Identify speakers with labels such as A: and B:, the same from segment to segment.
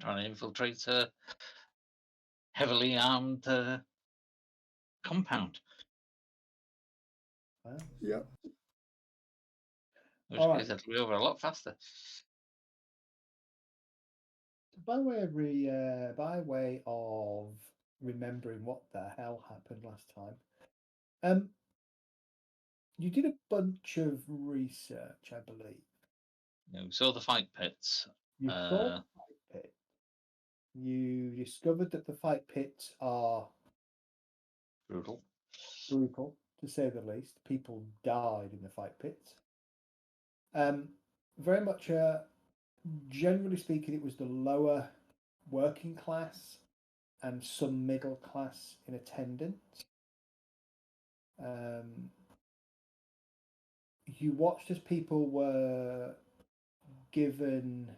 A: trying to infiltrate a heavily armed compound.
B: Yeah.
A: In which case, it'll be over a lot faster.
C: By way of remembering what the hell happened last time, you did a bunch of research, I believe.
A: We saw the fight pits.
C: You saw the fight pit. You discovered that the fight pits are
A: Brutal,
C: to say the least. People died in the fight pits. Very much, generally speaking, it was the lower working class and some middle class in attendance. You watched as people were given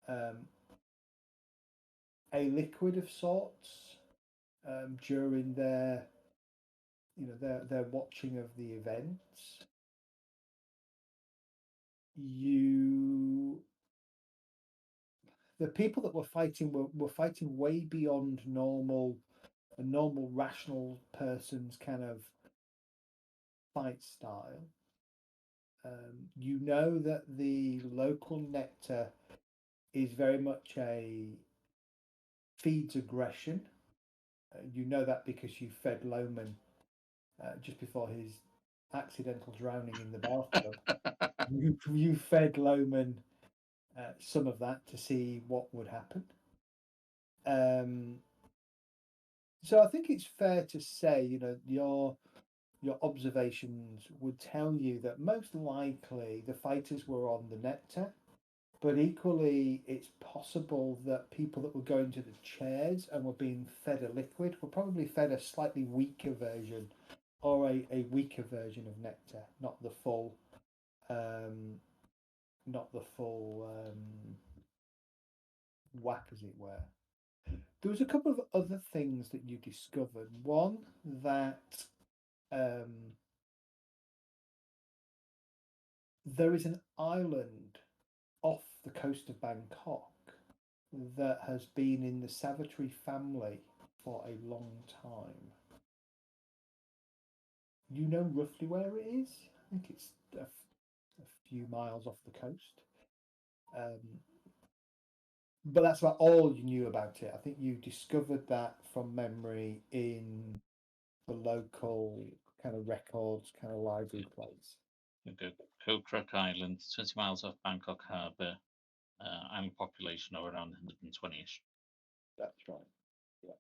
C: a liquid of sorts during their watching of the events. The people that were fighting were fighting way beyond a normal rational person's kind of fight style. You know that the local nectar is very much feeds aggression. You know that because you fed Loman just before his accidental drowning in the bathtub. you fed Loman some of that to see what would happen. So I think it's fair to say, your observations would tell you that most likely the fighters were on the nectar, but equally it's possible that people that were going to the chairs and were being fed a liquid were probably fed a slightly weaker version, or a weaker version of nectar, not the full whack, as it were. There was a couple of other things that you discovered. One, that there is an island off the coast of Bangkok that has been in the Savitri family for a long time. You know roughly where it is? I think it's a few miles off the coast. But that's about all you knew about it. I think you discovered that from memory in the local kind of records, kind of library place.
A: Koh Kruk Island, 20 miles off Bangkok Harbour, island population of around 120-ish.
C: That's right. Yeah.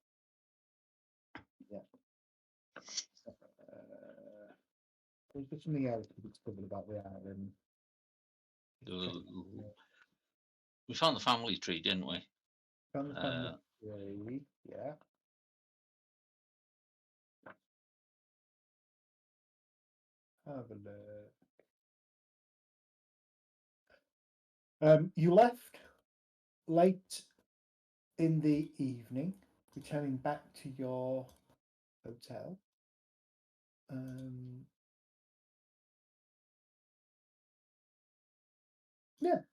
C: There's something else we discovered about the island.
A: We found the family tree, didn't we?
C: Found the family tree, yeah. Have a look. You left late in the evening, returning back to your hotel. Yeah,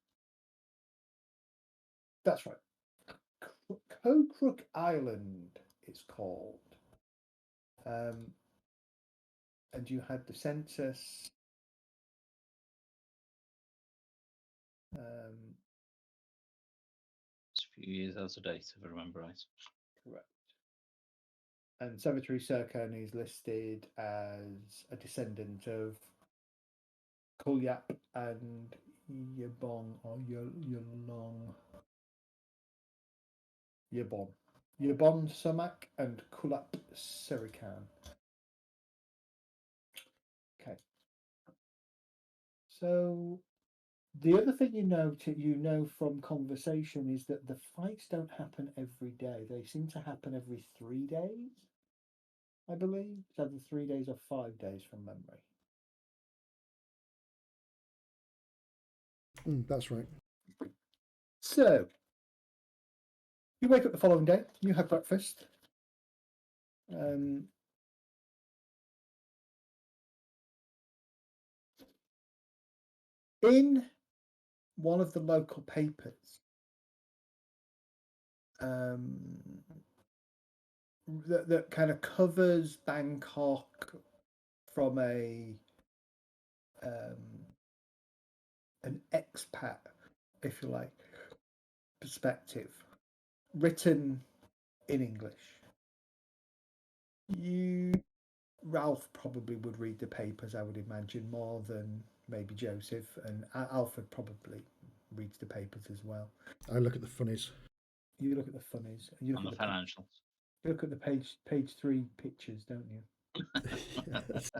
C: that's right. Koh Kruk Island, it's called. And you had the census.
A: It's a few years out of date, if I remember right.
C: Correct. And Savitri Sircon is listed as a descendant of Kulyap and Yabon, or Yulong. Yabon Sumak and Kulap Serikan. Okay. So the other thing you know from conversation is that the fights don't happen every day. They seem to happen every 3 days, I believe. It's either 3 days or 5 days from memory.
B: That's right.
C: So you wake up the following day. You have breakfast. In one of the local papers, um, that kind of covers Bangkok from um, an expat, if you like, perspective, written in English. Ralph probably would read the papers, I would imagine, more than maybe Joseph, and Alfred probably reads the papers as well.
B: I look at the funnies.
C: You look at the funnies, and you
A: on
C: look
A: the
C: at the
A: financials.
C: you look at the page 3 pictures, don't you?
B: Yes.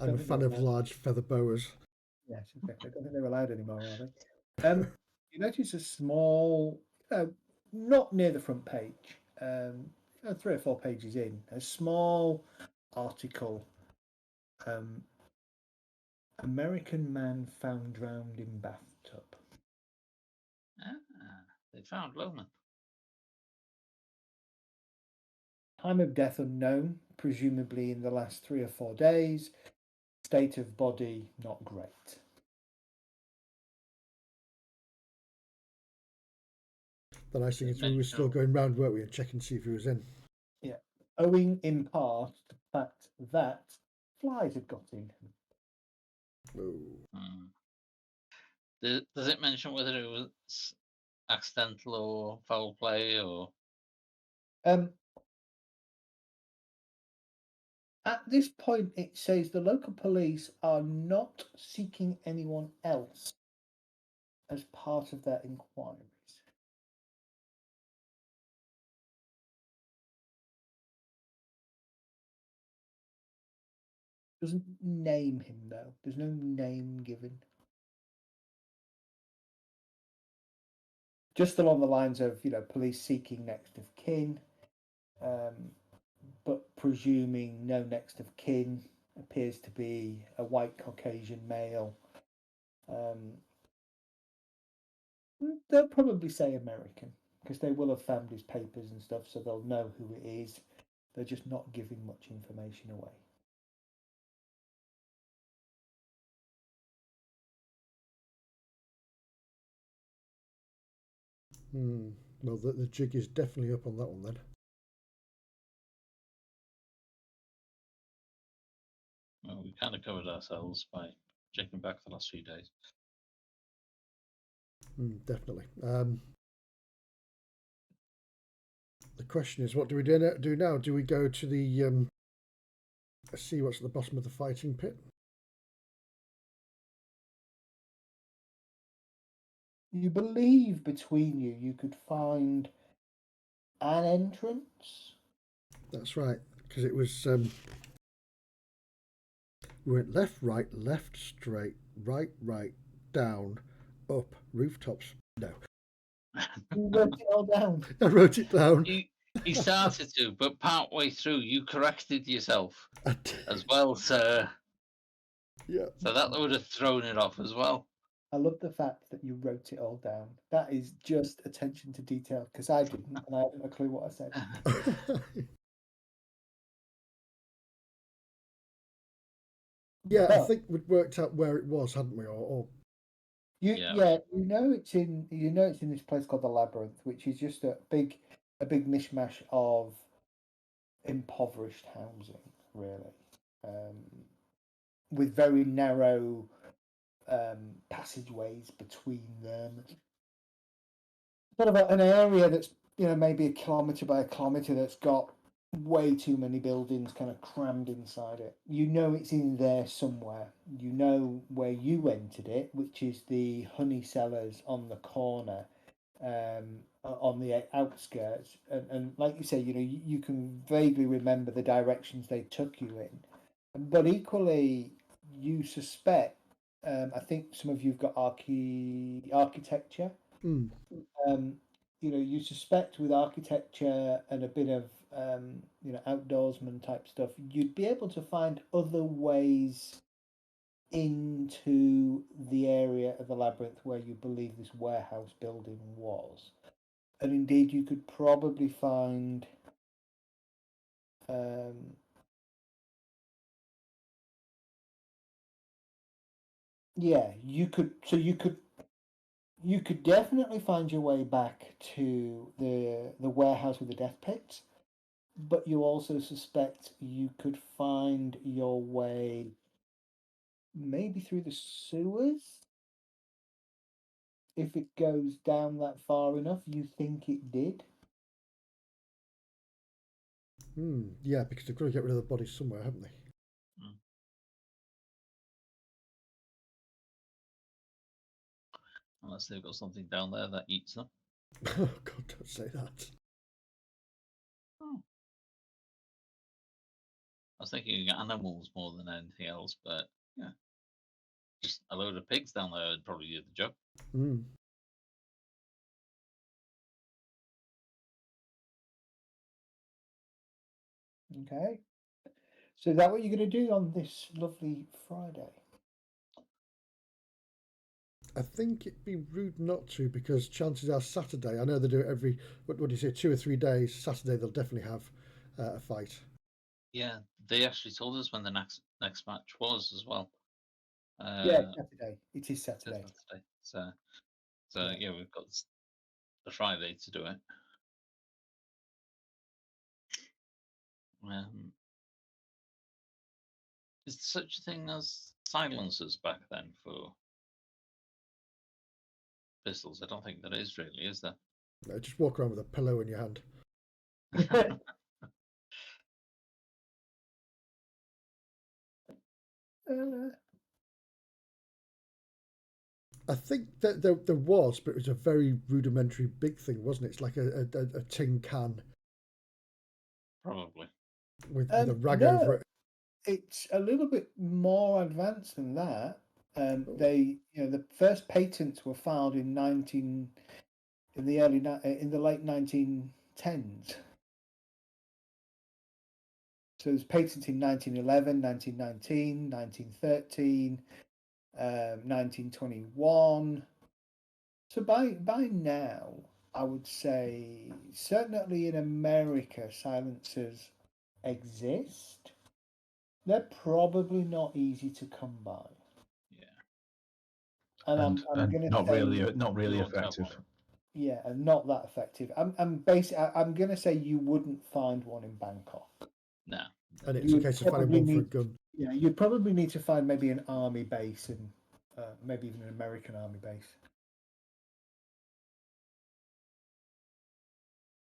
B: I'm a fan of large feather boas.
C: Yes, exactly. I don't think they're allowed anymore, are they? You notice a small, not near the front page, 3 or 4 pages in, a small article. American man found drowned in bathtub.
A: They found Loman.
C: Time of death unknown, presumably in the last 3 or 4 days. State of body not great.
B: The nice thing is we were still going round, weren't we, and checking to see if he was in.
C: Yeah. Owing in part to the fact that flies had got in.
B: Oh.
A: Does it mention whether it was accidental or foul play or?
C: At this point, it says the local police are not seeking anyone else as part of their inquiries. Doesn't name him though. There's no name given. Just along the lines of, police seeking next of kin, but presuming no next of kin appears to be a white Caucasian male. They'll probably say American because they will have found his papers and stuff, so they'll know who it is. They're just not giving much information away.
B: Well, the jig is definitely up on that one then.
A: Well, we kind of covered ourselves by checking back the last few days.
B: Definitely. The question is, what do we do now? Do we go to the see what's at the bottom of the fighting pit?
C: You believe between you could find an entrance?
B: That's right, because it was we went left, right, straight, right, down, up, rooftops. No.
C: You wrote it all down.
B: I wrote it down.
A: He started to, but partway through, you corrected yourself as well, sir.
B: Yeah.
A: So that would have thrown it off as well.
C: I love the fact that you wrote it all down. That is just attention to detail because I didn't, and I haven't a clue what I said.
B: Yeah,
C: But
B: I think we'd worked out where it was, hadn't we? Or
C: you know it's in this place called the Labyrinth, which is just a big mishmash of impoverished housing, really, with very narrow passageways between them. Sort of an area that's maybe a kilometre by a kilometre that's got way too many buildings kind of crammed inside it. It's in there somewhere. You know where you entered it, which is the honey cellars on the corner, on the outskirts. And like you say, you can vaguely remember the directions they took you in. But equally, you suspect. I think some of you've got architecture. You suspect with architecture and a bit of outdoorsman type stuff, you'd be able to find other ways into the area of the labyrinth where you believe this warehouse building was. And indeed, you could probably find you could You could definitely find your way back to the warehouse with the death pits, but you also suspect you could find your way maybe through the sewers. If it goes down that far enough, you think it did.
B: Yeah, because they've got to get rid of the bodies somewhere, haven't they?
A: Unless they've got something down there that eats them.
B: Oh God, don't say that.
A: Oh. I was thinking animals more than anything else, but yeah, just a load of pigs down there would probably do the job.
C: Okay. So is that what you're going to do on this lovely Friday?
B: I think it'd be rude not to, because chances are Saturday. I know they do it every. What do you say? 2 or 3 days. Saturday they'll definitely have a fight.
A: Yeah, they actually told us when the next match was as well.
C: Yeah, Saturday. It is Saturday.
A: Saturday. So yeah, we've got the Friday to do it. Is there such a thing as silencers back then for pistols? I don't think there is really, is there?
B: No, just walk around with a pillow in your hand. I think that there was, but it was a very rudimentary big thing, wasn't it? It's like a tin can
A: Probably.
B: with a rag over it.
C: It's a little bit more advanced than that.
B: Oh.
C: The first patents were filed in the late 1910s. So there's patents in 1911, 1919, 1913, 1921. So by now, I would say certainly in America, silencers exist. They're probably not easy to come by.
A: Yeah.
C: And I'm going to
D: not
C: say
D: really effective.
C: Yeah, and not that effective. I'm going to say you wouldn't find one in Bangkok.
A: No.
B: And it's a case of finding one for a gun.
C: Yeah, you'd probably need to find maybe an army base and maybe even an American army base.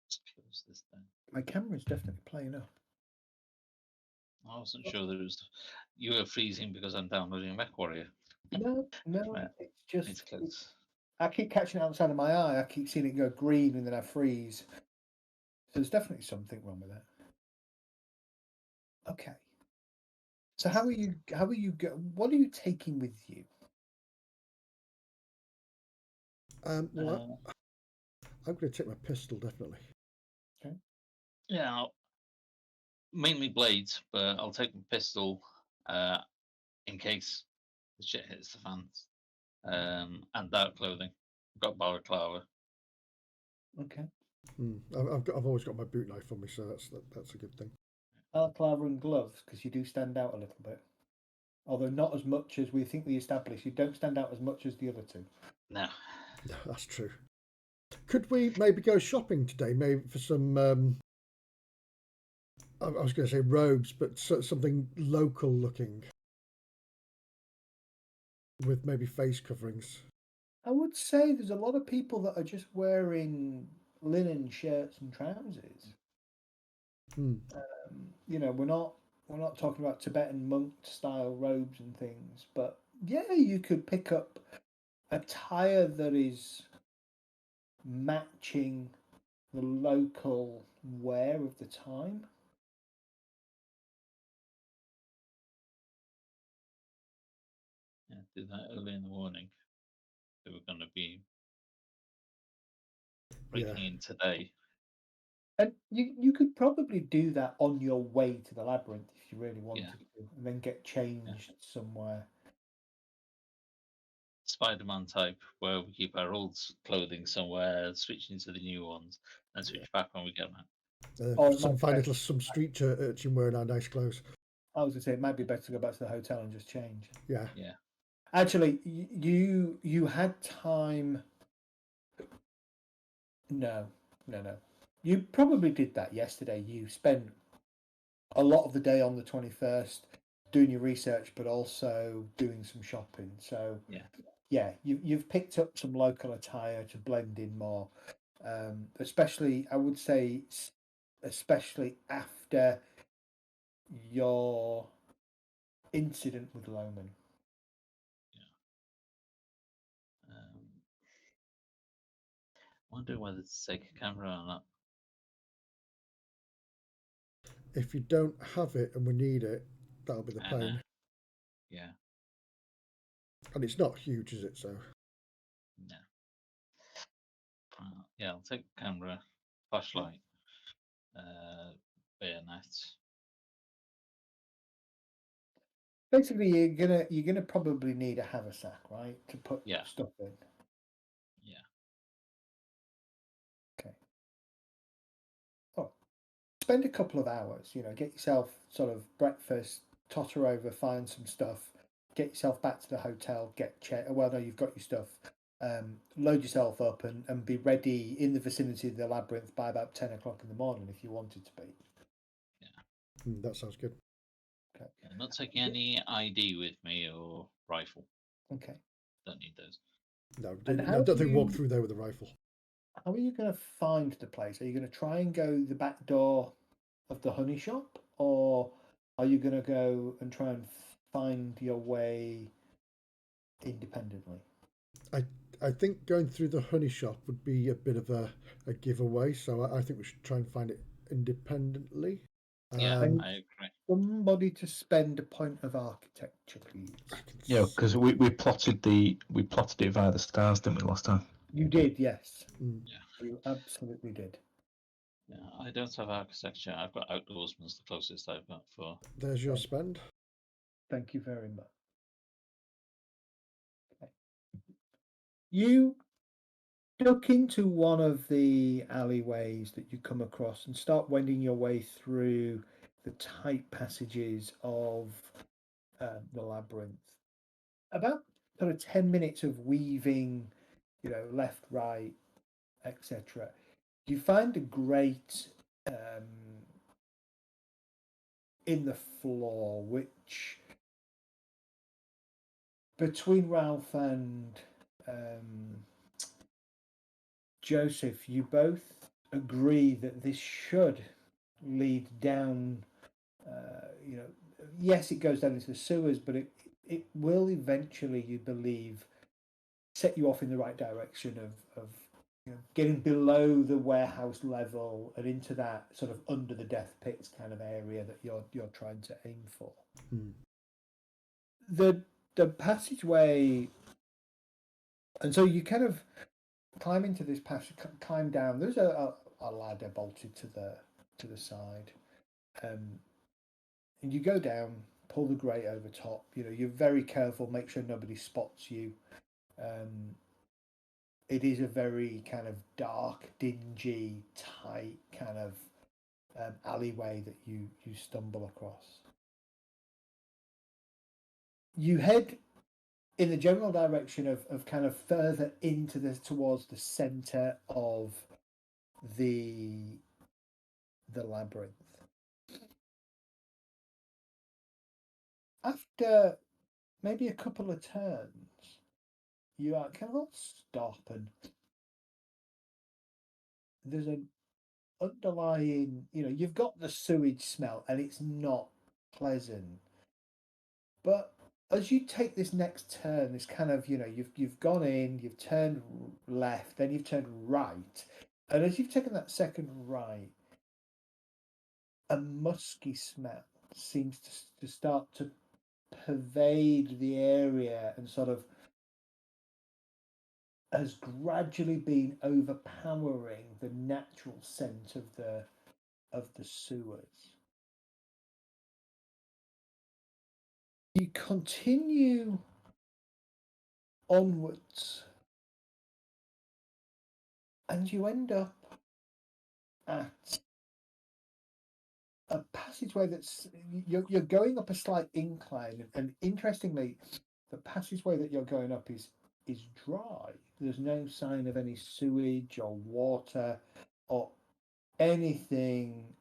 A: Let's close this then.
C: My camera's definitely playing up.
A: I wasn't sure there was. You were freezing because I'm downloading MechWarrior.
C: No,
A: Right.
C: it's just.
A: It's close.
C: I keep catching it outside of my eye. I keep seeing it go green and then I freeze. So there's definitely something wrong with it. Okay. So how are you? What are you taking with you?
B: I'm going to take my pistol, definitely.
C: Okay.
A: Yeah, mainly blades, but I'll take my pistol in case the shit hits the fans. And dark clothing. I've got balaclava.
C: Okay.
B: I've always got my boot knife on me, so that's a good thing.
C: Balaclava and gloves, because you do stand out a little bit. Although not as much as we think we established. You don't stand out as much as the other two.
A: No.
B: That's true. Could we maybe go shopping today? Maybe for some. I was going to say robes, but something local looking, with maybe face coverings.
C: I would say there's a lot of people that are just wearing linen shirts and trousers. We're not talking about Tibetan monk style robes and things, but yeah, you could pick up attire that is matching the local wear of the time.
A: Yeah, do that early in the morning. They were going to be breaking in today.
C: And you could probably do that on your way to the labyrinth if you really wanted to, and then get changed somewhere.
A: Spider-Man type, where we keep our old clothing somewhere, switch into the new ones, and switch back when we get back.
B: Some street urchin wearing our nice clothes.
C: I was going to say it might be better to go back to the hotel and just change.
B: Yeah.
A: Yeah.
C: Actually, you had time No. You probably did that yesterday. You spent a lot of the day on the 21st doing your research, but also doing some shopping. So
A: Yeah.
C: you've picked up some local attire to blend in more, especially I would say, especially after your incident with Loman.
A: Wonder whether to take a camera or not.
B: If you don't have it and we need it, that'll be the
A: I know.
B: pain.
A: Yeah.
B: And it's not huge, is it? So
A: No. Yeah, I'll take the camera, flashlight, bayonet.
C: Basically, you're gonna probably need a haversack, right, to put
A: Yeah.
C: stuff in.
A: Yeah.
C: Okay. Oh, spend a couple of hours. Get yourself sort of breakfast, totter over, find some stuff, get yourself back to the hotel, get checked. Well, no, you've got your stuff. Load yourself up and be ready in the vicinity of the labyrinth by about 10 o'clock in the morning if you wanted to be.
B: that sounds good.
C: Okay.
A: Yeah, not taking any ID with me or rifle.
C: Okay.
A: Don't need those.
B: No,
C: And
B: I don't think walk through there with a rifle.
C: How are you going to find the place? Are you going to try and go the back door of the honey shop, or are you going to go and try and find your way independently?
B: I think going through the honey shop would be a bit of a giveaway, so I think we should try and find it independently.
A: Yeah,
C: And
A: I agree.
C: somebody to spend a point of architecture, please.
D: Yeah, because we plotted it via the stars, didn't we, last time?
C: You did, yes.
A: Yeah.
C: You absolutely did.
A: Yeah, I don't have architecture. I've got outdoorsman's the closest I've got for.
B: There's your spend.
C: Thank you very much. Okay. You duck into one of the alleyways that you come across and start wending your way through the tight passages of the labyrinth. About sort of 10 minutes of weaving, left, right, etc. You find a grate in the floor, which between Ralph and Joseph, you both agree that this should lead down. Yes, it goes down into the sewers, but it will eventually, you believe, set you off in the right direction of getting below the warehouse level and into that sort of under the death pits kind of area that you're trying to aim for. The passageway, and so you kind of climb into this passage, climb down. There's a ladder bolted to the side, and you go down, pull the grate over top. You're very careful, make sure nobody spots you. It is a very kind of dark, dingy, tight kind of alleyway that you stumble across. You head in the general direction of kind of further into towards the center of the labyrinth. After maybe a couple of turns, you are kind of stop, and there's an underlying, you've got the sewage smell and it's not pleasant. But as you take this next turn, this kind of, you've gone in, you've turned left, then you've turned right. And as you've taken that second right, a musky smell seems to start to pervade the area and sort of has gradually been overpowering the natural scent of the sewers. You continue onwards and you end up at a passageway that's you're going up a slight incline, and interestingly, the passageway that you're going up is is dry. There's no sign of any sewage or water or anything,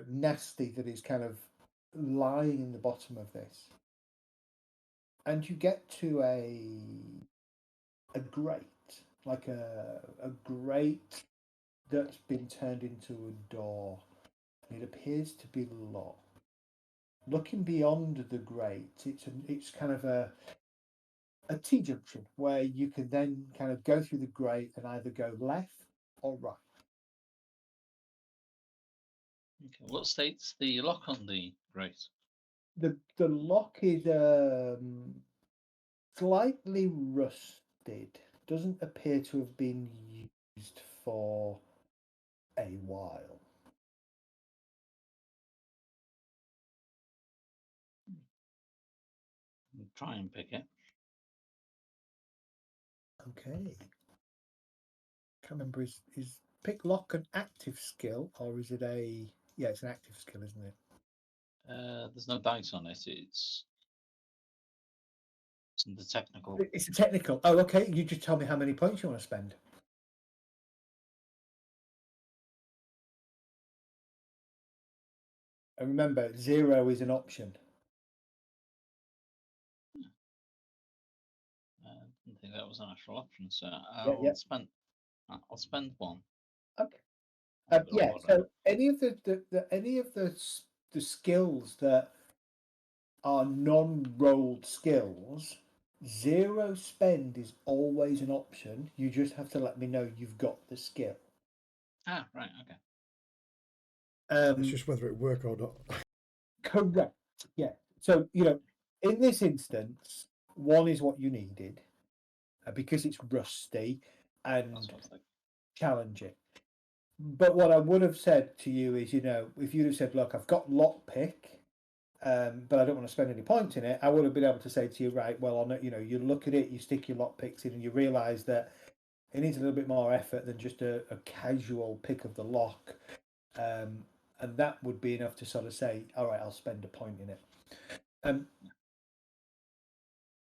C: nasty that is kind of lying in the bottom of this. And you get to a grate, like a grate that's been turned into a door. And it appears to be locked. Looking beyond the grate, it's kind of a T-junction where you can then kind of go through the grate and either go left or right.
A: Okay. What state's the lock on the grate?
C: The lock is slightly rusted. Doesn't appear to have been used for a while.
A: I'll try and pick it.
C: Okay. Can't remember, is pick lock an active skill, or is it it's an active skill, isn't it?
A: There's no dice on it. It's the technical.
C: It's a technical. Oh, okay. You just tell me how many points you want to spend. And remember, 0 is an option.
A: I didn't think that was an actual option, so
C: Yeah.
A: I'll spend 1.
C: Okay.
A: I'll go
C: Yeah.
A: order.
C: So any of the skills that are non-rolled skills, 0 spend is always an option. You just have to let me know you've got the skill.
A: Ah, right, okay.
B: It's just whether it work or not.
C: Correct. Yeah. So in this instance, 1 is what you needed because it's rusty and
A: That's what I was like.
C: challenging. But what I would have said to you is, if you'd have said, "Look, I've got lockpick, but I don't want to spend any points in it," I would have been able to say to you, "Right, well, you look at it, you stick your lockpicks in, and you realise that it needs a little bit more effort than just a casual pick of the lock." And that would be enough to sort of say, "All right, I'll spend a point in it."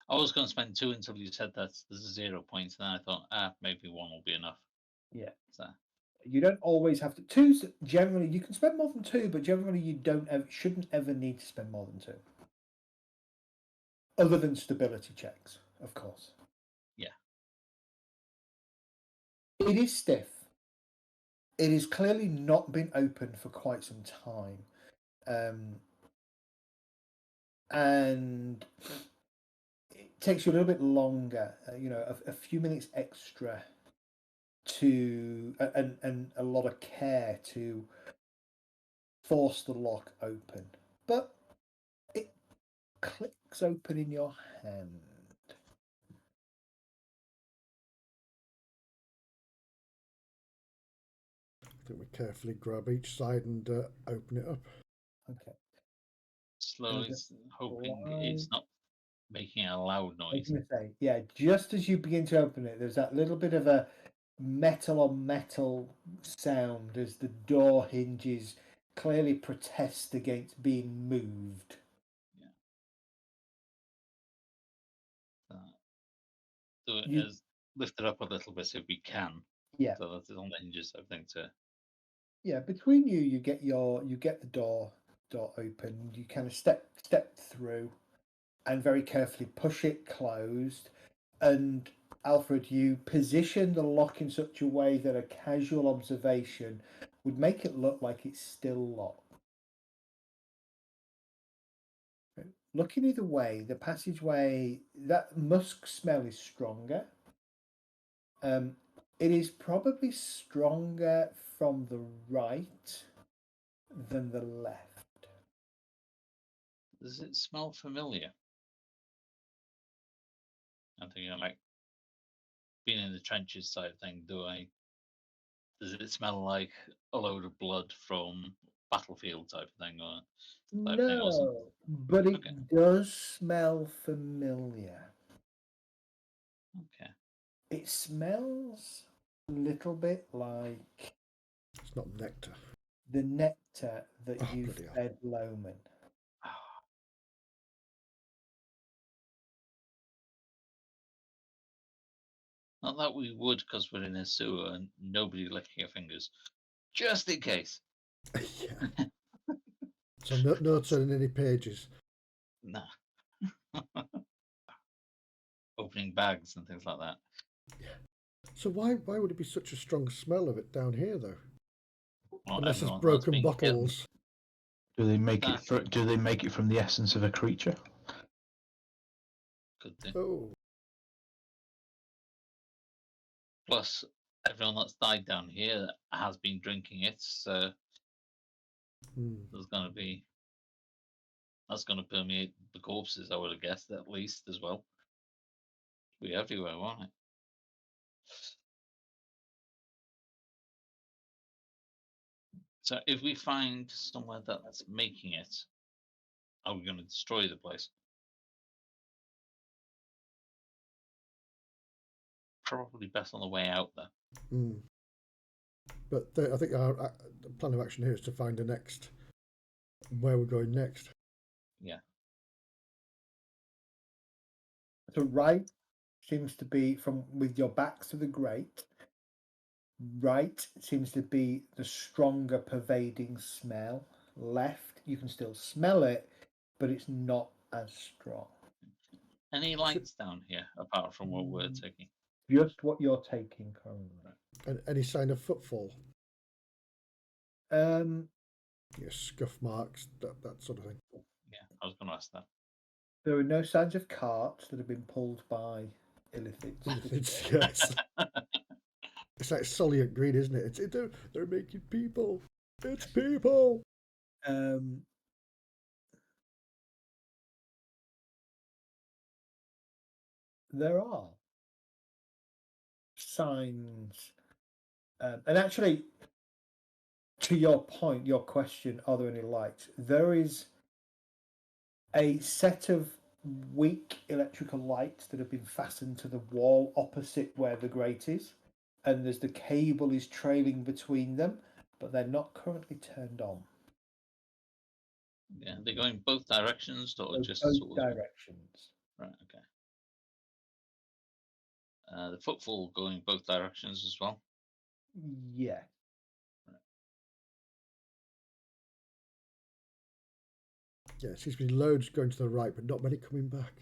A: I was going to spend 2 until you said that there's 0 points, and then I thought, maybe 1 will be enough.
C: Yeah.
A: So
C: You don't always have to. 2's generally you can spend more than 2, but generally you shouldn't ever need to spend more than 2. Other than stability checks, of course.
A: Yeah.
C: It is stiff. It has clearly not been opened for quite some time. And it takes you a little bit longer, a few minutes extra to and a lot of care to force the lock open. But it clicks open in your hand.
B: I think we carefully grab each side and open it up.
C: Okay.
A: slowly, hoping it's not making a loud
C: I was
A: noise.
C: going to say, yeah, just as you begin to open it, there's that little bit of a metal on metal sound as the door hinges clearly protest against being moved.
A: So as lift it up a little bit if we can.
C: Yeah.
A: So that it's on the hinges, I think.
C: Yeah, between you get the door open. You kind of step through, and very carefully push it closed. And Alfred, you position the lock in such a way that a casual observation would make it look like it's still locked. Looking either way, the passageway, that musk smell is stronger. It is probably stronger from the right than the left.
A: Does it smell familiar? I'm thinking like being in the trenches type thing. Does it smell like a load of blood from battlefield type of thing, or type thing, or something?
C: No, but it does smell familiar.
A: Okay.
C: It smells a little bit like
B: It's not nectar.
C: the nectar that you
B: bloody hell.
C: fed Loman.
A: Not that we would, because we're in a sewer and nobody licking your fingers. Just in case.
B: Yeah. So no turning any pages.
A: Nah. Opening bags and things like that.
B: So why would it be such a strong smell of it down here though?
A: Not
B: Unless it's
A: everyone that's
B: broken
A: been
B: bottles.
D: Do they make it?
A: Exactly.
D: Do they make it from the essence of a creature?
A: Could do.
B: Oh,
A: Plus, everyone that's died down here has been drinking it, so there's going to be. That's going to permeate the corpses, I would have guessed, at least, as well. Be everywhere, won't it? So if we find somewhere that's making it, are we going to destroy the place? Probably best on the way out there.
B: But I think our plan of action here is to find where we're going next.
A: Yeah.
C: So right seems to be with your backs to the grate. Right seems to be the stronger pervading smell. Left, you can still smell it, but it's not as strong.
A: Any lights down here apart from what we're taking?
C: Just what you're taking currently.
B: And any sign of footfall? Scuff marks, that sort of thing.
A: Yeah, I was going to ask that.
C: There are no signs of carts that have been pulled by illithids.
B: Yes. It's like Soliant Green, isn't it? They're making people. It's people.
C: There are signs, and actually, to your point, your question, are there any lights? There is a set of weak electrical lights that have been fastened to the wall opposite where the grate is, and the cable is trailing between them, but they're not currently turned on.
A: Yeah, they're going both directions or just
C: both
A: sort of
C: directions.
A: Right, okay. The footfall going both directions as well.
C: Yeah.
B: Yeah, it seems to be loads going to the right, but not many coming back.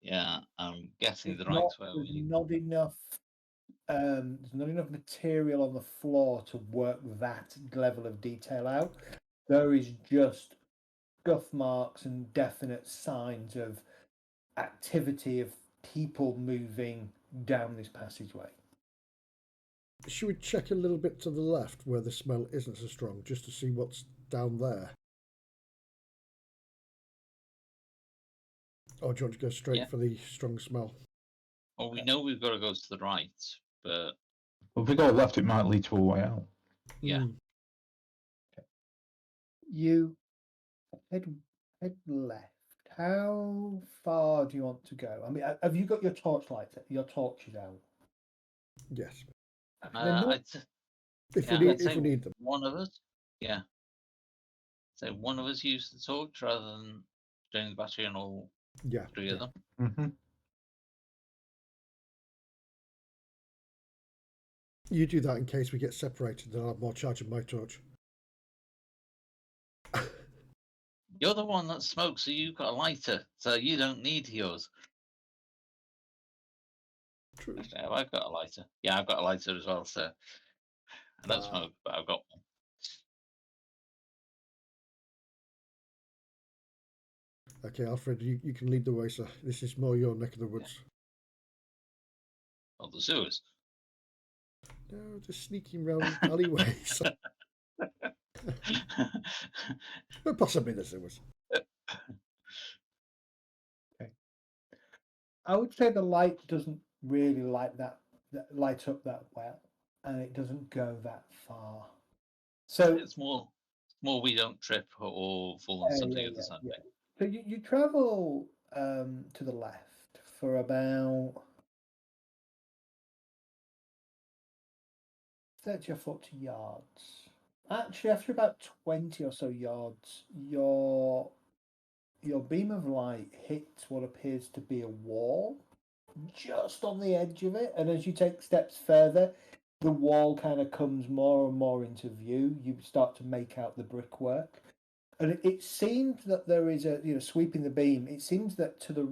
A: Yeah, I'm guessing the right way.
C: There's not enough. There's not enough material on the floor to work that level of detail out. There is just scuff marks and definite signs of activity of people moving down this passageway.
B: Should we check a little bit to the left where the smell isn't so strong, just to see what's down there? Or do you want to go straight for the strong smell?
A: Well, we know we've got to go to the right, but...
D: Well, if we go left, it might lead to a way out.
A: Yeah.
C: Okay. You head left. How far do you want to go? I mean, have you got your torchlight, your torches out?
B: Yes.
A: If we need them. One of us, yeah. So one of us use the torch rather than doing the battery on all three of them.
D: Mm-hmm.
B: You do that in case we get separated, then I'll have more charge of my torch.
A: You're the one that smokes, so you've got a lighter, so you don't need yours.
B: True.
A: Actually, have I got a lighter? Yeah, I've got a lighter as well, so I don't smoke, but I've got one.
B: Okay, Alfred, you can lead the way, sir. This is more your neck of the woods.
A: Well, the sewers.
B: No, just sneaking round alleyways. But possibly the sewers.
C: Okay. I would say the light doesn't really light up that well, and it doesn't go that far. So
A: it's more we don't trip or fall into the other side.
C: So you travel to the left for about 30 or 40 yards. Actually, after about 20 or so yards, your beam of light hits what appears to be a wall, just on the edge of it, and as you take steps further, the wall kind of comes more and more into view. You start to make out the brickwork, and it seems that there is a, sweeping the beam. It seems that to the,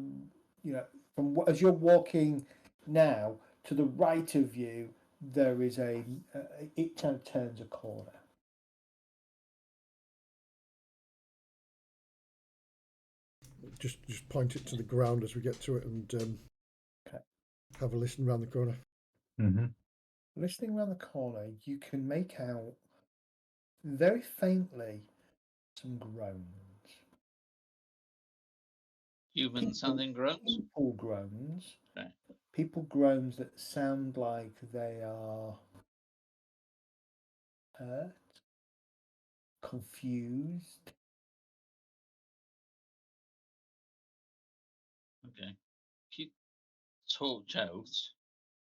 C: from as you're walking now to the right of you, there is it kind of turns a corner.
B: Just point it to the ground as we get to it, and
C: Okay.
B: have a listen around the corner.
D: Mm-hmm.
C: Listening around the corner, you can make out very faintly some groans.
A: Human sounding groans.
C: People groans.
A: Okay.
C: People groans that sound like they are hurt, confused.
A: Okay. Keep torch out,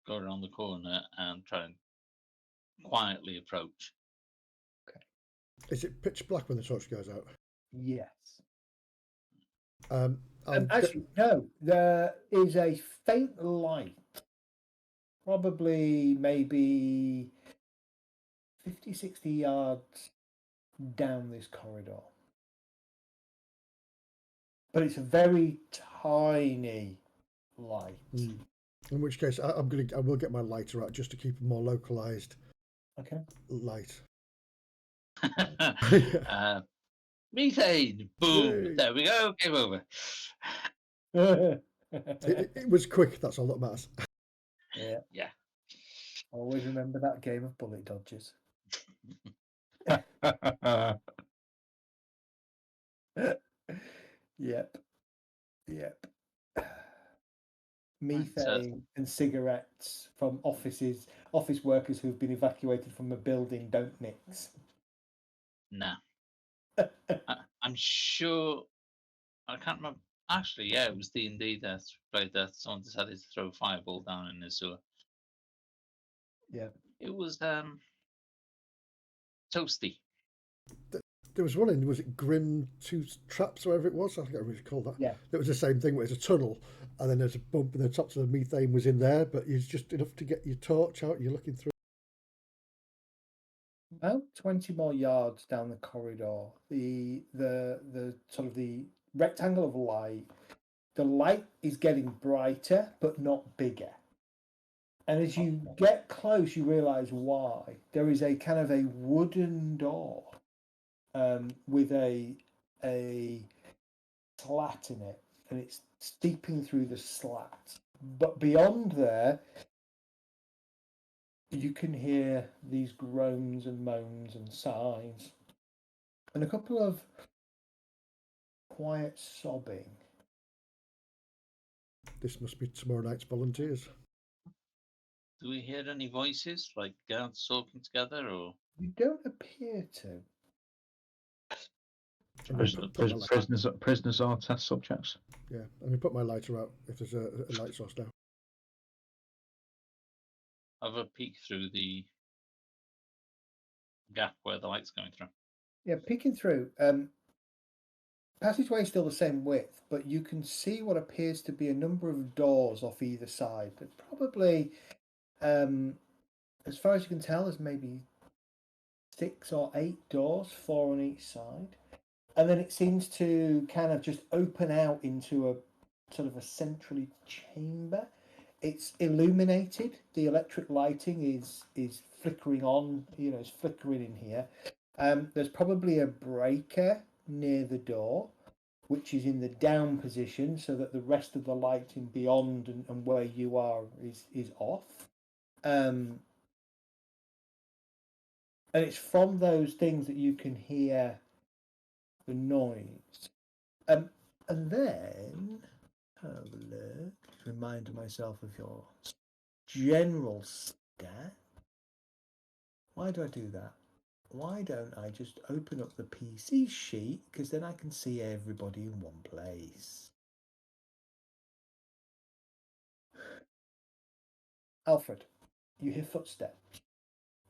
A: go around the corner and try and quietly approach.
B: Is it pitch black when the torch goes out?
C: Yes.
B: I'll
C: Actually, no. There is a faint light, probably maybe 50, 60 yards down this corridor. But it's a very tiny light.
B: in which case, I will get my lighter out just to keep a more localized
C: Okay.
B: light.
A: Methane! Boom!
B: Yay.
A: There we go. Game over.
B: It was quick. That's all that matters.
C: Yeah.
A: Yeah.
C: Always remember that game of bullet dodgers. Yep. Methane and cigarettes from office workers who've been evacuated from a building don't mix.
A: Nah. I'm sure. I can't remember. Actually, yeah, it was D&D that played that. Someone decided to throw a fireball down in the sewer.
C: Yeah.
A: It was toasty.
B: There was one in, was it Grim Tooth Traps, or whatever it was? I can't remember what it's called that.
C: Yeah.
B: It was the same thing, where it's a tunnel, and then there's a bump, and the top of the methane was in there, but it's just enough to get your torch out. You're looking through.
C: About 20 more yards down the corridor, the sort of the rectangle of light, the light is getting brighter but not bigger. And as you get close, you realise why. There is a kind of a wooden door with a slat in it, and it's steeping through the slat. But beyond there, you can hear these groans and moans and sighs, and a couple of quiet sobbing.
B: This must be tomorrow night's volunteers.
A: Do we hear any voices, like guards talking together, or
C: You don't appear to.
D: Prisoners are test subjects.
B: Yeah, I'm going to put my lighter out if there's a light source now.
A: have a peek through the gap where the light's going through?
C: Yeah, peeking through. Passageway is still the same width, but you can see what appears to be a number of doors off either side. There's probably, as far as you can tell, there's maybe 6 or 8 doors, 4 on each side. And then it seems to kind of just open out into a sort of a centrally chamber. It's illuminated. The electric lighting is flickering on, it's flickering in here. There's probably a breaker near the door, which is in the down position, so that the rest of the lighting beyond and where you are is off. And it's from those things that you can hear the noise. And then have a look. Remind myself of your general stat. Why do I do that? Why don't I just open up the PC sheet, because then I can see everybody in one place. Alfred, you hear footsteps,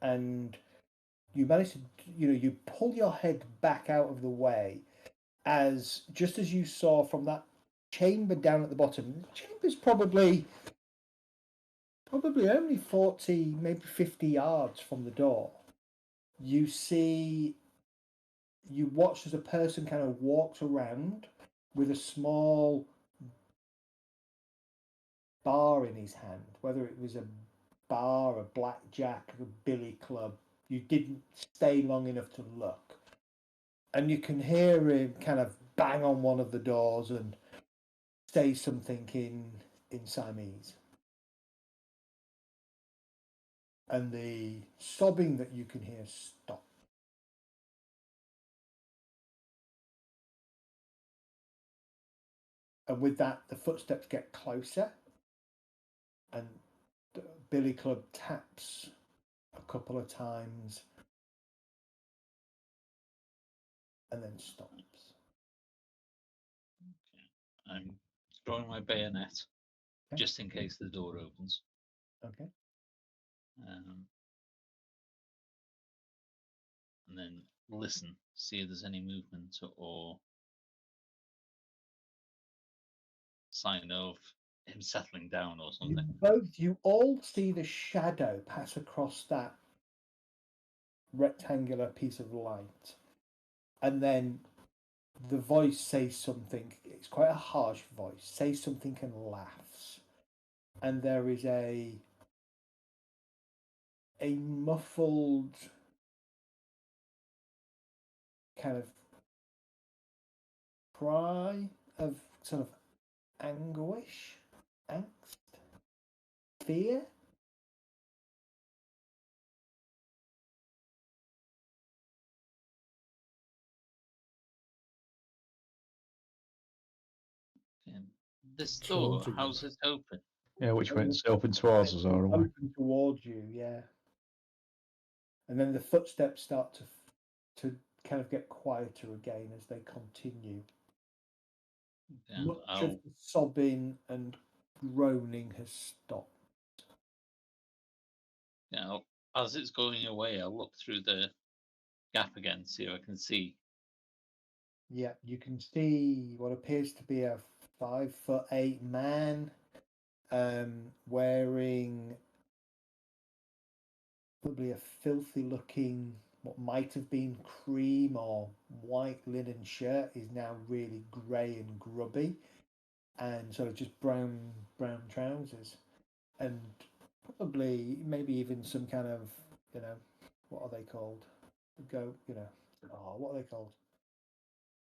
C: and you manage to, you pull your head back out of the way, just as you saw from that chamber down at the bottom. The chamber's probably probably only 40, maybe 50 yards from the door, you watch as a person kind of walks around with a small bar in his hand, whether it was a bar, a blackjack, a billy club. You didn't stay long enough to look. And you can hear him kind of bang on one of the doors and say something in Siamese. And the sobbing that you can hear stops. And with that, the footsteps get closer, and the billy club taps a couple of times and then stops.
A: Okay. I'm throwing my bayonet
C: Okay.
A: just in case the door opens.
C: Okay.
A: And then listen, see if there's any movement or sign of him settling down or something.
C: You all see the shadow pass across that rectangular piece of light, and then the voice says something. It's quite a harsh voice. Says something and laughs, and there is a muffled kind of cry of sort of anguish, angst, fear.
A: This door, how's it open?
D: Yeah, which way it's open towards us or away?
C: Open towards you, yeah. And then the footsteps start to kind of get quieter again as they continue.
A: Yeah,
C: Much of the sobbing and groaning has stopped.
A: Yeah, as it's going away, I'll look through the gap again, see if I can see.
C: Yeah, you can see what appears to be a 5'8" man, wearing probably a filthy looking, what might have been cream or white linen shirt is now really grey and grubby, and so just brown trousers, and probably maybe even some kind of, what are they called? What are they called?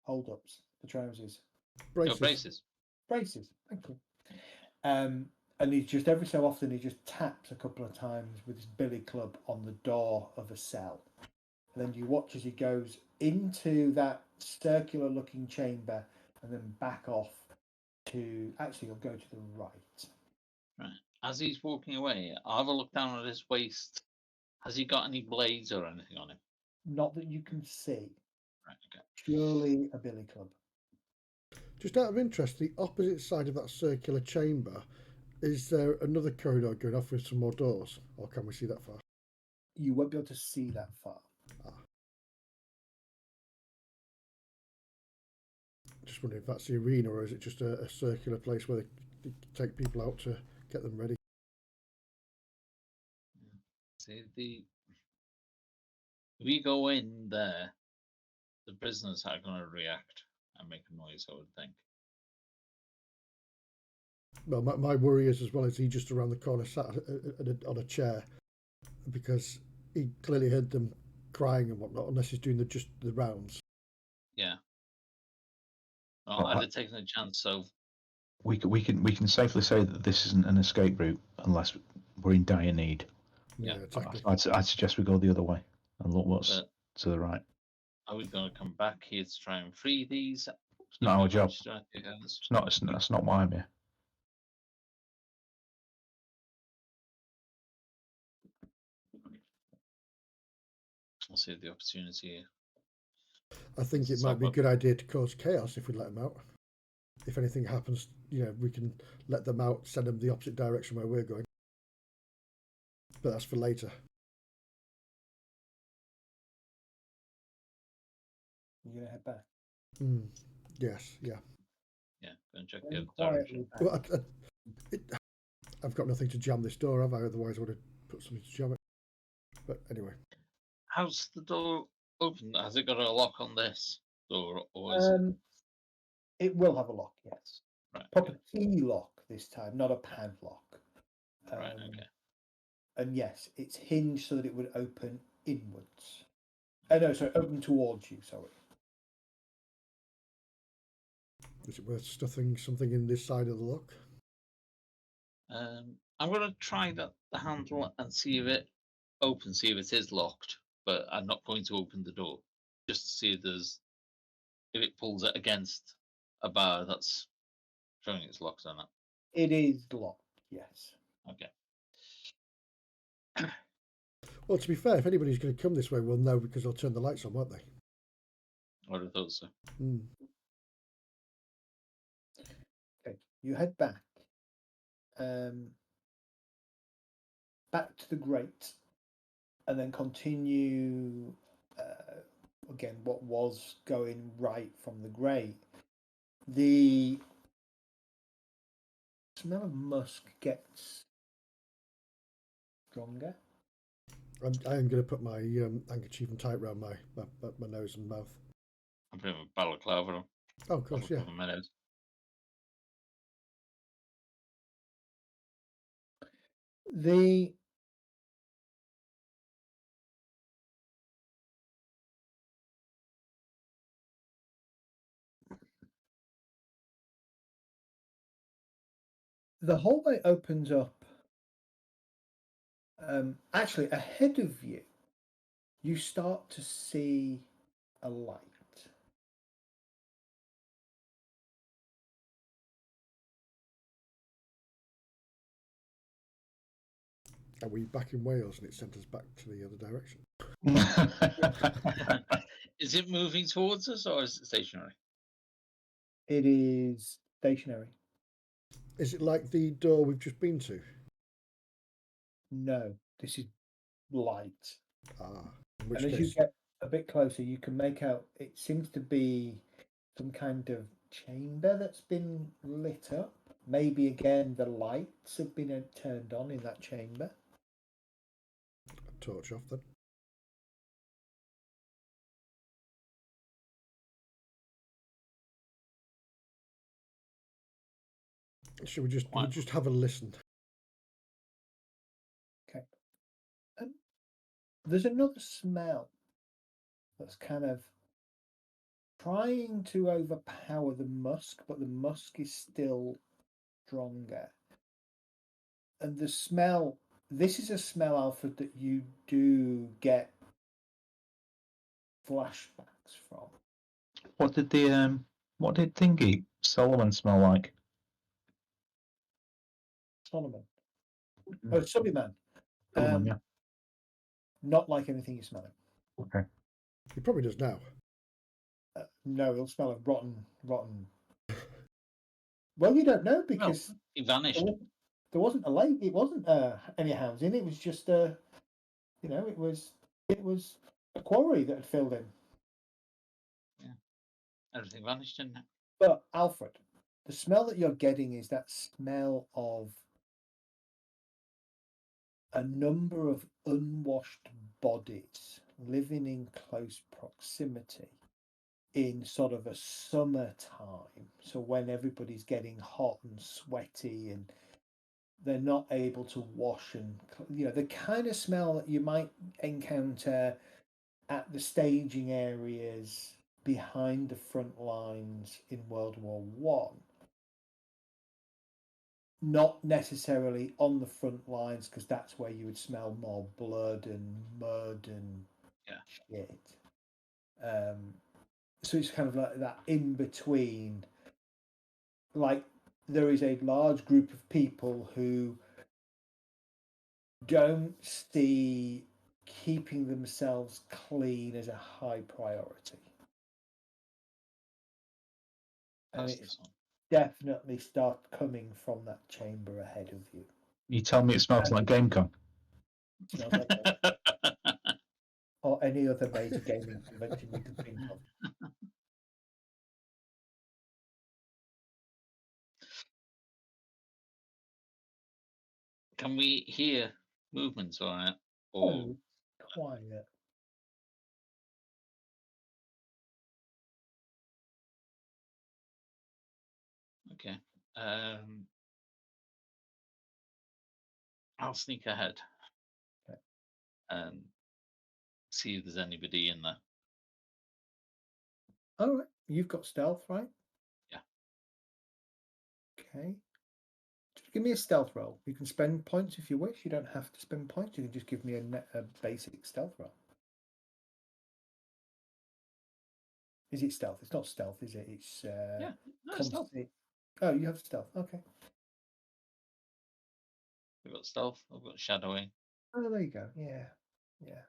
C: Hold ups, the trousers.
B: Braces.
C: Braces. Thank you. And he just every so often he just taps a couple of times with his billy club on the door of a cell. And then you watch as he goes into that circular looking chamber and then back off to he'll go to the right.
A: Right. As he's walking away, I'll have a look down at his waist. Has he got any blades or anything on him?
C: Not that you can see.
A: Right, okay.
C: Purely a billy club.
B: Just out of interest, the opposite side of that circular chamber, is there another corridor going off with some more doors, or can we see that far?
C: You won't be able to see that far.
B: Just wondering if that's the arena, or is it just a circular place where they take people out to get them ready?
A: See, if we go in there, the prisoners are going to react and make a noise, I would think.
B: Well, my worry is as well as he just around the corner sat on a chair, because he clearly heard them crying and whatnot, unless he's doing just the rounds.
A: Yeah. Well, I'd have taken a chance, so
D: we can safely say that this isn't an escape route unless we're in dire need.
B: Yeah, exactly.
D: I'd suggest we go the other way and look what's to the right.
A: Are we going to come back here to try and free these?
D: It's not our job. That's not why I'm here.
A: I'll see the opportunity here.
B: I think it might be a good idea to cause chaos if we let them out. If anything happens, we can let them out, send them the opposite direction where we're going. But that's for later.
C: You're going to head back?
B: Yes, yeah.
A: Yeah, go and check the other direction.
B: Well, I've got nothing to jam this door, have I? Otherwise, I would have put something to jam it. But anyway.
A: How's the door open? Has it got a lock on this door, or is it?
C: It will have a lock, yes.
A: Right,
C: Proper key lock this time, not a padlock.
A: right, okay.
C: And yes, it's hinged so that it would open inwards. No, sorry, open towards you, sorry.
B: Is it worth stuffing something in this side of the lock?
A: I'm going to try the handle and see if it opens, see if it is locked, but I'm not going to open the door. Just to see if it pulls it against a bar that's showing it's locked or not.
C: It is locked, yes.
A: Okay.
B: Well, to be fair, if anybody's going to come this way, we'll know because they'll turn the lights on, won't they?
A: I would have thought so.
C: Okay, you head back. Back to the grate, and then continue again what was going right from the grate. The smell of musk gets stronger.
B: I am going to put my handkerchief and tie it around my nose and mouth.
A: I'm putting a balaclava on.
B: Oh, of course, yeah.
A: My nose.
C: The hallway opens up. Actually, ahead of you, you start to see a light.
B: Are we back in Wales and it sent us back to the other direction?
A: Is it moving towards us or is it stationary?
C: It is stationary.
B: Is it like the door we've just been to?
C: No, this is light.
B: In which
C: and as
B: case...
C: you get a bit closer, you can make out it seems to be some kind of chamber that's been lit up. Maybe again the lights have been turned on in that chamber.
B: Torch off then. Should we just have a listen?
C: Okay. There's another smell that's kind of trying to overpower the musk, but the musk is still stronger. And the smell, this is a smell, Alfred, that you do get flashbacks from.
D: What did Thingy Solomon smell like?
C: Solomon. Oh, Subliman.
D: Solomon, yeah.
C: Not like anything you're smelling.
D: Okay.
B: He probably does now.
C: No, he'll smell of rotten. Well, you don't know because
A: he vanished.
C: There wasn't a lake. It wasn't any housing. It was just it was a quarry that had filled in.
A: Yeah, everything vanished, didn't it?
C: But Alfred, the smell that you're getting is that smell of a number of unwashed bodies living in close proximity in sort of a summertime. So when everybody's getting hot and sweaty and they're not able to wash, and the kind of smell that you might encounter at the staging areas behind the front lines in World War One. Not necessarily on the front lines, because that's where you would smell more blood and mud and shit. So it's kind of like that in between. Like there is a large group of people who don't see keeping themselves clean as a high priority. And it's definitely start coming from that chamber ahead of you.
D: You tell me it smells like GameCon.
C: It smells like or any other major gaming convention you can think of.
A: Can we hear movements on it? Or
C: Oh, quiet.
A: okay. I'll sneak ahead
C: Okay.
A: and see if there's anybody in there.
C: All right, you've got stealth, right?
A: Yeah.
C: Okay. Just give me a stealth roll. You can spend points if you wish. You don't have to spend points. You can just give me a basic stealth roll. Is it stealth? It's not stealth, is it? It's
A: Yeah, no, it's stealth.
C: Oh, you have stealth. Okay.
A: I've got stealth. I've got shadowing.
C: Oh, there you go. Yeah, yeah.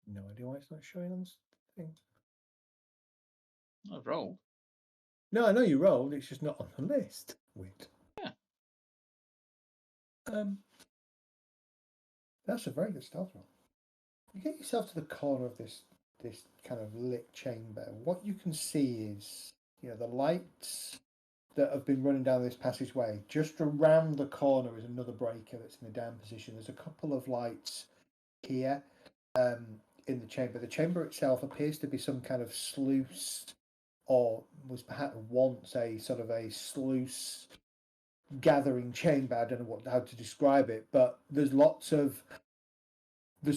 C: No idea why it's not showing on this thing.
A: I've rolled.
C: No, I know you rolled. It's just not on the list. Weird.
A: Yeah.
C: That's a very good stealth roll. You get yourself to the corner of this kind of lit chamber. What you can see is, the lights that have been running down this passageway. Just around the corner is another breaker that's in a down position. There's a couple of lights here in the chamber. The chamber itself appears to be some kind of sluice, or was perhaps once a sort of a sluice gathering chamber. I don't know how to describe it, but there's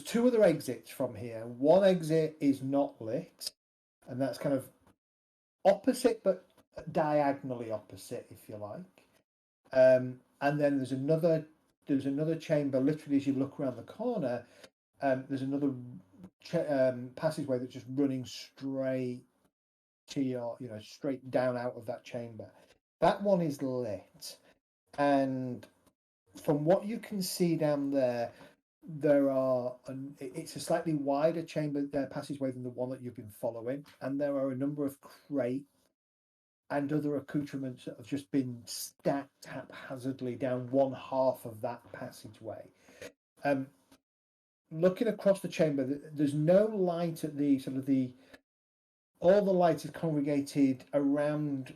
C: two other exits from here. One exit is not lit, and that's kind of opposite, but diagonally opposite, if you like. And then there's another chamber. Literally, as you look around the corner, there's another passageway that's just running straight to your, straight down out of that chamber. That one is lit, and from what you can see down there, it's a slightly wider chamber passageway than the one that you've been following, and there are a number of crates and other accoutrements that have just been stacked haphazardly down one half of that passageway. Looking across the chamber, there's no light at all the light is congregated around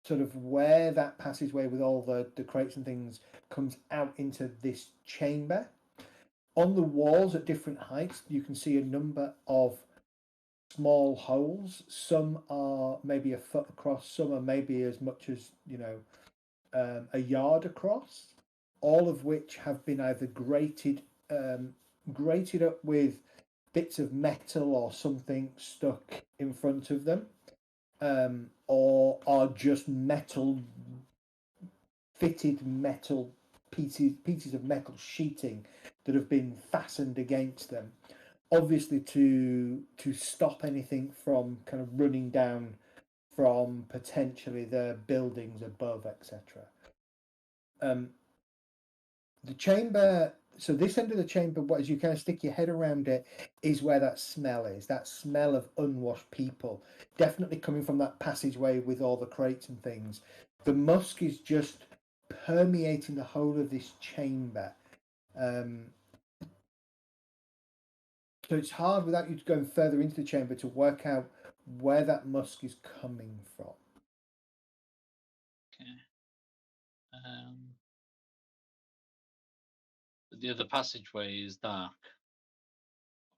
C: sort of where that passageway with all the crates and things comes out into this chamber. On the walls at different heights, you can see a number of small holes. Some are maybe a foot across, some are maybe as much as, a yard across, all of which have been either grated up with bits of metal or something stuck in front of them, or are just fitted metal pieces of metal sheeting that have been fastened against them, obviously to stop anything from kind of running down from potentially the buildings above, etc. The chamber, so this end of the chamber, as you kind of stick your head around it, is where that smell is. That smell of unwashed people, definitely coming from that passageway with all the crates and things. The musk is just permeating the whole of this chamber. So it's hard without you going further into the chamber to work out where that musk is coming from.
A: Okay. The other passageway is dark.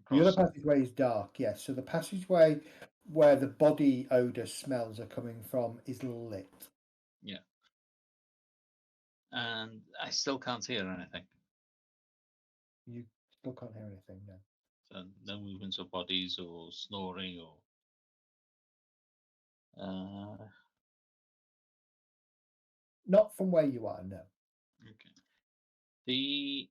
C: The other passageway is dark, yes. So the passageway where the body odour smells are coming from is lit.
A: Yeah. And I still can't hear anything.
C: You still can't hear anything, no.
A: So no movements of bodies or snoring or.
C: Not from where you are, no.
A: Okay. The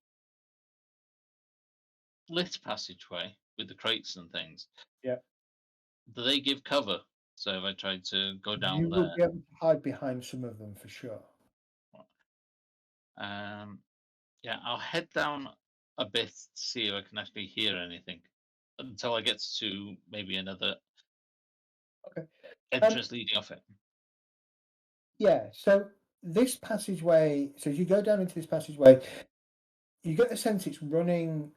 A: lit passageway with the crates and things.
C: Yeah.
A: Do they give cover? So if I tried to go down
C: You
A: there,
C: will be able to hide behind some of them for sure.
A: yeah, I'll head down a bit to see if I can actually hear anything until I get to maybe another entrance leading off it.
C: Yeah, so this passageway, so as you go down into this passageway, you get the sense it's running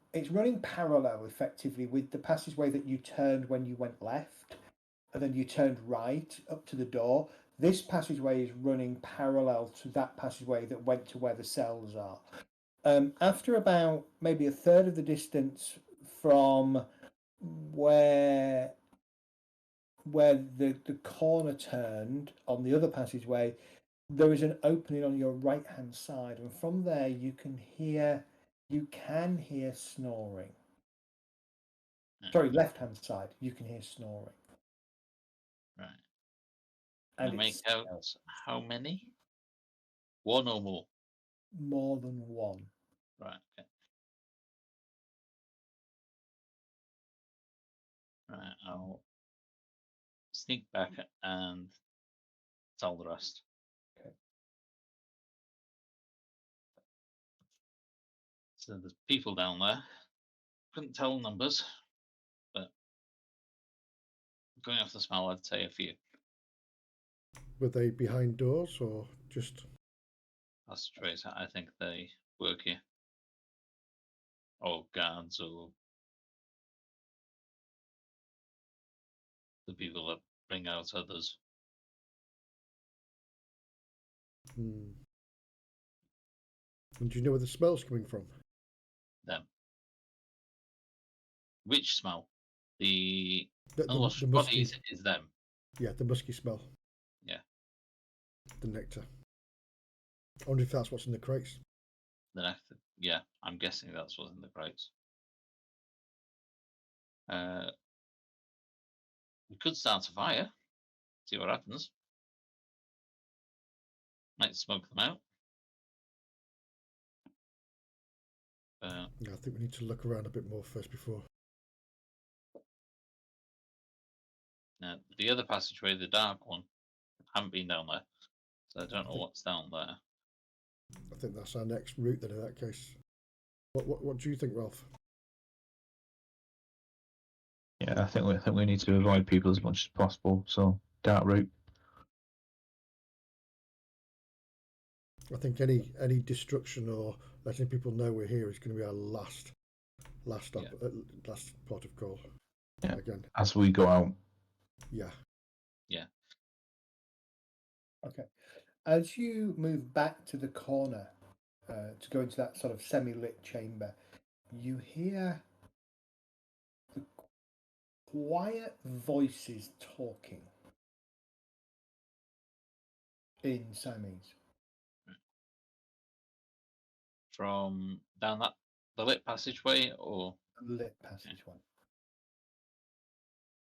C: parallel effectively with the passageway that you turned when you went left and then you turned right up to the door. This passageway is running parallel to that passageway that went to where the cells are. After about maybe a third of the distance from where the corner turned on the other passageway, there is an opening on your right hand side, and from there you can hear snoring. Sorry, left hand side, you can hear snoring.
A: Right.
C: And
A: I make out how many? One or more?
C: More than one.
A: Right. Okay. Right. I'll sneak back and tell the rest.
C: Okay.
A: So there's people down there. Couldn't tell numbers, but going off the smell, I'd say a few.
B: Were they behind doors or just?
A: Passageways. I think they work here, or guards, or the people that bring out others.
B: And do you know where the smell's coming from?
A: Them. Which smell? The
B: The
A: bodies
B: musky,
A: is them.
B: yeah, the musky smell.
A: Yeah.
B: The nectar. I wonder if that's what's in the crates.
A: The nectar. Yeah, I'm guessing that's what's in the crates. We could start a fire. See what happens. Might smoke them out.
B: Yeah, I think we need to look around a bit more first before.
A: The other passageway, the dark one, I haven't been down there, so I don't know what's down there.
B: I think that's our next route then in that case. What do you think, Ralph?
D: Yeah, I think we need to avoid people as much as possible. So dark route.
B: I think any destruction or letting people know we're here is going to be our last stop, last port of call.
D: Yeah.
B: Again,
D: As we go out.
B: Yeah.
A: Yeah.
C: Okay. As you move back to the corner to go into that sort of semi-lit chamber, you hear the quiet voices talking in Siamese.
A: From down the lit passageway, or
C: Lit passageway.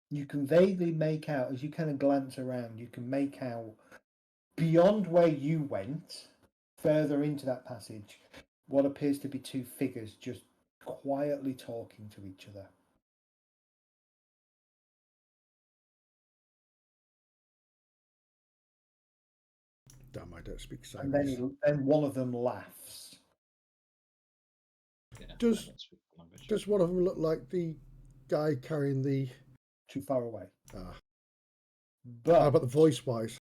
C: You can vaguely make out, as you kind of glance around, you can make out beyond where you went, further into that passage, what appears to be two figures just quietly talking to each other.
B: Damn, I don't speak
C: And
B: Siamese.
C: then one of them laughs.
A: yeah,
B: Does one of them look like the guy carrying the?
C: Too far away.
B: But how about the voice wise?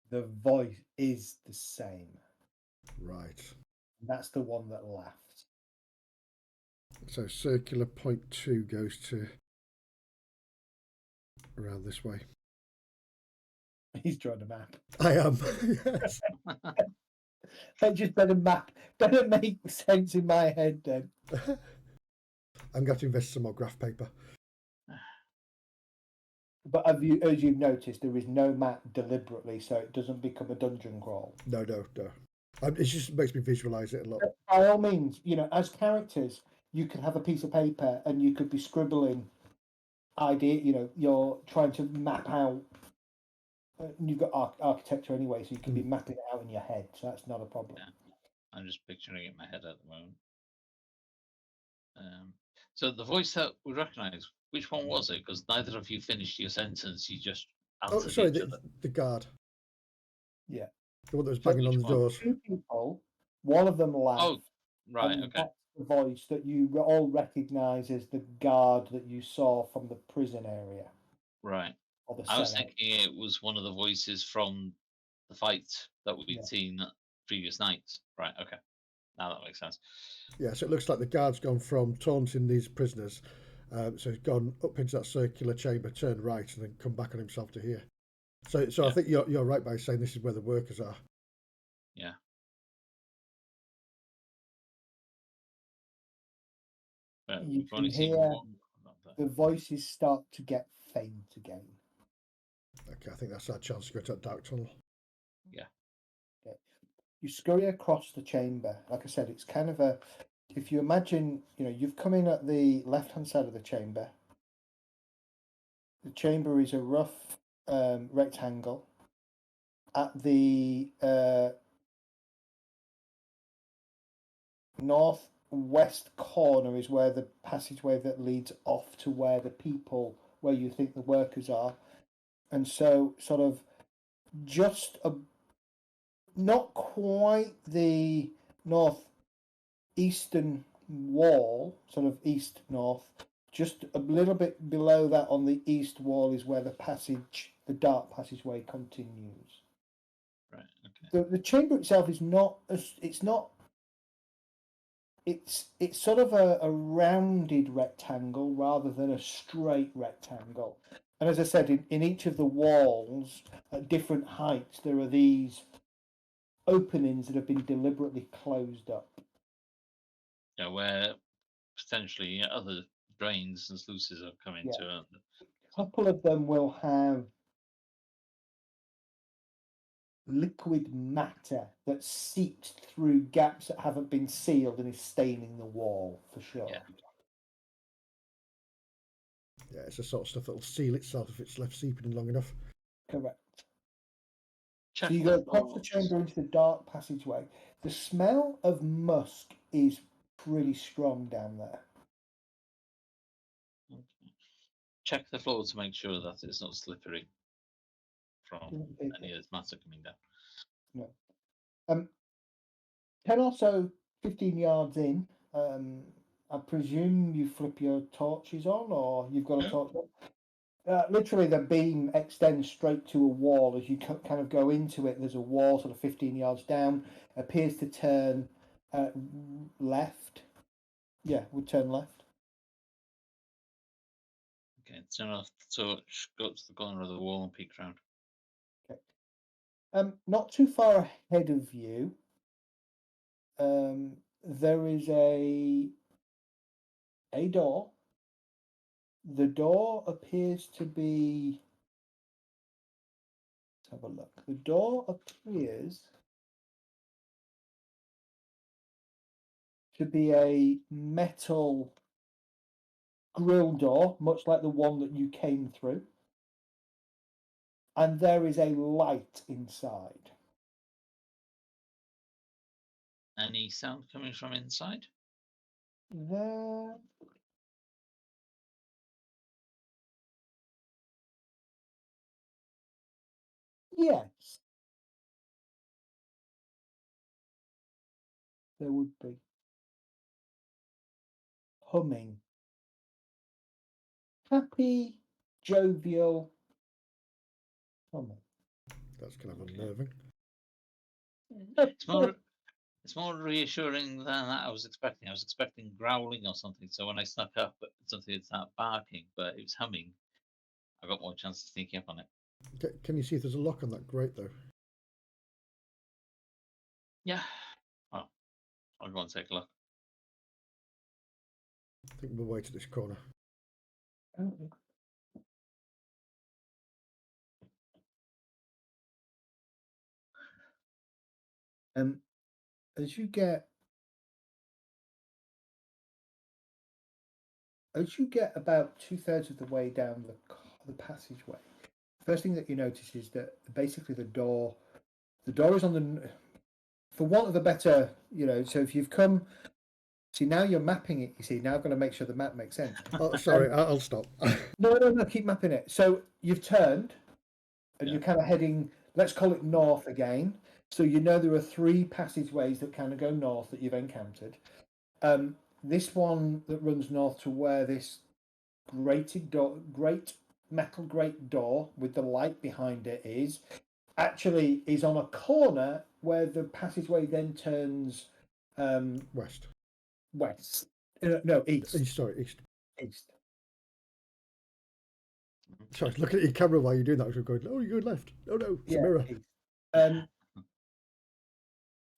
C: The voice is the same.
B: Right.
C: That's the one that laughed.
B: So circular point 2 goes to around this way.
C: He's drawing a map.
B: I am. Yes.
C: I just better make sense in my head then.
B: I'm going to invest some more graph paper.
C: But as you've noticed, there is no map deliberately, so it doesn't become a dungeon crawl.
B: No. It just makes me visualize it a lot.
C: By all means, as characters, you could have a piece of paper and you could be scribbling idea. You're trying to map out. You've got architecture anyway, so you can be mapping it out in your head. So that's not a problem.
A: Yeah. I'm just picturing it in my head at the moment. So the voice that we recognise, which one was it? Because neither of you finished your sentence. You just answered each other.
B: The guard.
C: Yeah.
B: The one that was banging on the doors.
C: Two people. One of them laughed.
A: Oh, right. Okay.
C: That's the voice that you all recognise as the guard that you saw from the prison area.
A: Right.
C: Or the
A: I was
C: cell.
A: thinking it was one of the voices from the fight that we'd seen previous nights. Right. Okay. Now that makes sense.
B: Yeah, so it looks like the guard's gone from taunting these prisoners So he's gone up into that circular chamber, turned right, and then come back on himself to here. So I
A: Yeah.
B: think you're right by saying this is where the workers are.
A: Yeah. But
C: You
A: we've only
C: can
A: seen
C: hear
A: one.
C: the voices start to get faint again.
B: Okay, I think that's our chance to go to that dark tunnel.
A: Yeah.
C: Okay. You scurry across the chamber. Like I said, it's kind of a. If you imagine, you've come in at the left-hand side of the chamber. The chamber is a rough rectangle. At the northwest corner is where the passageway that leads off to where you think the workers are. And so, sort of, just not quite the northeastern wall, sort of east-north, just a little bit below that on the east wall is where the dark passageway continues.
A: Right. Okay.
C: The chamber itself is not. It's sort of a rounded rectangle rather than a straight rectangle. And as I said, in each of the walls at different heights, there are these openings that have been deliberately closed up.
A: Yeah, where potentially other drains and sluices are coming to.
C: A couple of them will have liquid matter that seeps through gaps that haven't been sealed and is staining the wall for sure.
A: Yeah.
B: Yeah, it's the sort of stuff that'll seal itself if it's left seeping in long enough.
C: Correct.
A: Check
C: So you go across the chamber into the dark passageway. The smell of musk is pretty strong down there.
A: Okay. Check the floor to make sure that it's not slippery from any of this matter coming down.
C: No. 10 or so, 15 yards in, I presume you flip your torches on, or you've got a torch on. Literally, the beam extends straight to a wall. As you kind of go into it, there's a wall sort of 15 yards down, appears to turn left. Yeah, would turn left.
A: Okay, turn off the torch, go up to the corner of the wall and peek around.
C: Okay. Not too far ahead of you, there is a door. The door appears to be. Let's have a look. The door appears to be a metal grill door, much like the one that you came through. And there is a light inside.
A: Any sound coming from inside?
C: There. Yes. There would be. Humming. Happy, jovial humming.
B: That's kind of unnerving.
A: It's more reassuring than that I was expecting. I was expecting growling or something. So when I snuck up, something would start barking, but it was humming. I got more chance of sneaking up on it.
B: Can you see if there's a lock on that grate, though?
A: Yeah. Well, I'll go and take a look.
B: I think we'll wait at this corner.
C: Okay. As you get about 2/3 of the way down the passageway, first thing that you notice is that basically the door is on the, for want of a better, so if you've come, see now you're mapping it, you see, now I've got to make sure the map makes sense.
B: Oh, sorry, I'll stop.
C: No, keep mapping it. So you've turned and
A: Yeah.
C: you're kind of heading, let's call it north again. So there are 3 passageways that kind of go north that you've encountered. This one that runs north to where this great metal grate door with the light behind it is on a corner where the passageway then turns
B: West.
C: west. No, east.
B: Sorry, east.
C: East.
B: Sorry, looking at your camera while you're doing that. You're going, oh, you're going left. Oh no, it's a mirror.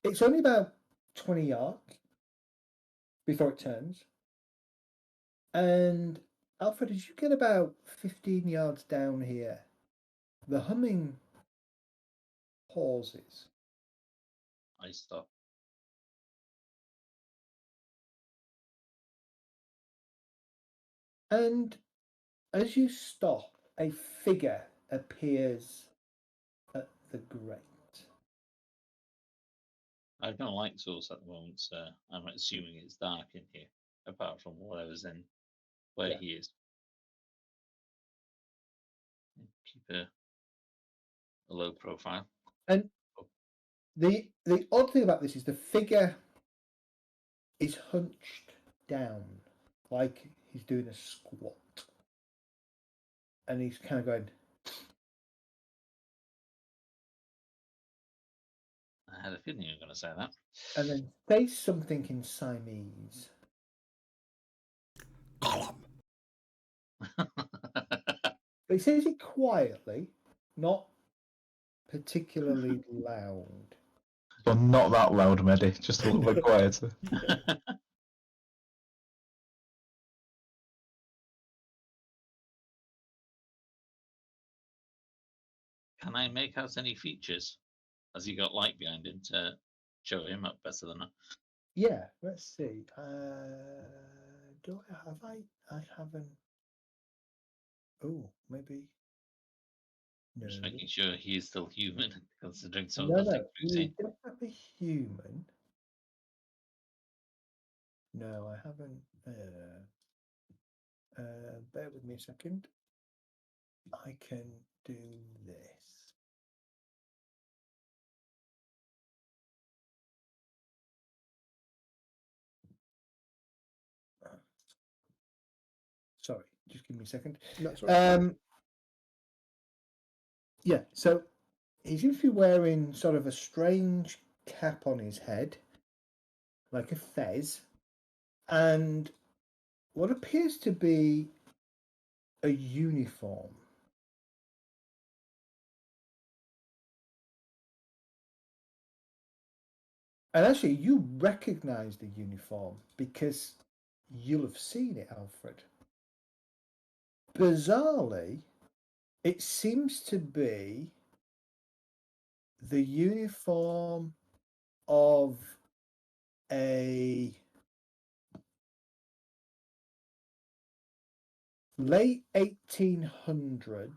C: It's only about 20 yards before it turns. And Alfred, as you get about 15 yards down here, the humming pauses.
A: I stop.
C: And as you stop, a figure appears at the grate.
A: I don't like source at the moment, so I'm assuming it's dark in here, apart from whatever's in where he is. Keep a low profile.
C: And the odd thing about this is the figure is hunched down, like he's doing a squat. And he's kind of going,
A: I had a feeling you were going to say that.
C: and then says something in Siamese.
B: Column.
C: But he says it quietly, not particularly loud.
D: Well, not that loud, Mehdi. Just a little bit quieter.
A: Can I make out any features? Has he got light behind him to show him up better than that?
C: Yeah, let's see. Do I have I haven't. Oh, maybe. No.
A: Just making sure he is still human, considering some
C: No,
A: of the
C: no,
A: things we've
C: he's
A: seen.
C: definitely human. No, I haven't. Bear with me a second. I can do this. Sorry, just give me a second.
B: That's right.
C: Yeah, so he's usually wearing sort of a strange cap on his head, like a fez, and what appears to be a uniform. And actually, you recognize the uniform because you'll have seen it, Alfred. Bizarrely, it seems to be the uniform of a late 1800s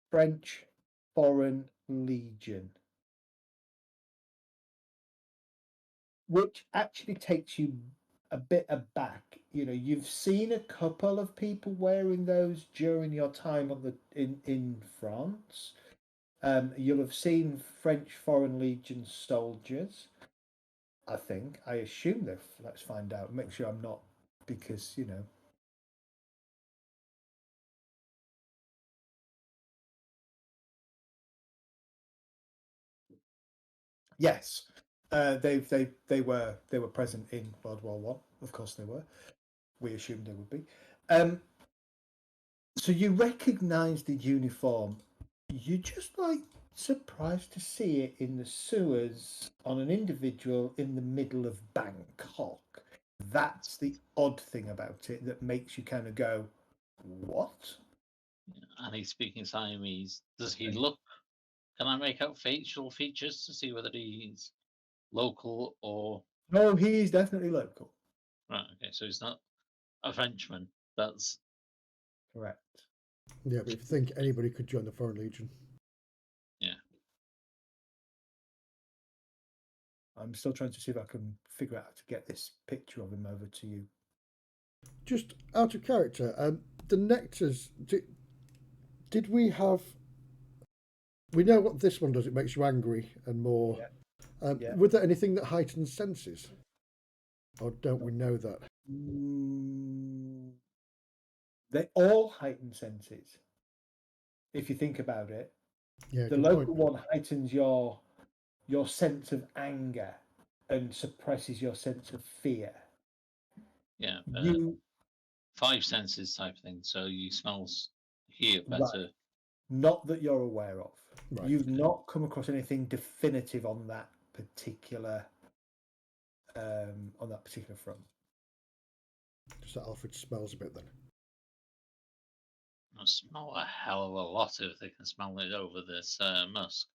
C: French Foreign Legion, which actually takes you a bit aback. You know, you've seen a couple of people wearing those during your time on in France. You'll have seen French Foreign Legion soldiers. I assume they've. Let's find out. Make sure I'm not, because you know. Yes, they were present in World War One. Of course they were. We assumed they would be. So you recognise the uniform. You're just like surprised to see it in the sewers on an individual in the middle of Bangkok. That's the odd thing about it that makes you kind of go, what?
A: And he's speaking Siamese. Does he look? Can I make out facial features to see whether he's local or?
C: No, he's definitely local.
A: Right. Okay. So he's not a Frenchman. That's
C: correct.
B: Yeah, but if you think anybody could join the Foreign Legion.
A: Yeah.
C: I'm still trying to see if I can figure out how to get this picture of him over to you.
B: Just out of character, the nectars, did we have... We know what this one does. It makes you angry and more... Yeah. Was there anything that heightens senses? Or don't we know that?
C: They all heighten senses. If you think about it.
B: Yeah,
C: the local one heightens your sense of anger and suppresses your sense of fear.
A: Yeah. 5 senses type thing. So you smells hear
C: Right.
A: better.
C: Not that you're aware of.
B: Right.
C: You've not come across anything definitive on that particular front.
B: Just that Alfred smells a bit then.
A: I smell a hell of a lot if they can smell it over this musk.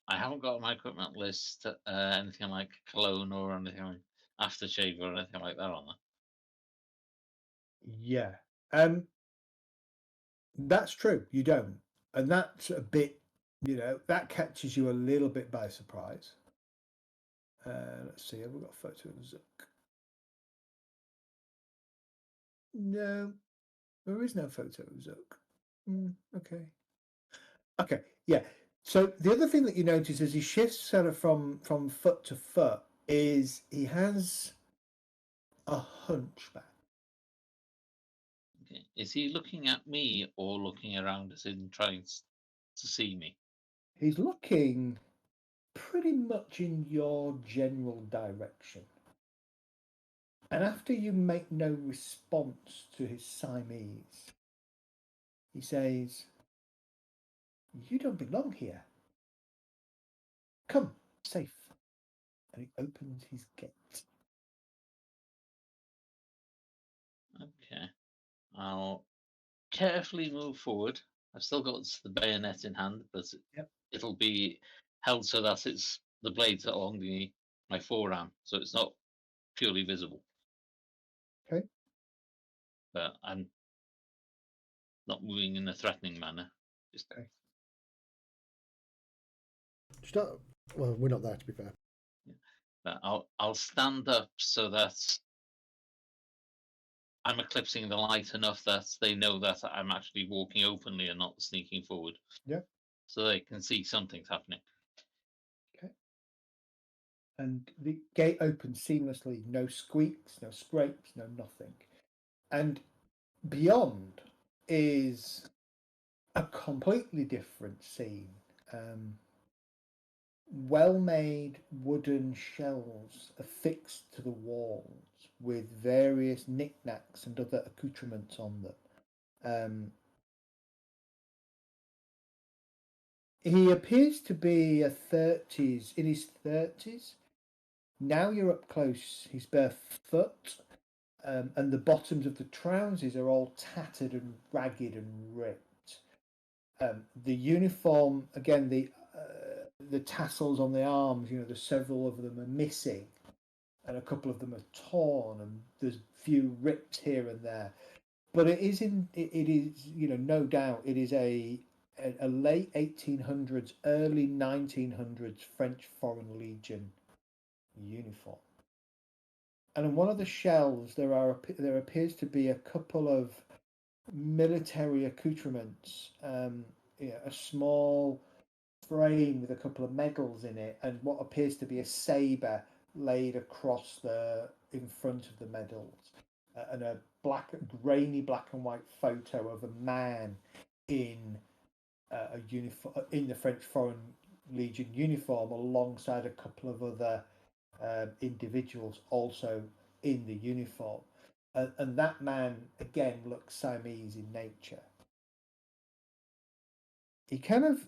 A: I haven't got on my equipment list anything like cologne or anything like aftershave or anything like that on there.
C: Yeah. That's true. You don't. And that's a bit, that catches you a little bit by surprise. Let's see. Have we got a photo of Zook? No, there is no photo of Zook. Okay. Okay. Yeah. So the other thing that you notice as he shifts sort of from foot to foot is he has a hunchback.
A: Okay. Is he looking at me or looking around as in trying to see me?
C: He's looking pretty much in your general direction. And after you make no response to his Siamese, he says, "You don't belong here. Come, safe." And he opens his gate.
A: Okay. I'll carefully move forward. I've still got the bayonet in hand, but it'll be held so that it's the blades along my forearm, so it's not purely visible.
C: Okay.
A: But I'm not moving in a threatening manner. Just
C: Okay.
B: Well, we're not there, to be fair.
A: But I'll stand up so that I'm eclipsing the light enough that they know that I'm actually walking openly and not sneaking forward.
C: Yeah.
A: So they can see something's happening.
C: Okay. And the gate opens seamlessly. No squeaks, no scrapes, no nothing. And beyond is a completely different scene. Well-made wooden shelves affixed to the walls with various knickknacks and other accoutrements on them. He appears to be in his 30s. Now you're up close. He's barefoot, and the bottoms of the trousers are all tattered and ragged and ripped. The uniform, again, the tassels on the arms, there's several of them are missing, and a couple of them are torn, and there's a few rips here and there. But it is no doubt it is a late 1800s, early 1900s French Foreign Legion uniform. And on one of the shelves there appears to be a couple of military accoutrements, a small frame with a couple of medals in it, and what appears to be a saber laid across in front of the medals, and a grainy black and white photo of a man in a uniform in the French Foreign Legion uniform, alongside a couple of other individuals also in the uniform. And that man again looks Siamese in nature. He kind of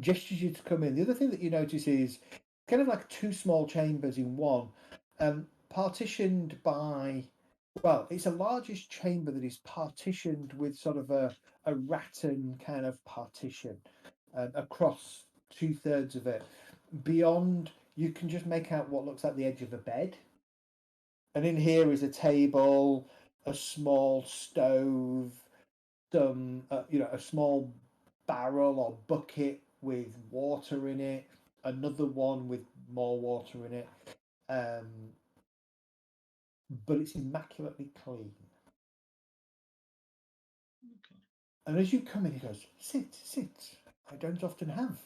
C: gestures you to come in. The other thing that you notice is kind of like two small chambers in one, partitioned by, well, it's a largish chamber that is partitioned with sort of a rattan kind of partition across 2/3 of it. Beyond, you can just make out what looks like the edge of a bed. And in here is a table, a small stove, a small barrel or bucket with water in it, another one with more water in it, but it's immaculately clean.
A: Okay.
C: And as you come in, he goes, "Sit, sit. I don't often have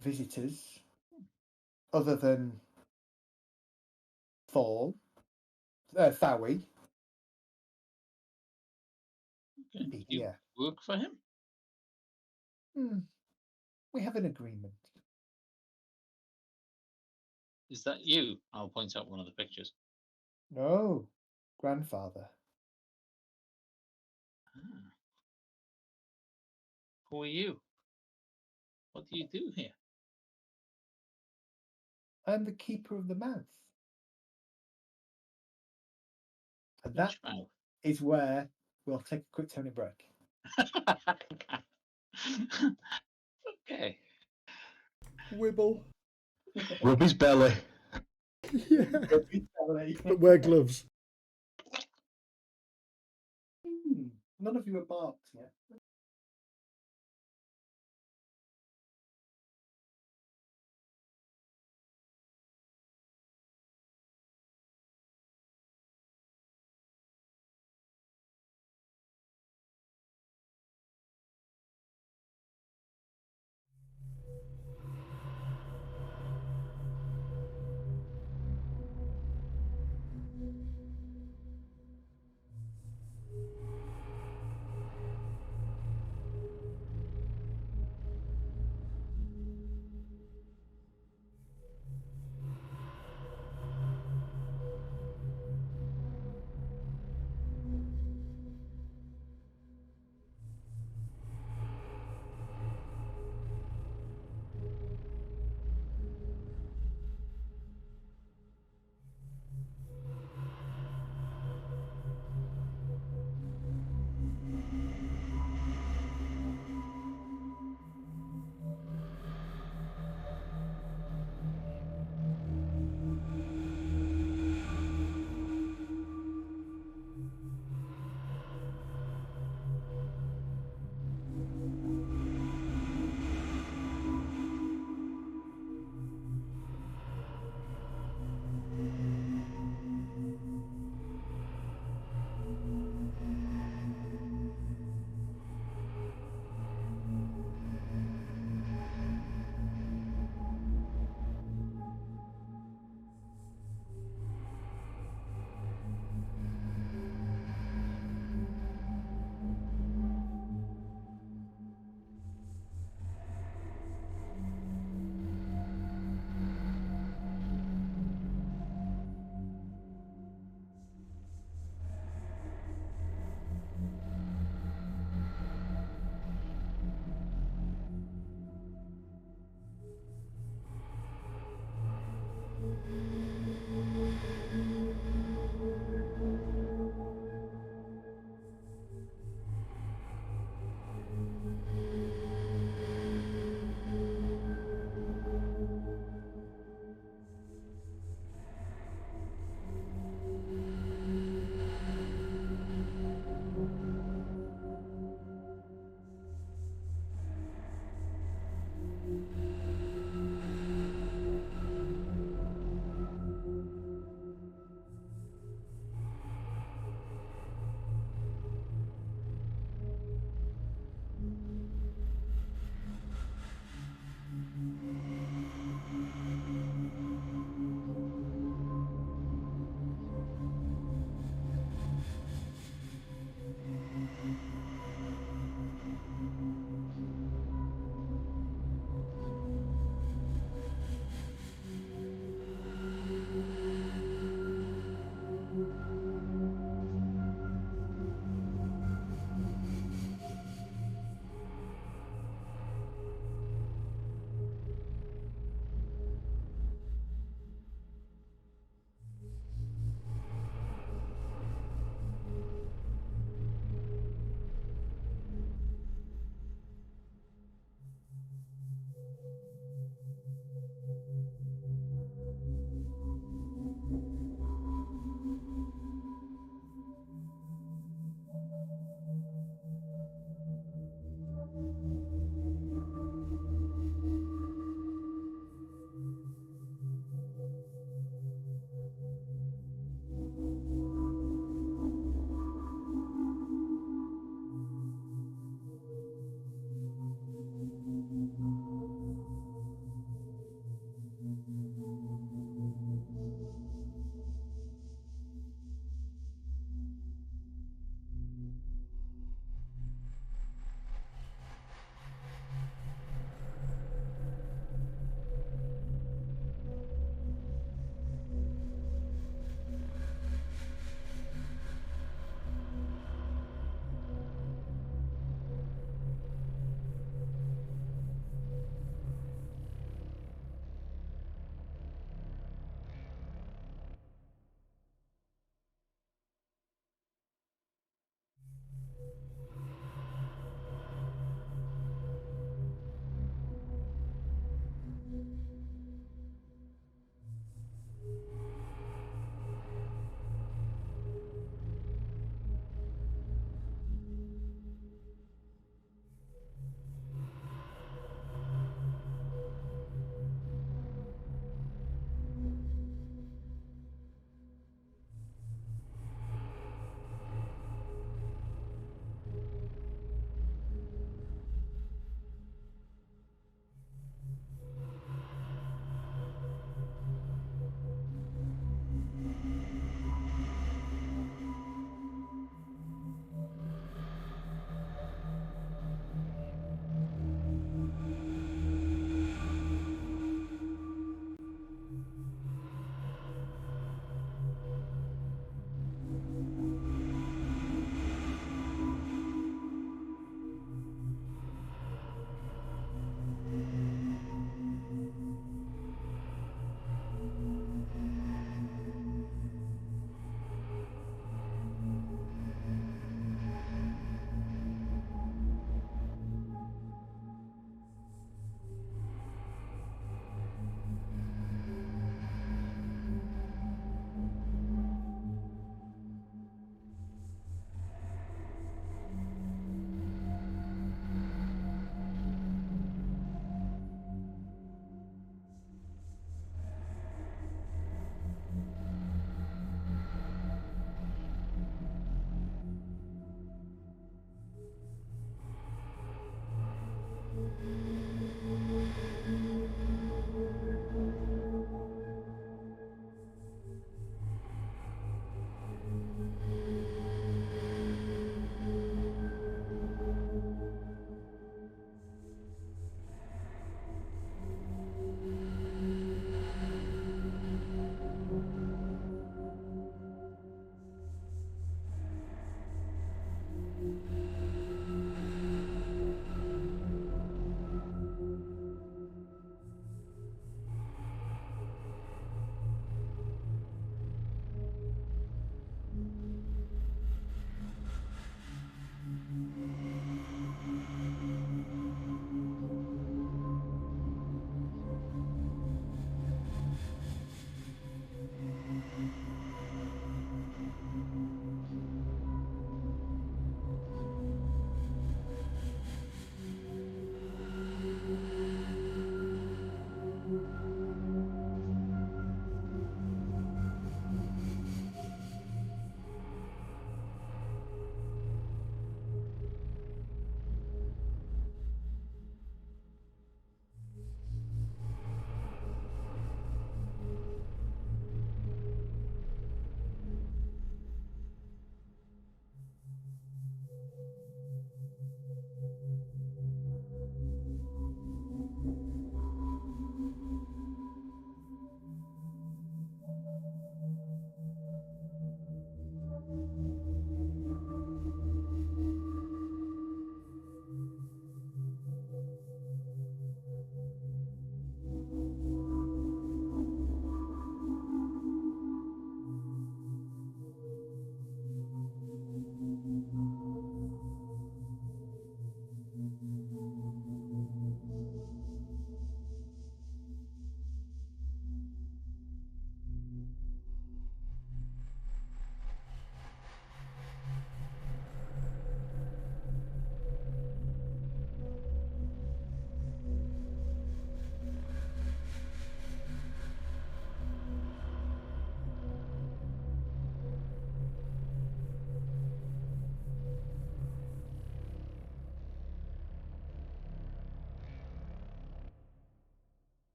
C: visitors other than Thawi.
A: Okay. You
C: Yeah.
A: work for him?
C: We have an agreement."
A: Is that you? I'll point out one of the pictures.
C: No, grandfather.
A: Ah. Who are you? What do you do here?
C: I'm the keeper of the mouth. And that
A: Which mouth?
C: is where we'll take a quick 10-minute break.
A: Okay.
B: Wibble.
D: Rub his belly.
B: Yeah. But wear gloves.
C: None of you are marked yet.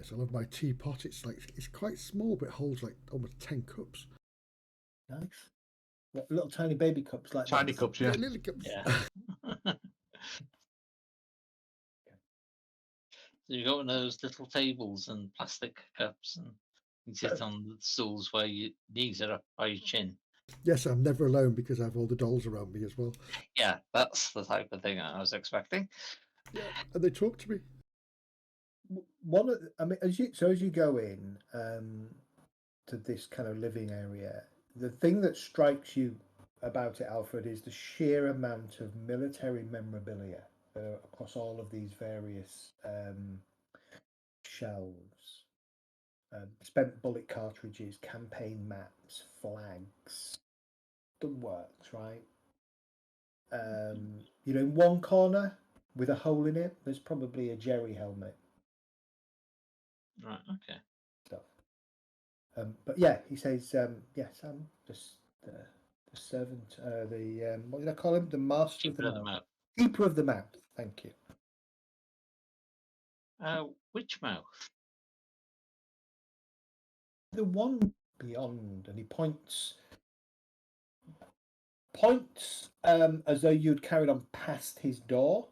B: Yes, I love my teapot. It's quite small, but it holds like almost 10 cups.
C: Nice. What, little tiny baby cups like
D: Tiny
C: this?
D: cups, yeah.
B: Little cups.
A: Yeah. So you've got one of those little tables and plastic cups, and you sit on the stools where your knees are up by your chin.
B: Yes, I'm never alone because I have all the dolls around me as well.
A: Yeah, that's the type of thing I was expecting.
B: Yeah, and they talk to me.
C: I mean, as you go in to this kind of living area, the thing that strikes you about it, Alfred, is the sheer amount of military memorabilia across all of these various shelves. Spent bullet cartridges, campaign maps, flags, done works, right? In one corner with a hole in it, there's probably a Jerry helmet.
A: Right, okay.
C: Stuff. But yeah, he says, yes, I'm just the servant, what did I call him? The master
A: Keeper
C: of the mouth.
A: mouth.
C: Keeper of the mouth. Thank you.
A: Which mouth?
C: The one beyond, and he points as though you'd carried on past his door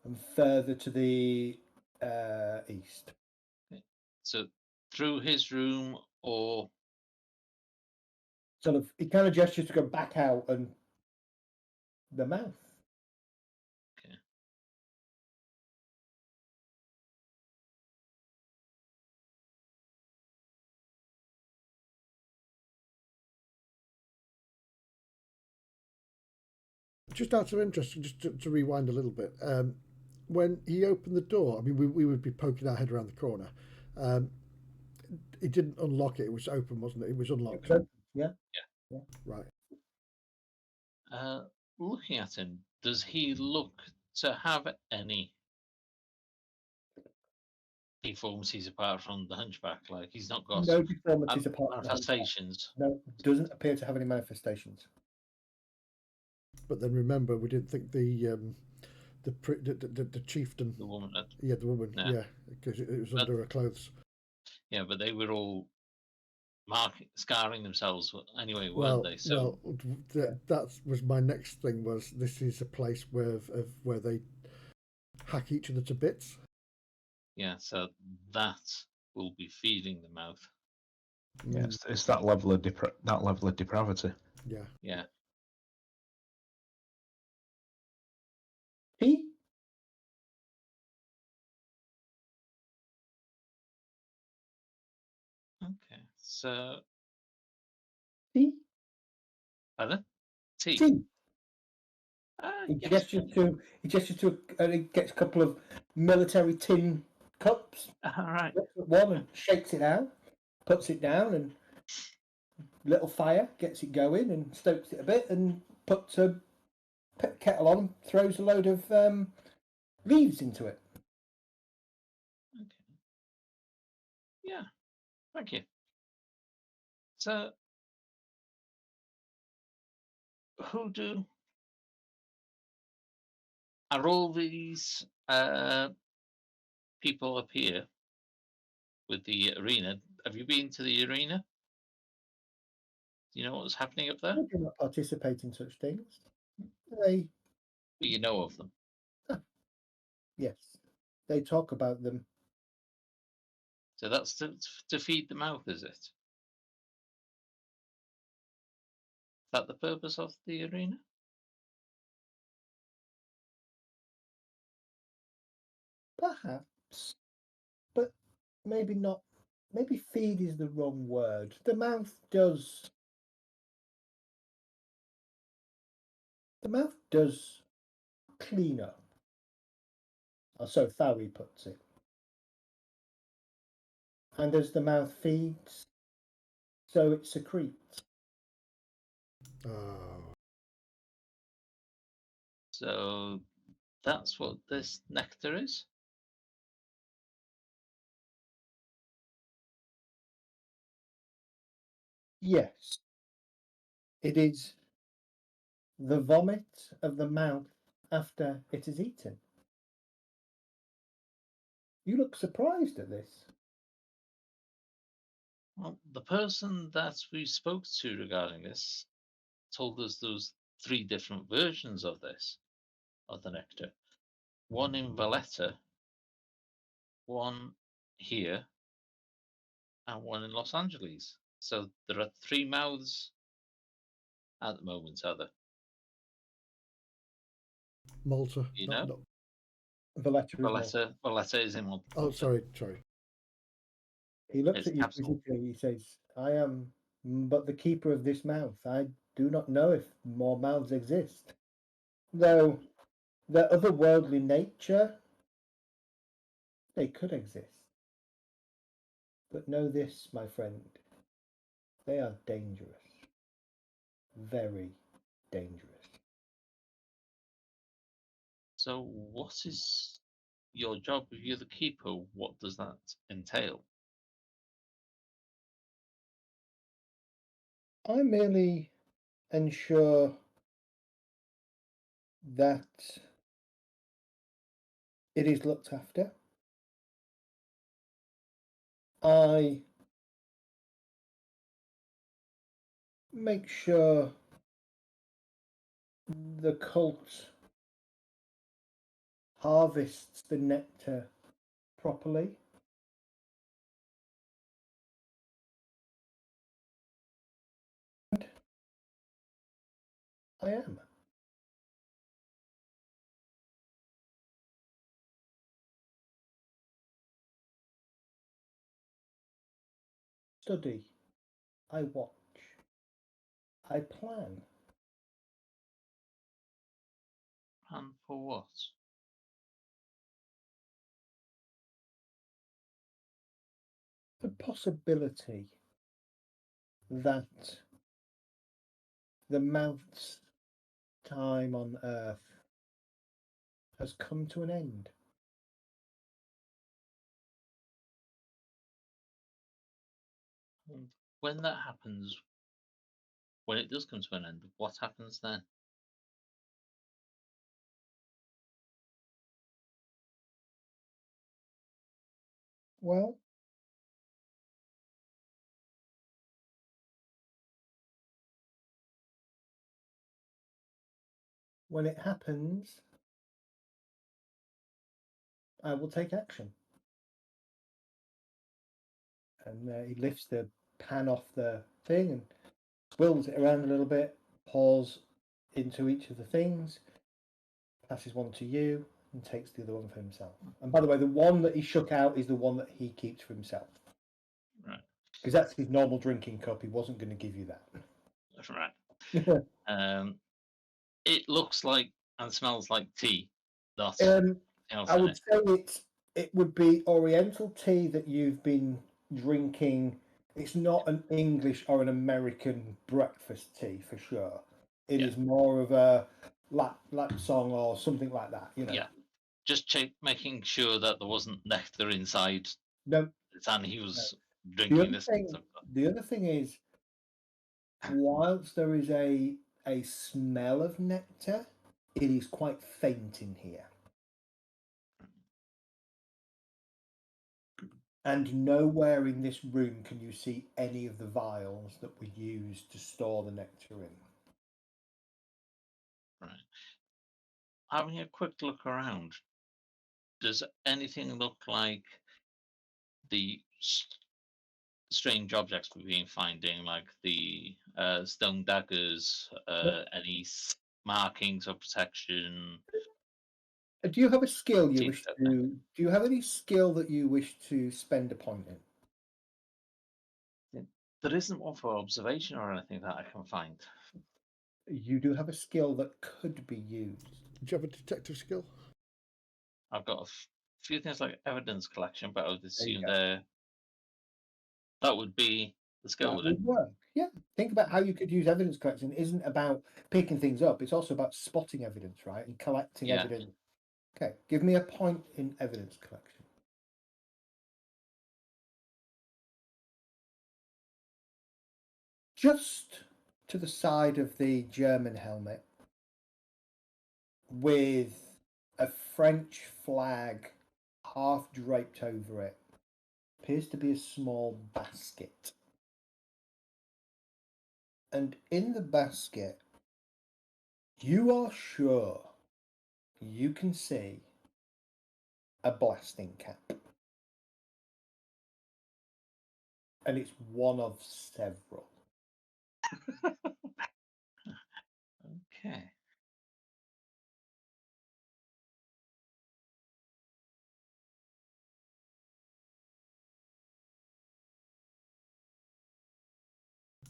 C: and further to the east.
A: So through his room, or
C: Sort of, he kind of gestures to go back out and the mouth.
A: okay.
B: Just out of interest, just to rewind a little bit, when he opened the door, I mean, we would be poking our head around the corner. He didn't unlock it; it was open, wasn't it? It was unlocked.
C: Yeah.
B: Right.
A: Looking at him, does he look to have any deformities apart from the hunchback? Like he's not got
C: No deformities apart from
A: manifestations.
C: No, doesn't appear to have any manifestations.
B: But then remember, we didn't think the chieftain,
A: The woman.
B: the woman,
A: Yeah.
B: because it was under her clothes.
A: Yeah, but they were all scarring themselves anyway, weren't they? So
B: that was my next thing. Was this is a place where they hack each other to bits?
A: yeah, so that will be feeding the mouth.
D: Yeah, it's that level of depravity.
B: Yeah.
A: Yeah.
C: He?
A: Okay, so
C: Tea?
A: pardon? Tea.
C: Tea. He
A: Yes.
C: gestures to, and he gets a couple of military tin cups.
A: All right.
C: Looks at one and shakes it out, puts it down, and little fire gets it going and stokes it a bit, and puts a kettle on and throws a load of leaves into it.
A: Okay. Yeah. Thank you. So, are all these people up here with the arena? Have you been to the arena? Do you know what's happening up there?
C: They do not participate in such things.
A: But you know of them.
C: Yes, they talk about them.
A: So that's to feed the mouth, is it? Is that the purpose of the arena?
C: Perhaps, but maybe not. Maybe feed is the wrong word. The mouth does clean up. Or so Thawi puts it. And as the mouth feeds, so it secretes.
B: Oh.
A: So that's what this nectar is?
C: Yes. It is the vomit of the mouth after it is eaten. You look surprised at this.
A: Well, the person that we spoke to regarding this told us there was 3 different versions of this, of the nectar. One in Valletta, one here, and one in Los Angeles. So there are 3 mouths at the moment, are there?
B: Malta.
A: You know?
C: Valletta is Malta.
A: Valletta is in Malta.
B: Oh, sorry.
C: He looks
A: It's
C: at you
A: capital.
C: quizzically. He says, "I am but the keeper of this mouth. I do not know if more mouths exist. Though their otherworldly nature, they could exist. But know this, my friend, they are dangerous. Very dangerous."
A: So what is your job? If you're the keeper, what does that entail?
C: I merely ensure that it is looked after. I make sure the cult harvests the nectar properly. And I am. Study. I watch. I plan.
A: And for what?
C: The possibility that the mouth's time on Earth has come to an end.
A: And when that happens, when it does come to an end, what happens then?
C: Well, when it happens, I will take action. And he lifts the pan off the thing and swirls it around a little bit, pours into each of the things, passes one to you, and takes the other one for himself. And by the way, the one that he shook out is the one that he keeps for himself.
A: Right.
C: Because that's his normal drinking cup. He wasn't going to give you that.
A: Right. It looks like and smells like tea. Not
C: I would say it would be Oriental tea that you've been drinking. It's not an English or an American breakfast tea for sure. It is more of a lapsang or something like that.
A: Yeah. Just making sure that there wasn't nectar inside.
C: No.
A: And he was drinking this.
C: The other thing is, whilst there is a smell of nectar, it is quite faint in here. And nowhere in this room can you see any of the vials that were used to store the nectar in.
A: Right. Having a quick look around, does anything look like the strange objects we've been finding, like the stone daggers, any markings of protection?
C: Do you have a skill you wish to? Do you have any skill that you wish to spend a point
A: in? There isn't one for observation or anything that I can find.
C: You do have a skill that could be used.
B: Do you have a detective skill?
A: I've got a few things like evidence collection, but I would assume that would be the skill.
C: That would work. Yeah. Think about how you could use evidence collection. It isn't about picking things up. It's also about spotting evidence, right? And collecting evidence. Okay. Give me a point in evidence collection. Just to the side of the German helmet, with a French flag half draped over it, appears to be a small basket. And in the basket, you are sure you can see a blasting cap. And it's one of several.
A: Okay.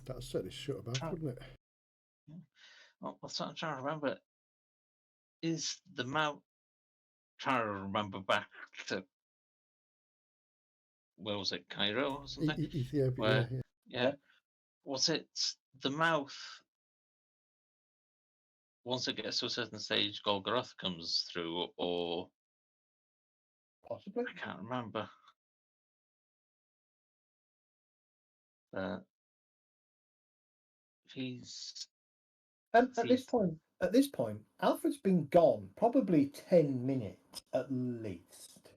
B: That'd certainly shut her mouth, wouldn't it?
A: Well, I'm trying to remember. Is the mouth trying to remember back to where was it, Cairo or something?
B: Ethiopia,
A: Where,
B: yeah.
A: Was it the mouth? Once it gets to a certain stage, Golgoroth comes through, or
C: Possibly.
A: I can't remember. He's
C: At this point, Alfred's been gone probably 10 minutes at least.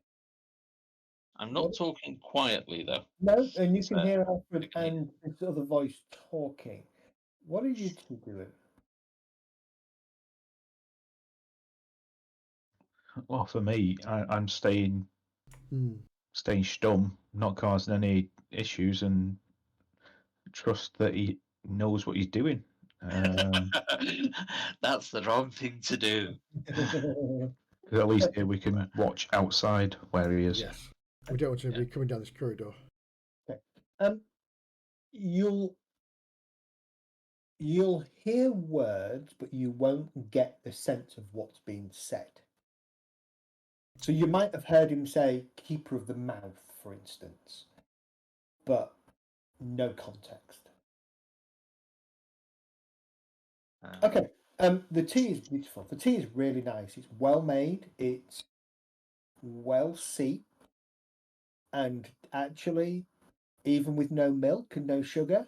A: I'm not talking quietly though.
C: No, and you can
A: So,
C: hear Alfred
A: okay.
C: and this other voice talking. What are you two doing?
D: Well, for me, I'm staying stum, not causing any issues, and trust that he knows what he's doing.
A: That's the wrong thing to do.
D: Because at least here we can watch outside where he is.
B: Yes. We don't want to be coming down this corridor.
C: Okay. You'll hear words, but you won't get the sense of what's being said. So you might have heard him say "keeper of the mouth," for instance, but no context. Okay. The tea is beautiful. The tea is really nice. It's well made. It's well steeped, and actually, even with no milk and no sugar,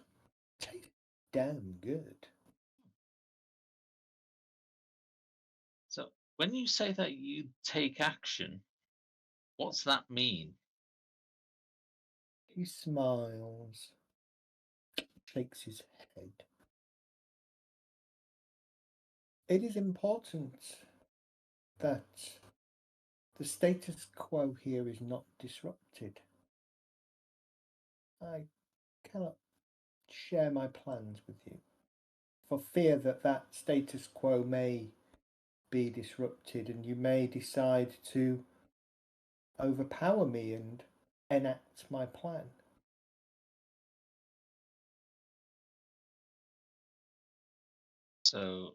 C: tastes damn good.
A: So when you say that you take action, what's that mean?
C: He smiles, shakes his head. It is important that the status quo here is not disrupted. I cannot share my plans with you for fear that that status quo may be disrupted and you may decide to overpower me and enact my plan.
A: So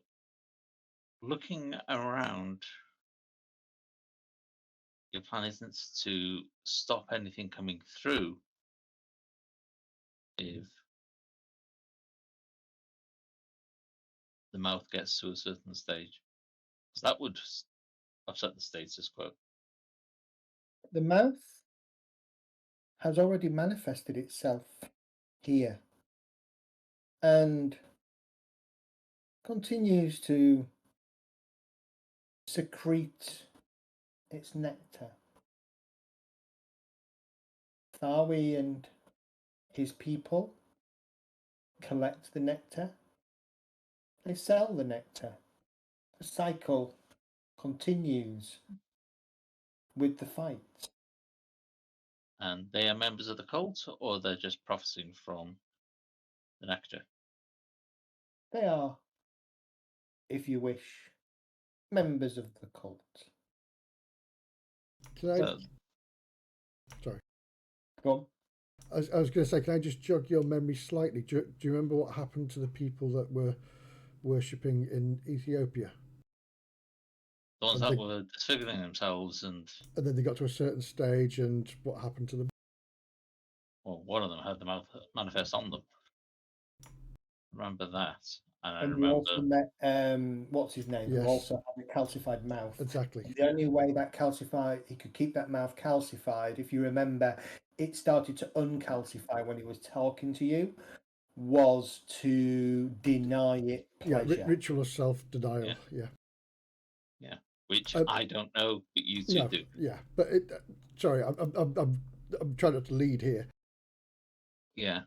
A: looking around, your plan isn't to stop anything coming through if the mouth gets to a certain stage. Because that would upset the status quo.
C: The mouth has already manifested itself here and continues to secrete its nectar. Thawi and his people collect the nectar. They sell the nectar. The cycle continues with the fight.
A: And they are members of the cult, or they're just profiting from the nectar?
C: They are, if you wish, members of the cult.
B: Can I?
A: So,
B: Sorry.
C: Go on.
B: I was going to say, can I just jog your memory slightly? Do you remember what happened to the people that were worshipping in Ethiopia?
A: the ones that were disfiguring themselves, and
B: then they got to a certain stage, and what happened to them?
A: well, one of them had the mouth manifest on them. Remember that, and I
C: And
A: remember.
C: you also met, what's his name,
B: Yes.
C: who also had a calcified mouth.
B: Exactly.
C: The only way that he could keep that mouth calcified, if you remember, it started to uncalcify when he was talking to you, was to deny it pleasure.
B: Yeah, ritual of self-denial. Yeah.
A: Which I don't know, but you two do.
B: Yeah, but sorry, I'm trying not to lead here.
A: Yeah,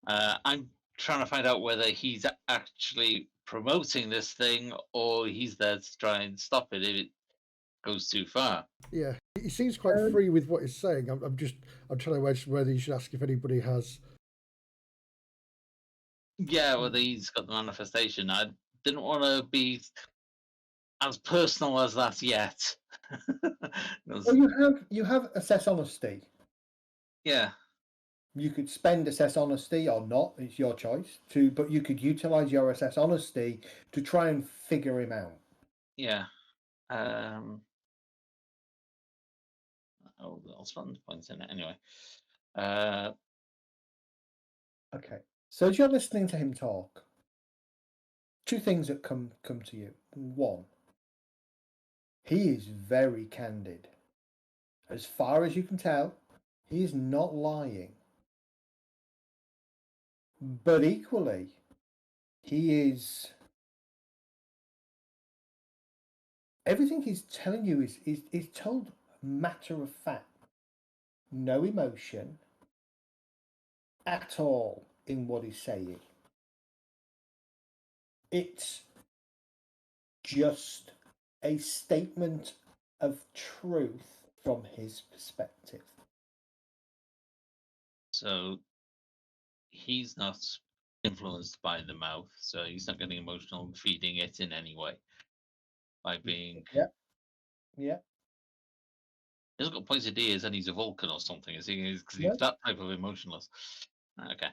A: I'm trying to find out whether he's actually promoting this thing or he's there to try and stop it if it goes too far.
B: Yeah, he seems quite free with what he's saying. I'm trying to imagine whether you should ask if anybody has.
A: Yeah, whether he's got the manifestation. I didn't want to be as personal as that yet.
C: Well, you have assess honesty.
A: Yeah.
C: You could spend assess honesty or not, it's your choice, but you could utilize your assess honesty to try and figure him out.
A: Yeah. I'll spend points in it anyway.
C: Okay. So as you're listening to him talk, two things that come to you. One, he is very candid. As far as you can tell, he is not lying. But equally, he is. Everything he's telling you is told matter of fact. No emotion at all in what he's saying. It's just a statement of truth from his perspective.
A: So he's not influenced by the mouth, so he's not getting emotional and feeding it in any way by being.
C: Yeah.
A: He's got pointed ears and he's a Vulcan or something. Is he? Because
C: No.
A: he's that type of emotionless. Okay.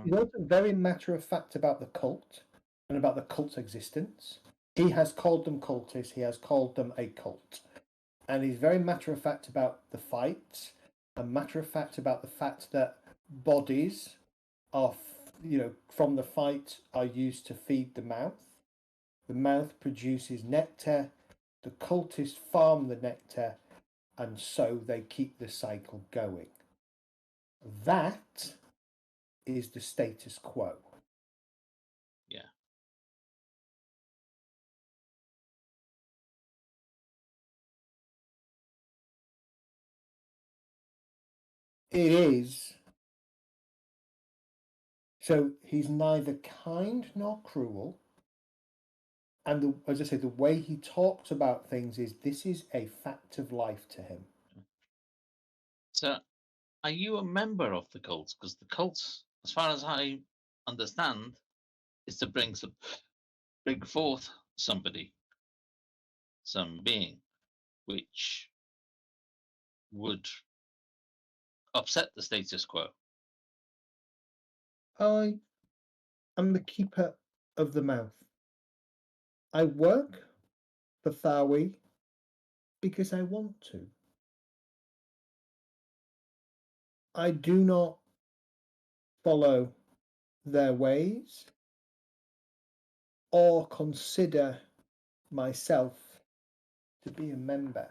C: He's also very matter of fact about the cult and about the cult's existence. He has called them cultists. He has called them a cult, and he's very matter of fact about the fights, and matter of fact about the fact that bodies are, from the fight are used to feed the mouth. The mouth produces nectar. The cultists farm the nectar, and so they keep the cycle going. That is the status quo.
A: Yeah.
C: It is. So he's neither kind nor cruel. And as I say, the way he talks about things this is a fact of life to him.
A: So, are you a member of the cult? Because the cult, as far as I understand, is to bring forth somebody, some being, which would upset the status quo.
C: I am the keeper of the mouth. I work for Thawi because I want to. I do not follow their ways or consider myself to be a member.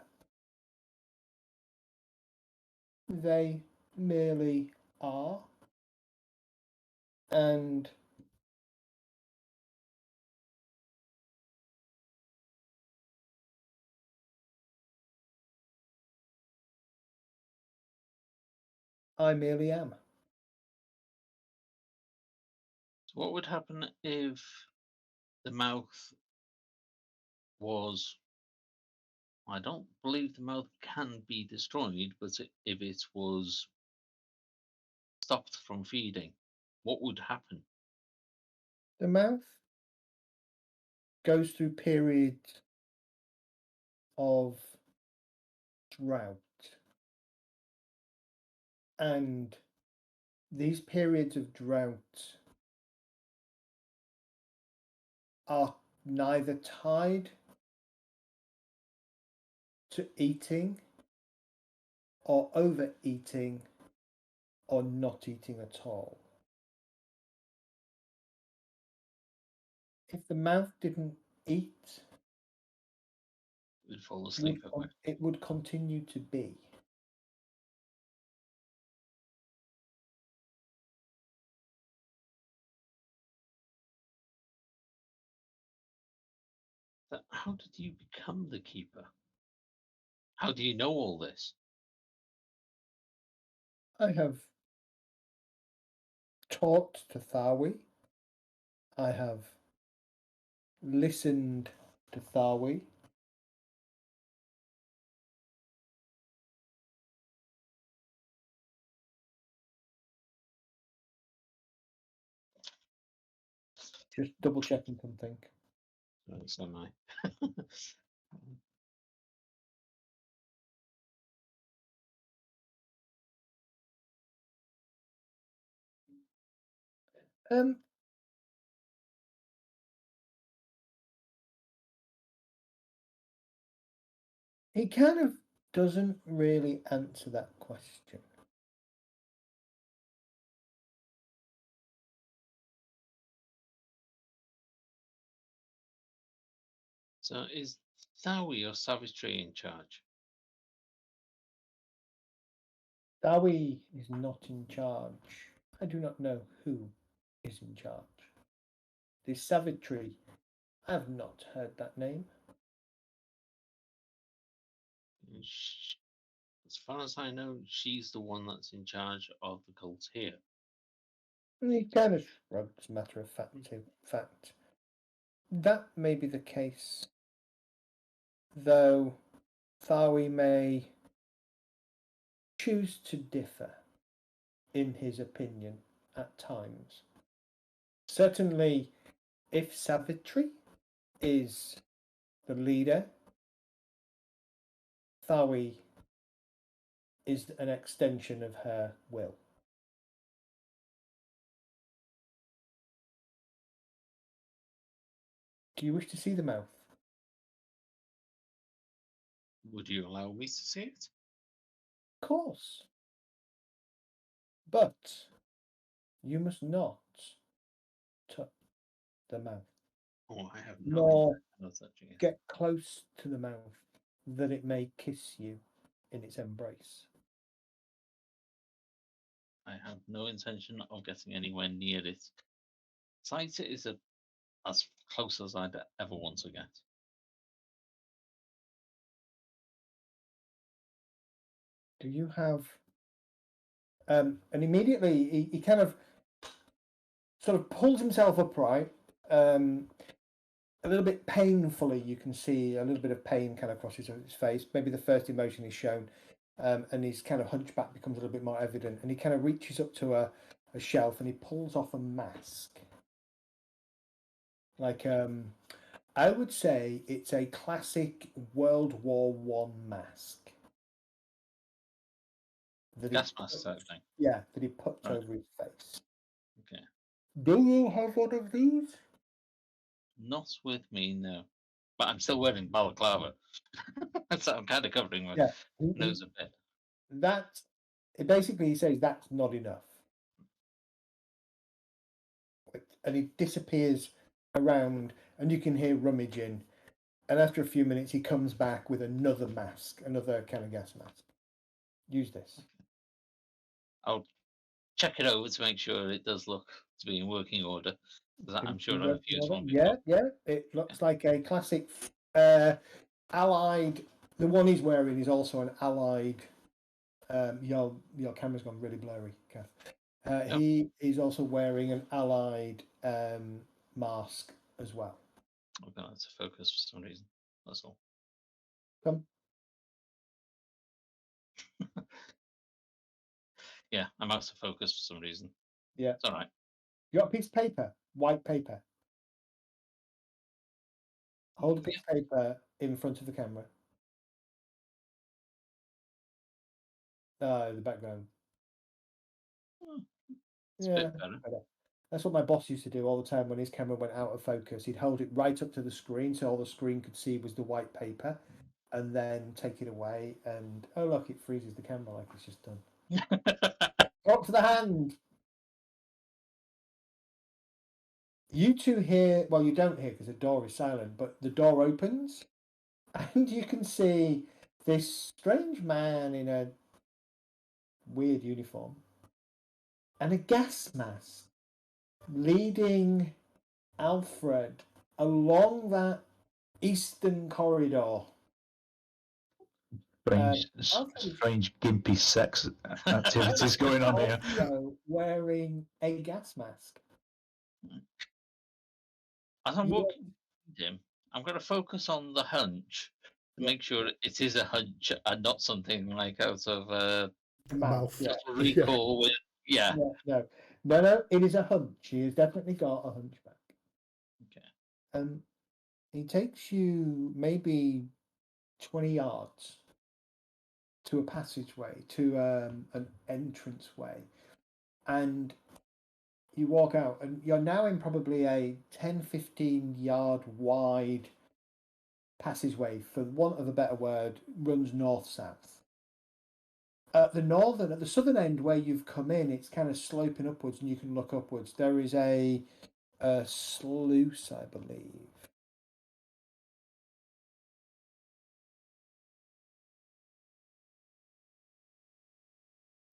C: They merely are, and I merely am.
A: So what would happen if the mouth was? I don't believe the mouth can be destroyed, but if it was stopped from feeding, what would happen?
C: The mouth goes through periods of drought, and these periods of drought are neither tied to eating or overeating or not eating at all. If the mouth didn't eat,
A: Would fall asleep.
C: it would continue to be.
A: So how did you become the keeper? How do you know all this?
C: I have talked to Thawi. I have listened to Thawi. Just double checking something.
A: So am I.
C: He kind of doesn't really answer that question.
A: So is Thawi or Savitri in charge?
C: Thawi is not in charge. I do not know who is in charge. The Savitri, I have not heard that name.
A: As far as I know, she's the one that's in charge of the cult here.
C: And he kind of shrugs, matter of fact. That may be the case, though Thawi may choose to differ in his opinion at times. Certainly, if Savitri is the leader, Thawi is an extension of her will. Do you wish to see the mouth?
A: Would you allow me to see it?
C: Of course. But you must not touch the mouth.
A: Oh, I have
C: Nor
A: no touching it.
C: get close to the mouth, that it may kiss you in its embrace.
A: I have no intention of getting anywhere near it. Sight is as close as I'd ever want to get.
C: Do you have... and immediately he kind of sort of pulls himself upright. A little bit painfully, you can see a little bit of pain kind of crosses his face. Maybe the first emotion is shown, and his kind of hunchback becomes a little bit more evident. And he kind of reaches up to a shelf and he pulls off a mask. Like, I would say it's a classic World War One mask.
A: Gas mask type thing.
C: Yeah, that he puts
A: Right.
C: over his face.
A: Okay.
C: Do you have one of these?
A: Not with me, no. But I'm still wearing balaclava. So I'm kind of covering my nose a bit.
C: That, basically he says that's not enough. And he disappears around and you can hear rummaging. And after a few minutes he comes back with another mask, another kind of gas mask. Use this.
A: I'll check it over to make sure it does look to be in working order. I'm sure I've used one before.
C: Yeah. It looks like a classic Allied. The one he's wearing is also an Allied. Your camera's gone really blurry, Kath. He is also wearing an Allied mask as well.
A: I'm going to focus for some reason. That's all.
C: Come.
A: Yeah, I'm out of focus for some reason.
C: Yeah.
A: It's all right.
C: You got a piece of paper, white paper. Hold a piece of paper in front of the camera. The background.
A: It's a bit better.
C: That's what my boss used to do all the time when his camera went out of focus. He'd hold it right up to the screen so all the screen could see was the white paper, and then take it away. And oh look, it freezes the camera like it's just done. Drop to the hand. You two hear, well, you don't hear because the door is silent, but the door opens and you can see this strange man in a weird uniform and a gas mask leading Alfred along that eastern corridor.
D: Strange gimpy sex activities going on here.
C: Also wearing a gas mask.
A: As I'm walking behind him, I'm going to focus on the hunch to make sure it is a hunch and not something like out of
B: Mouth.
C: Yeah.
A: Total Recall. With
C: No. It is a hunch. He has definitely got a hunchback.
A: Okay.
C: He takes you maybe 20 yards to a passageway, to an entranceway, and you walk out, and you're now in probably a 10-15 yard wide passageway, for want of a better word, runs north-south. At the southern end where you've come in, it's kind of sloping upwards and you can look upwards. There is a sluice, I believe.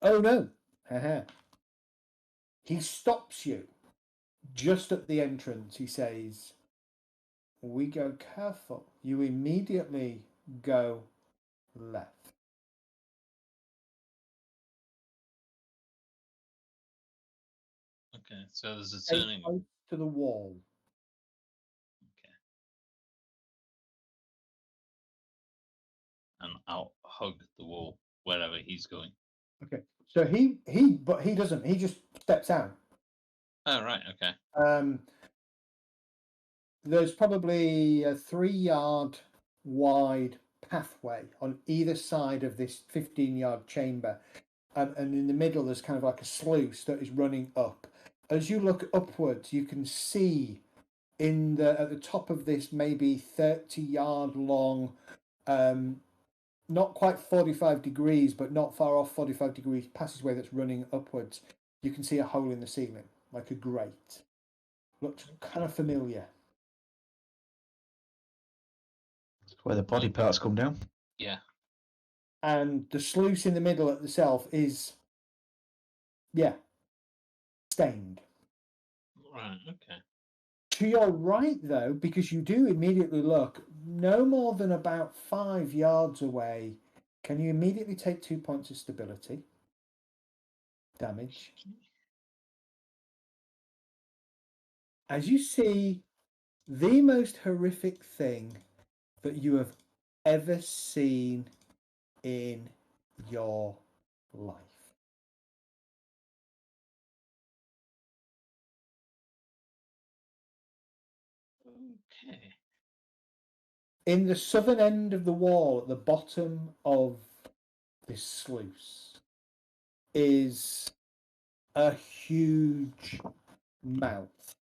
C: Oh no. He stops you just at the entrance. He says, "We go careful." You immediately go left.
A: Okay, so there's a
C: Stay
A: turning.
C: close to the wall.
A: Okay. And I'll hug the wall wherever he's going.
C: Okay. So he doesn't. He just steps out.
A: Oh, right, okay.
C: There's probably a 3-yard wide pathway on either side of this 15-yard chamber. And in the middle, there's kind of like a sluice that is running up. As you look upwards, you can see at the top of this maybe 30-yard long, not quite 45 degrees, but not far off 45 degrees passageway that's running upwards. You can see a hole in the ceiling, like a grate. Looks kind of familiar.
D: Where the body parts come down.
A: Yeah.
C: And the sluice in the middle itself is, stained.
A: Right, okay.
C: To your right, though, because you do immediately look, no more than about 5 yards away, can you immediately take 2 points of stability damage? As you see the most horrific thing that you have ever seen in your life.
A: Okay.
C: In the southern end of the wall, at the bottom of this sluice, is a huge mouth,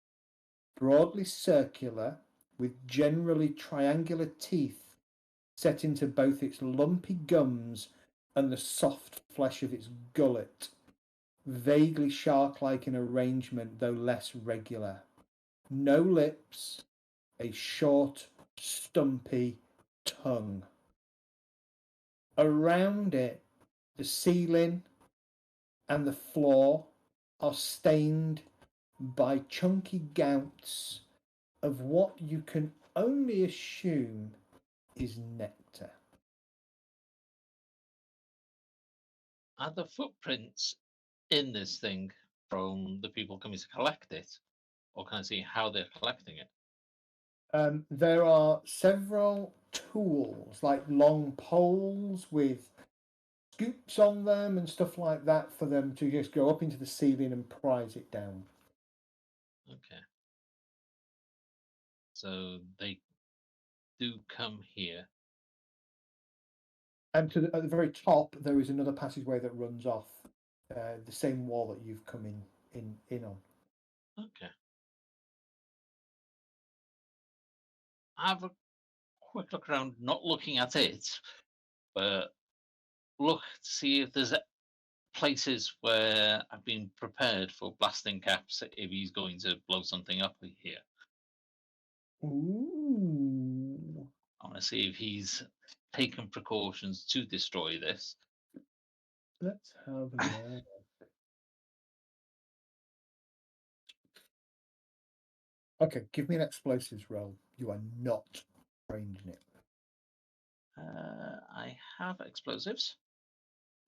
C: broadly circular, with generally triangular teeth set into both its lumpy gums and the soft flesh of its gullet, vaguely shark-like in arrangement, though less regular. No lips, a short, stumpy tongue. Around it, the ceiling and the floor are stained by chunky gouts of what you can only assume is nectar.
A: Are the footprints in this thing from the people coming to collect it? Or can I see how they're collecting it?
C: There are several tools, like long poles with scoops on them and stuff like that, for them to just go up into the ceiling and prise it down.
A: Okay. So they do come here.
C: And at the very top, there is another passageway that runs off the same wall that you've come in on.
A: Okay. Have a quick look around, not looking at it, but look to see if there's places where I've been prepared for blasting caps if he's going to blow something up here.
C: Ooh.
A: I want to see if he's taken precautions to destroy this.
C: Let's have a look. Okay, give me an explosives roll. You are not trained in it.
A: I have explosives.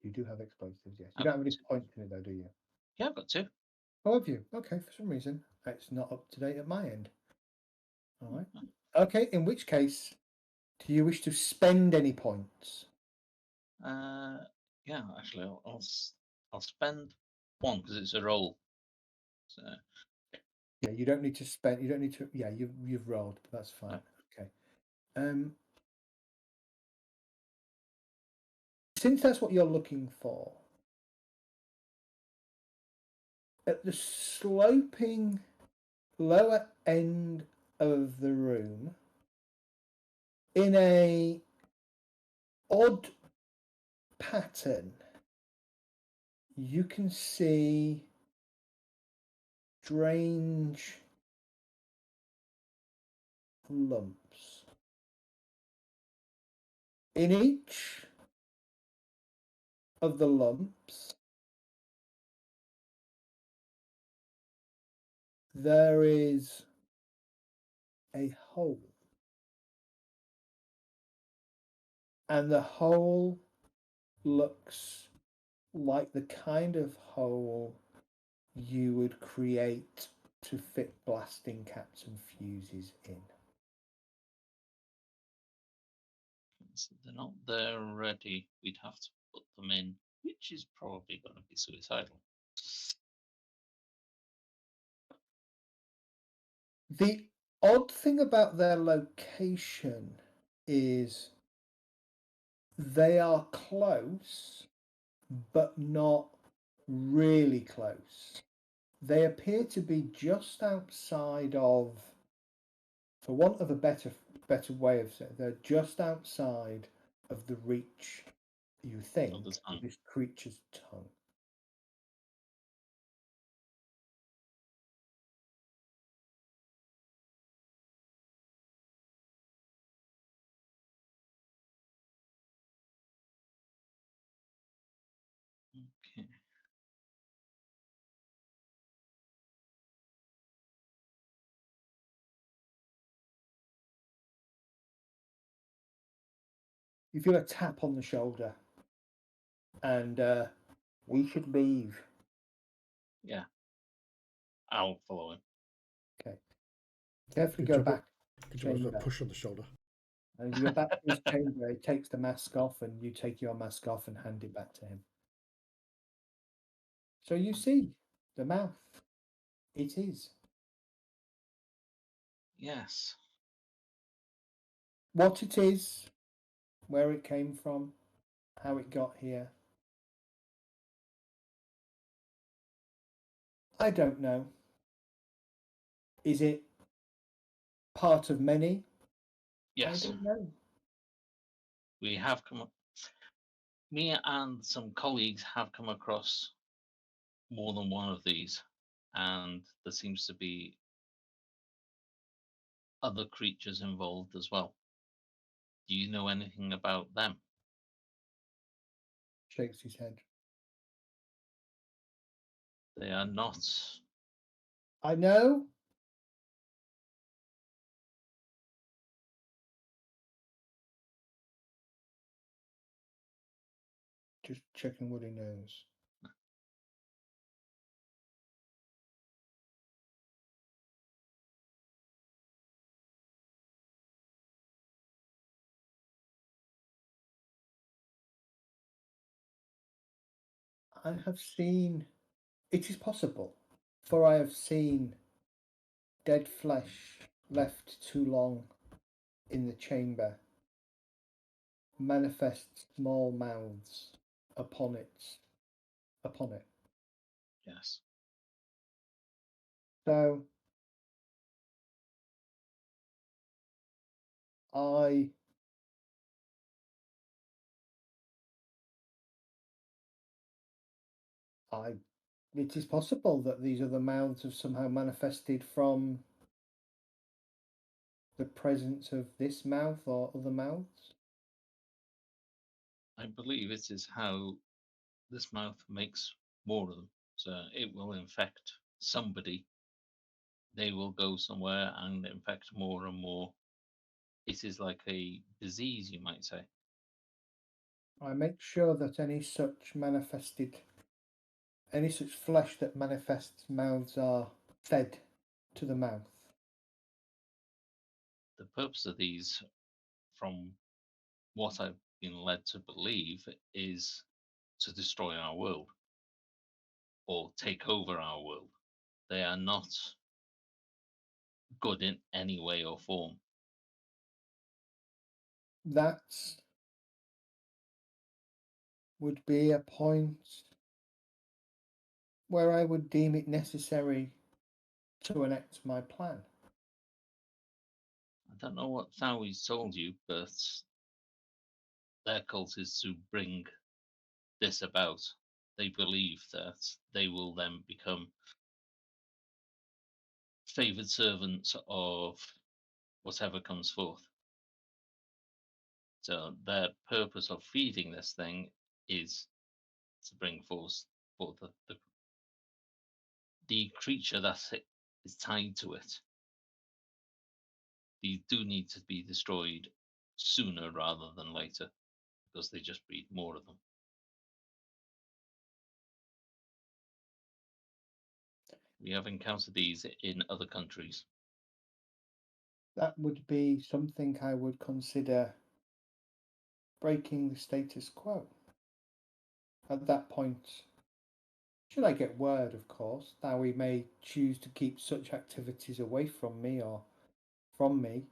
C: You do have explosives, yes. You
A: I've
C: don't have
A: got
C: any
A: two.
C: points in it though, do you?
A: Yeah, I've got two.
C: Oh, have you? Okay, for some reason it's not up to date at my end. All right.
A: Hmm.
C: Okay, in which case, do you wish to spend any points?
A: Yeah, actually, I'll spend one because it's a roll. So,
C: Yeah, you don't need to spend. You don't need to. Yeah, you've rolled, but that's fine. Okay. Since that's what you're looking for, at the sloping lower end of the room, in a odd pattern, you can see strange lumps. In each of the lumps, there is a hole. And the hole looks like the kind of hole you would create to fit blasting caps and fuses in.
A: so they're not there already. We'd have to put them in, which is probably going to be suicidal.
C: The odd thing about their location is they are close, but not really close. They appear to be just outside of, for want of a better way of saying, they're just outside of the reach, you think,
A: Of the
C: of
A: tongue.
C: this creature's tongue.
A: Okay.
C: You feel a tap on the shoulder, and we should leave.
A: Yeah. I'll follow him.
C: Okay. Carefully
B: Good
C: go
B: job.
C: back
B: Good
C: to
B: job.
C: the
B: That
C: chamber.
B: push on the shoulder.
C: And as you go back to his chamber, he takes the mask off, and you take your mask off and hand it back to him. So you see the mouth. It is.
A: Yes.
C: What it is, where it came from, how it got here. I don't know. Is it part of many?
A: Yes.
C: I don't know.
A: We have come up. Me and some colleagues have come across more than one of these, and there seems to be other creatures involved as well. Do you know anything about them?
C: Shakes his head.
A: They are not.
C: I know. Just checking what he knows. I have seen. It is possible, for I have seen dead flesh left too long in the chamber manifest small mouths upon it.
A: Yes.
C: So I it is possible that these other mouths have somehow manifested from the presence of this mouth or other mouths.
A: I believe it is how this mouth makes more of them. So it will infect somebody. They will go somewhere and infect more and more. It is like a disease, you might say.
C: I make sure that any such flesh that manifests mouths are fed to the mouth.
A: The purpose of these, from what I've been led to believe, is to destroy our world or take over our world. They are not good in any way or form.
C: That would be a point where I would deem it necessary to enact my plan.
A: I don't know what Thowie's told you, but their cult is to bring this about. They believe that they will then become favoured servants of whatever comes forth. So their purpose of feeding this thing is to bring forth the creature that is tied to it. These do need to be destroyed sooner rather than later, because they just breed more of them. We have encountered these in other countries.
C: That would be something I would consider breaking the status quo. At that point, should I get word, of course, that we may choose to keep such activities away from me or from me.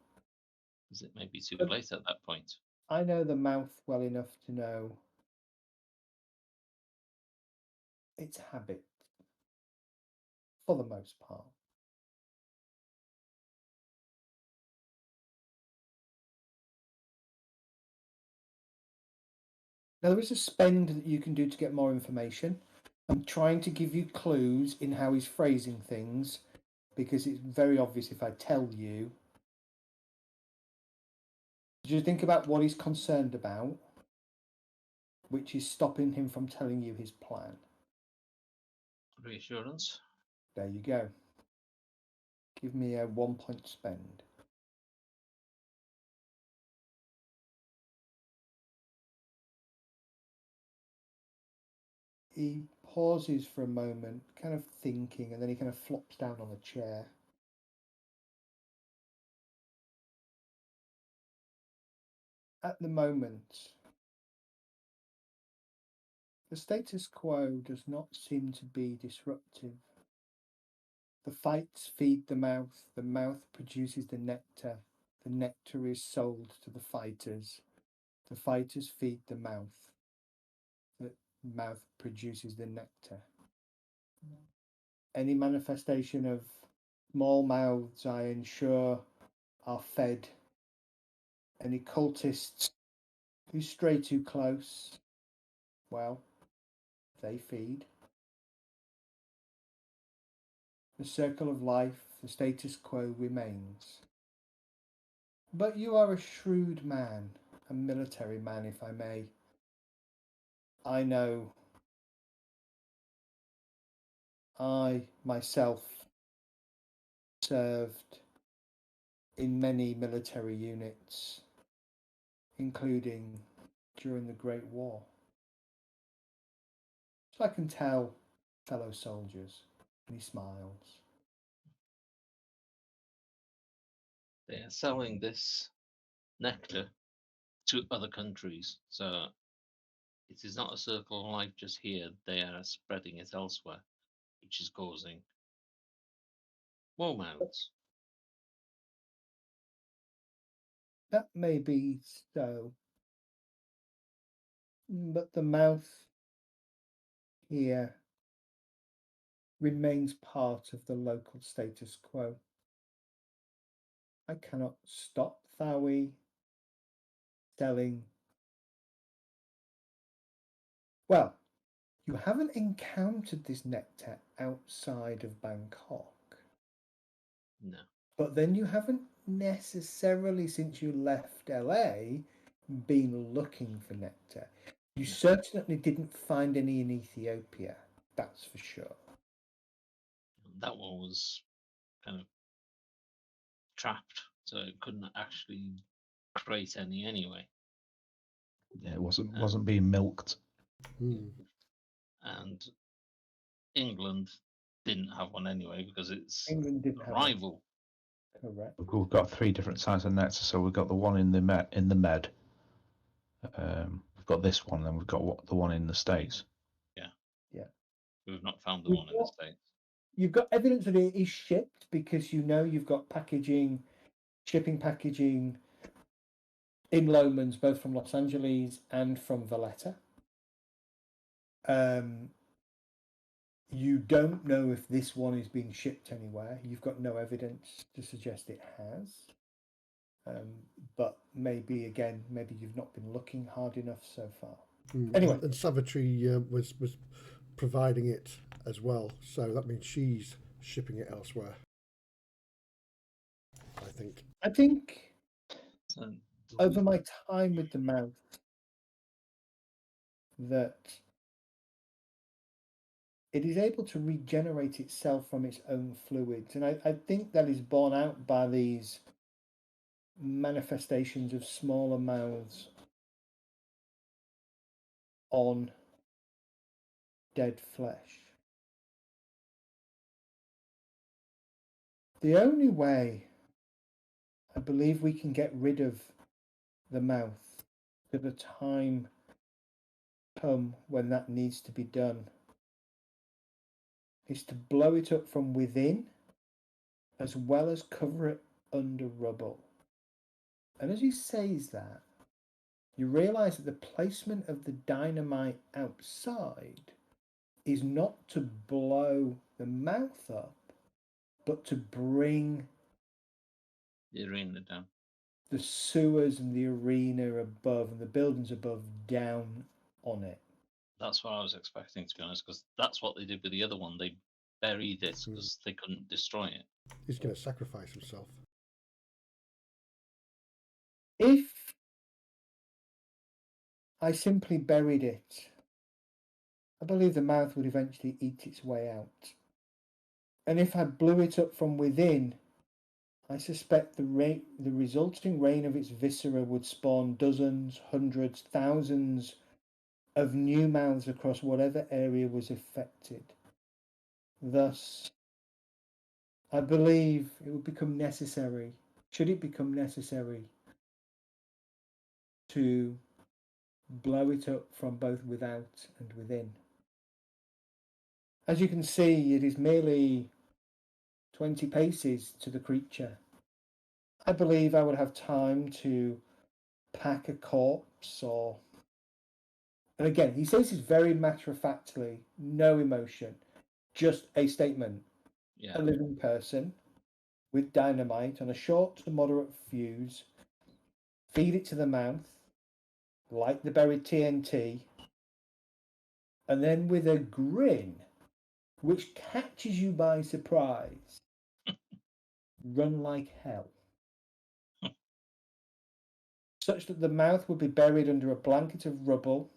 A: Because it may be too
C: But
A: late at that point.
C: I know the mouth well enough to know its habits, for the most part. Now, there is a spend that you can do to get more information. I'm trying to give you clues in how he's phrasing things, because it's very obvious if I tell you. Did you think about what he's concerned about, which is stopping him from telling you his plan?
A: Reassurance.
C: There you go. Give me a 1 point spend. He pauses for a moment, kind of thinking, and then he kind of flops down on a chair. At the moment, the status quo does not seem to be disruptive. The fights feed the mouth produces the nectar is sold to the fighters feed the mouth produces the nectar. Any manifestation of small mouths, I ensure, are fed. Any cultists who stray too close, well, they feed. The circle of life, the status quo remains. But you are a shrewd man, a military man, if I may. I know I myself served in many military units, including during the Great War. So I can tell fellow soldiers, and he smiles.
A: They are selling this nectar to other countries, so it is not a circle of life just here. They are spreading it elsewhere, which is causing more mouths.
C: That may be so, but the mouth here remains part of the local status quo. I cannot stop Thawi selling. Well, you haven't encountered this nectar outside of Bangkok.
A: No.
C: But then you haven't necessarily, since you left LA, been looking for nectar. You certainly didn't find any in Ethiopia, that's for sure.
A: That one was kind of trapped, so it couldn't actually create any anyway.
D: Yeah, it wasn't being milked.
A: And England didn't have one anyway because it's
C: England didn't
A: a
C: have
A: rival.
C: one. Correct.
D: We've got 3 different sizes of nets, so we've got the one in the Med. We've got this one, and we've got the one in the States.
C: Yeah.
A: We've not found the one in the States.
C: You've got evidence that it is shipped because you've got shipping packaging in Lomans, both from Los Angeles and from Valletta. You don't know if this one is being shipped anywhere. You've got no evidence to suggest it has. But maybe you've not been looking hard enough so far. Anyway,
B: and Savitri was providing it as well, so that means she's shipping it elsewhere. I think over my time with the mouth that it is able to regenerate itself from its own fluids, and I think that is borne out by these manifestations of smaller mouths on dead flesh. The only way I believe we can get rid of the mouth at the time come when that needs to be done is to blow it up from within as well as cover it under rubble. And as he says that, you realise that the placement of the dynamite outside is not to blow the mouth up, but to bring
A: the arena down.
C: The sewers and the arena above and the buildings above down on it.
A: That's what I was expecting, to be honest, because that's what they did with the other one. They buried it because they couldn't destroy it.
B: He's going to sacrifice himself.
C: If I simply buried it, I believe the mouth would eventually eat its way out. And if I blew it up from within, I suspect the resulting rain of its viscera would spawn dozens, hundreds, thousands of new mouths across whatever area was affected. Thus, I believe it would become necessary, should it become necessary, to blow it up from both without and within. As you can see, it is merely 20 paces to the creature. I believe I would have time to pack a corpse or... And again, he says this very matter-of-factly, no emotion, just a statement.
A: Yeah.
C: A living person with dynamite on a short to moderate fuse, feed it to the mouth, like the buried TNT, and then with a grin which catches you by surprise, run like hell. Such that the mouth would be buried under a blanket of rubble,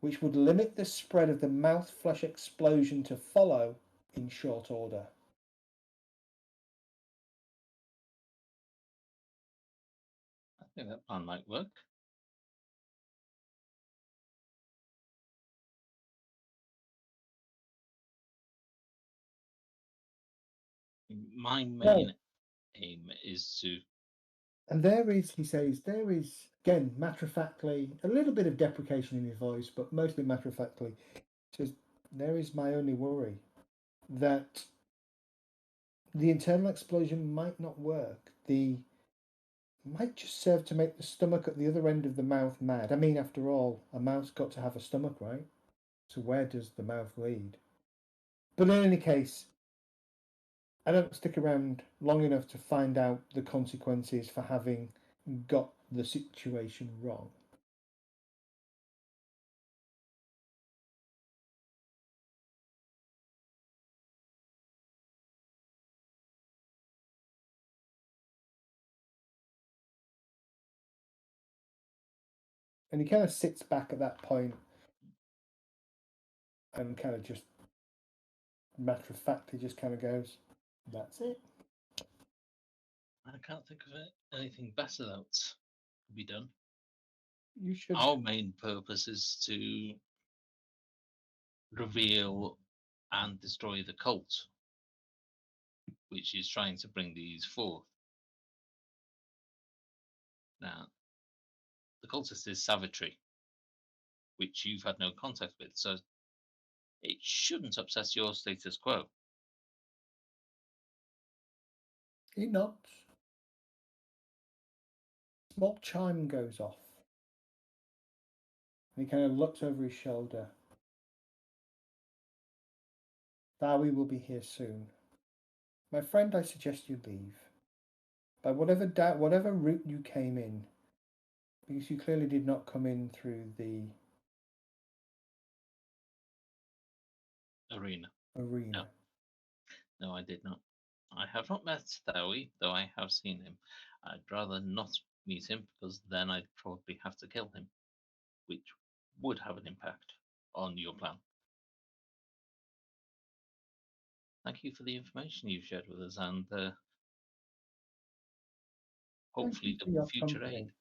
C: which would limit the spread of the mouth flesh explosion to follow in short order.
A: I think that plan might work. My main aim is to...
C: And he says, again, matter-of-factly, a little bit of deprecation in his voice, but mostly matter-of-factly, says, there is my only worry, that the internal explosion might not work. Might just serve to make the stomach at the other end of the mouth mad. I mean, after all, a mouth's got to have a stomach, right? So where does the mouth lead? But in any case, I don't stick around long enough to find out the consequences for having got the situation wrong. And he kind of sits back at that point and kind of just matter-of-factly just kind of goes, that's it.
A: I can't think of anything better that could be done.
C: You should.
A: Our main purpose is to reveal and destroy the cult, which is trying to bring these forth. Now, the cultist is Savitry, which you've had no contact with, so it shouldn't upset your status quo.
C: He nods. Small chime goes off. And he kind of looks over his shoulder. Dowie will be here soon. My friend, I suggest you leave. By whatever route you came in, because you clearly did not come in through the
A: Arena.
C: arena.
A: No, I did not. I have not met Dowie, though I have seen him. I'd rather not meet him, because then I'd probably have to kill him, which would have an impact on your plan. Thank you for the information you've shared with us, and hopefully
C: for your
A: future
C: company.
A: aid.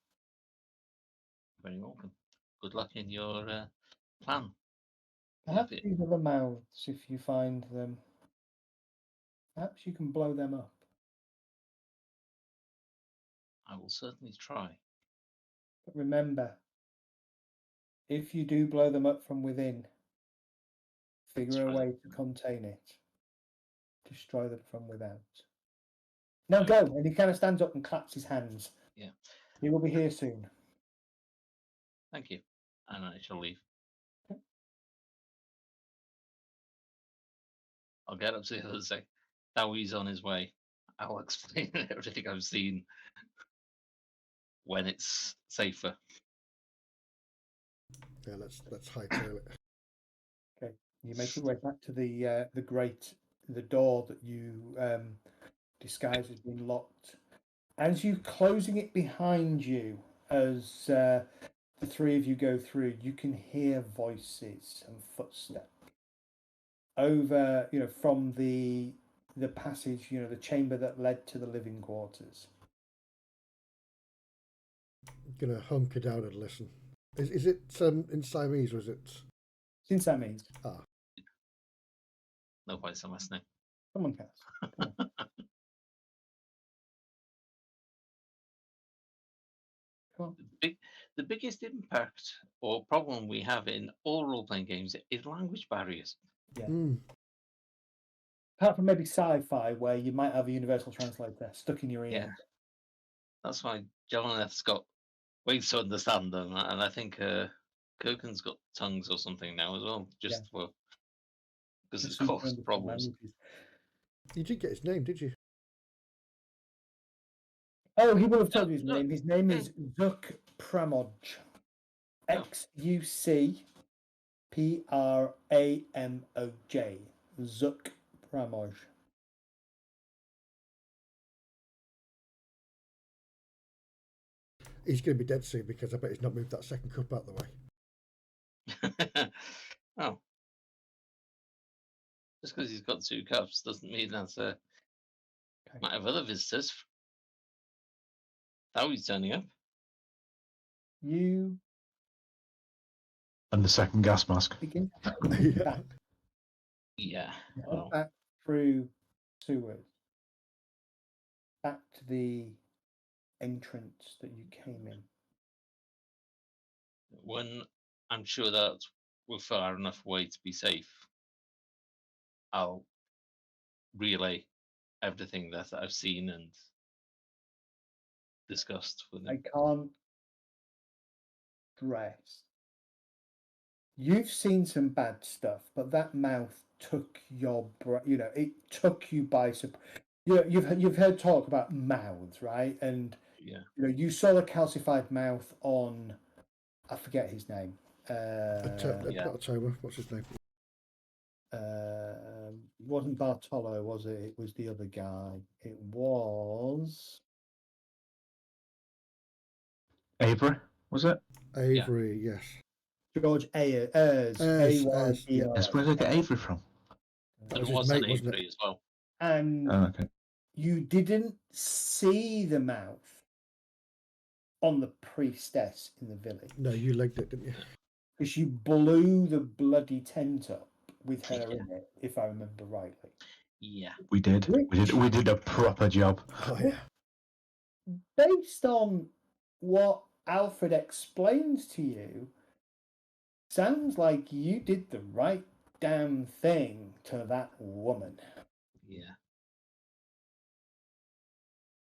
A: Very welcome. Good luck in your plan.
C: Perhaps these other mouths, if you find them, perhaps you can blow them up.
A: I will certainly try.
C: But remember, if you do blow them up from within, figure a way to contain it. Destroy them from without. Now go! And he kind of stands up and claps his hands.
A: Yeah.
C: He will be here soon.
A: Thank you. And I shall leave.
C: Okay.
A: I'll get up to the other side. Dowie's on his way. I'll explain everything I've seen when it's safer.
B: Yeah, let's hightail it.
C: Okay. You make your way back to the door that you disguise as being locked. As you closing it behind you, as the three of you go through, you can hear voices and footsteps over, from the passage, the chamber that led to the living quarters.
B: I'm gonna hunker down and listen. Is it in Siamese or is it?
C: It's in Siamese.
B: Ah.
A: No point in listening.
C: Someone cares. Come on. Come on.
A: The biggest impact or problem we have in all role-playing games is language barriers.
C: Yeah.
B: Mm.
C: Apart from maybe sci-fi, where you might have a universal translator stuck in your ear.
A: Yeah. That's why Jonathan's got ways to understand them, and I think Kirken's got tongues or something now as well, just because it's caused problems.
C: Languages.
B: You did get his name, did you?
C: Oh, he will have told you his name. His name is Zuck Pramoj. Xucpramoj. Zuck Pramoj.
B: He's going to be dead soon because I bet he's not moved that second cup out the way.
A: Oh. Just because he's got 2 cups doesn't mean that might have other visitors. Now he's turning up.
C: You
D: And the second gas mask.
C: begin back.
A: Yeah.
C: Well. Back through sewers. Back to the entrance that you came in.
A: When I'm sure that we're far enough away to be safe, I'll relay everything that I've seen and discussed with him.
C: I can't stress. You've seen some bad stuff, but that mouth took it took you by surprise. You've heard talk about mouths, right? And you saw the calcified mouth on, I forget his name.
B: Not October. What's his name?
C: It wasn't Bartolo, was it? It was the other guy. It was
D: Avery, was it?
B: Avery, yes.
C: George Ayers.
D: Yes, where did I get Avery from?
A: But it was an Avery as well.
C: And you didn't see the mouth, on the priestess in the village.
B: No, you legged it, didn't you?
C: Because you blew the bloody tent up with her in it, if I remember rightly.
A: Yeah.
D: We did. We did a proper job.
B: Oh yeah.
C: Based on what Alfred explains to you, sounds like you did the right damn thing to that woman.
A: Yeah.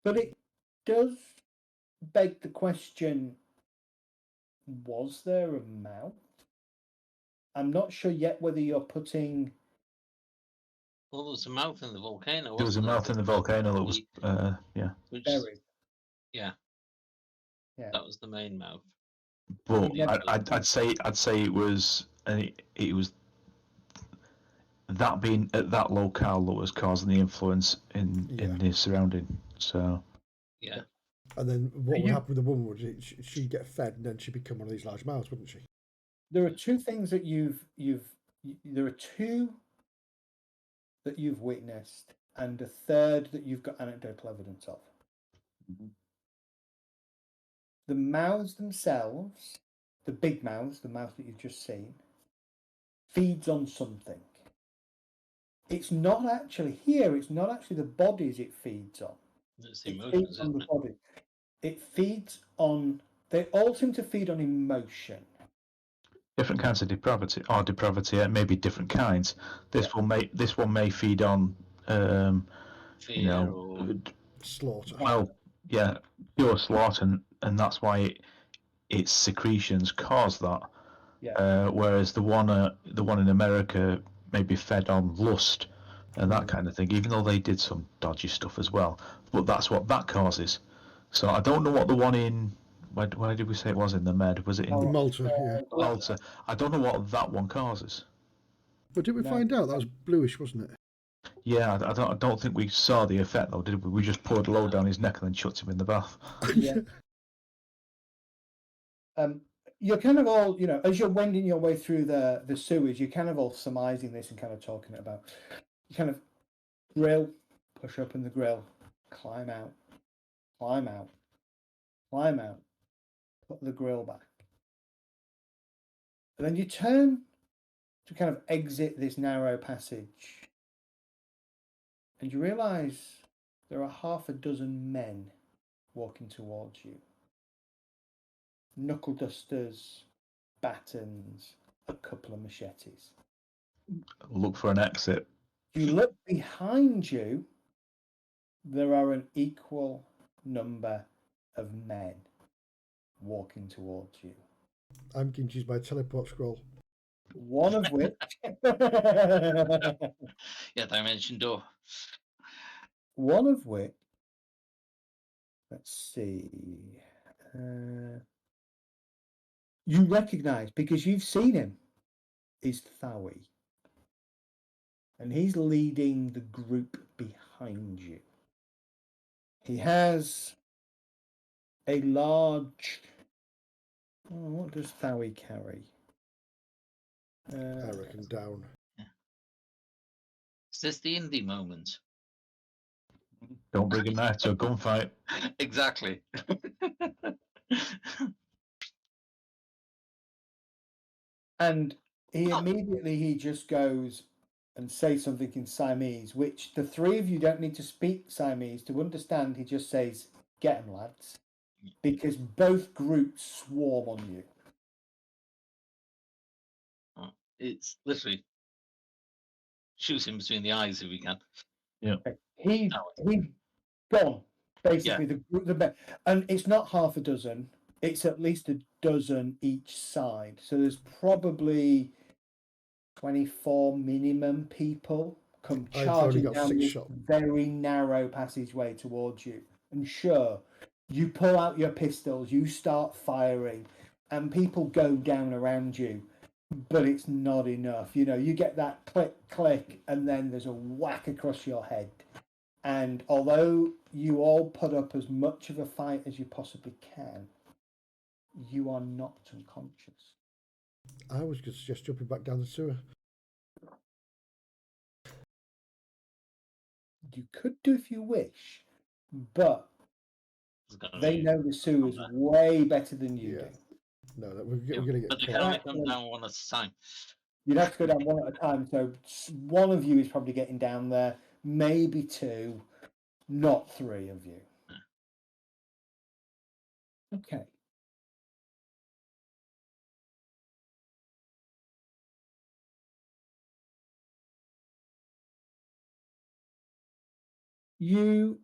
C: But it does beg the question, was there a mouth? I'm not sure yet whether you're putting...
A: Well, there was a mouth in the volcano,
D: There was a
A: wasn't
D: mouth in the volcano that was, yeah.
A: Which,
C: buried.
A: yeah.
C: Yeah.
A: That was the main mouth.
D: But
C: never-
D: I'd say it was that being at that locale that was causing the influence in the surrounding. So
A: Yeah.
B: And then what would
C: you-
B: happen with the woman? Would she'd get fed and then she'd become one of these large mouths, wouldn't she?
C: There are two things that there are two that you've witnessed, and a third that you've got anecdotal evidence of. The mouths themselves, the big mouths, the mouth that you've just seen, feeds on something. It's not actually here, it's not actually the bodies it feeds on.
A: It's the
C: It
A: emotions,
C: feeds on
A: isn't
C: the
A: it?
C: body. It feeds on, they all seem to feed on emotion.
D: different kinds of depravity, maybe different kinds. This one may feed on,
A: Fear or
B: Slaughter.
D: well, yeah, pure slaughter, and that's why its secretions cause that.
C: Yeah.
D: Whereas the one in America may be fed on lust and that
B: Mm.
D: kind of thing, even though they did some dodgy stuff as well. But that's what that causes. So I don't know what the one in where did we say it was in the Med? Was it in
B: Malta, yeah.
D: Malta? I don't know what that one causes.
B: But did we
C: No.
B: find out that was bluish, wasn't it?
D: Yeah, I don't think we saw the effect though, did we? We just poured low down his neck and then chucked him in the bath.
C: Yeah. You're kind of all, as you're wending your way through the sewers, you're kind of all surmising this and kind of talking it about. You kind of grill, push open the grill, climb out, climb out, climb out, put the grill back. And then you turn to kind of exit this narrow passage. And you realise there are half a dozen men walking towards you. Knuckle dusters, batons, a couple of machetes.
D: Look for an exit.
C: You look behind you, there are an equal number of men walking towards you.
B: I'm going to use my teleport scroll.
C: One of which
A: yeah, dimension door.
C: one of which, let's see, you recognise, because you've seen him, is Thawi. And he's leading the group behind you. He has a large... what does Thawi carry?
B: I reckon down.
A: Is this the indie moment?
D: Don't bring a knife to a gunfight.
A: Exactly.
C: And he just goes and says something in Siamese, which the three of you don't need to speak Siamese to understand. He just says, "Get 'em, lads," because both groups swarm on you.
A: It's literally shoots him between the eyes if we can.
C: He's gone, basically. And it's not half a dozen, it's at least a dozen each side. So there's probably 24 minimum people come
B: I've only
C: charging
B: got
C: down
B: 6
C: this
B: shots.
C: very narrow passageway towards you. And sure, you pull out your pistols, you start firing, and people go down around you. But it's not enough. You get that click, click, and then there's a whack across your head. And although you all put up as much of a fight as you possibly can, you are knocked unconscious.
B: I was just jumping back down the sewer.
C: You could do if you wish, but They know the sewers way better than you do.
B: No, we're going to get
A: But they can
B: caught.
A: only come down one at a time.
C: You'd have to go down one at a time. So one of you is probably getting down there, maybe two, not three of you. Okay. You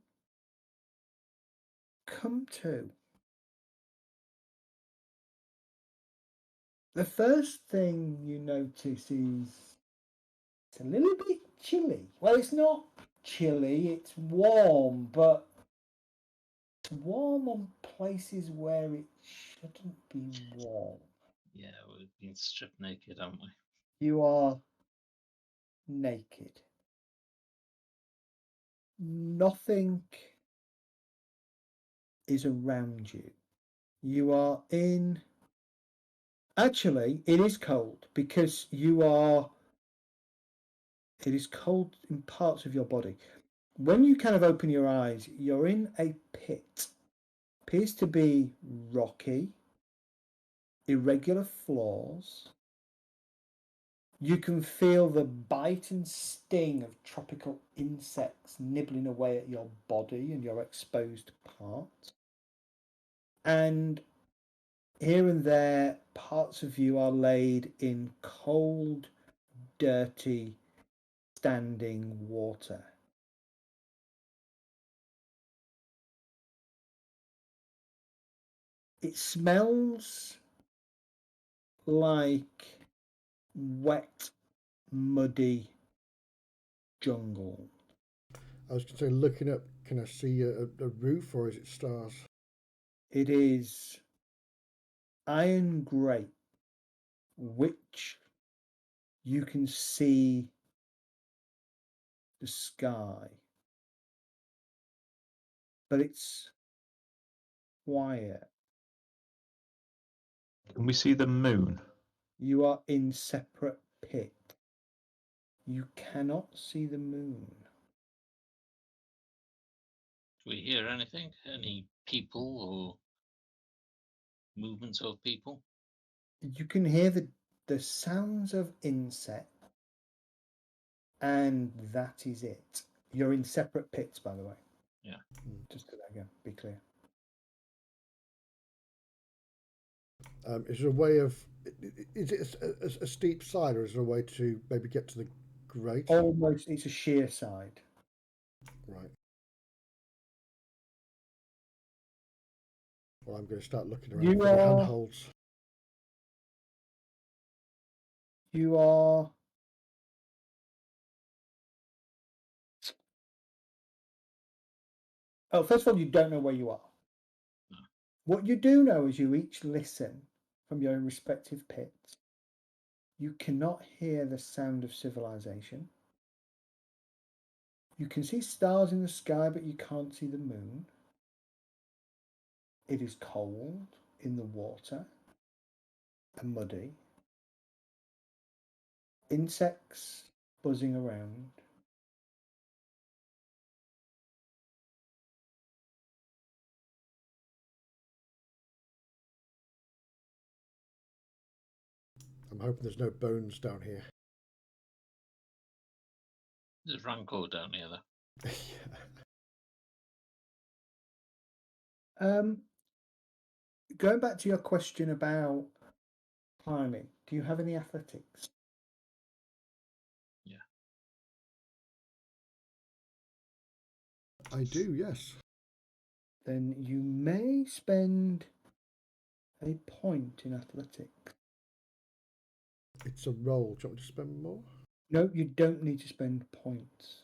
C: come to. The first thing you notice is it's a little bit chilly. Well, it's not chilly, it's warm, but it's warm on places where it shouldn't be warm.
A: Yeah, we've been stripped naked, haven't we?
C: You are naked. Nothing is around you. You are in. Actually, it is cold because you are. It is cold in parts of your body. When you kind of open your eyes, you're in a pit. Appears to be rocky, irregular floors. You can feel the bite and sting of tropical insects nibbling away at your body and your exposed parts. And here and there, parts of you are laid in cold, dirty, standing water. It smells like wet, muddy jungle.
B: I was going to say, looking up, can I see a roof or is it stars?
C: It is iron grey, which you can see the sky, but it's quiet.
D: Can we see the moon?
C: You are in separate pit. You cannot see the moon.
A: Do we hear anything? Any people or movements of people?
C: You can hear the sounds of insects, and that is it. You're in separate pits, by the way.
A: Yeah.
C: Just to again, be clear.
B: Is there a way of? Is it a steep side, or is there a way to maybe get to the grate?
C: Almost, it's a sheer side.
B: Right. Well, I'm going to start looking around for the handholds.
C: You are. Oh, first of all, you don't know where you are.
A: No.
C: What you do know is you each listen from your respective pits. You cannot hear the sound of civilization. You can see stars in the sky, but you can't see the moon. It is cold in the water and muddy. Insects buzzing around.
B: I'm hoping there's no bones down here.
A: There's Rancor down here, though.
C: Going back to your question about climbing, do you have any athletics?
A: Yeah.
B: I do, yes.
C: Then you may spend a point in athletics.
B: It's a roll. Do you want me to spend more?
C: No, you don't need to spend points.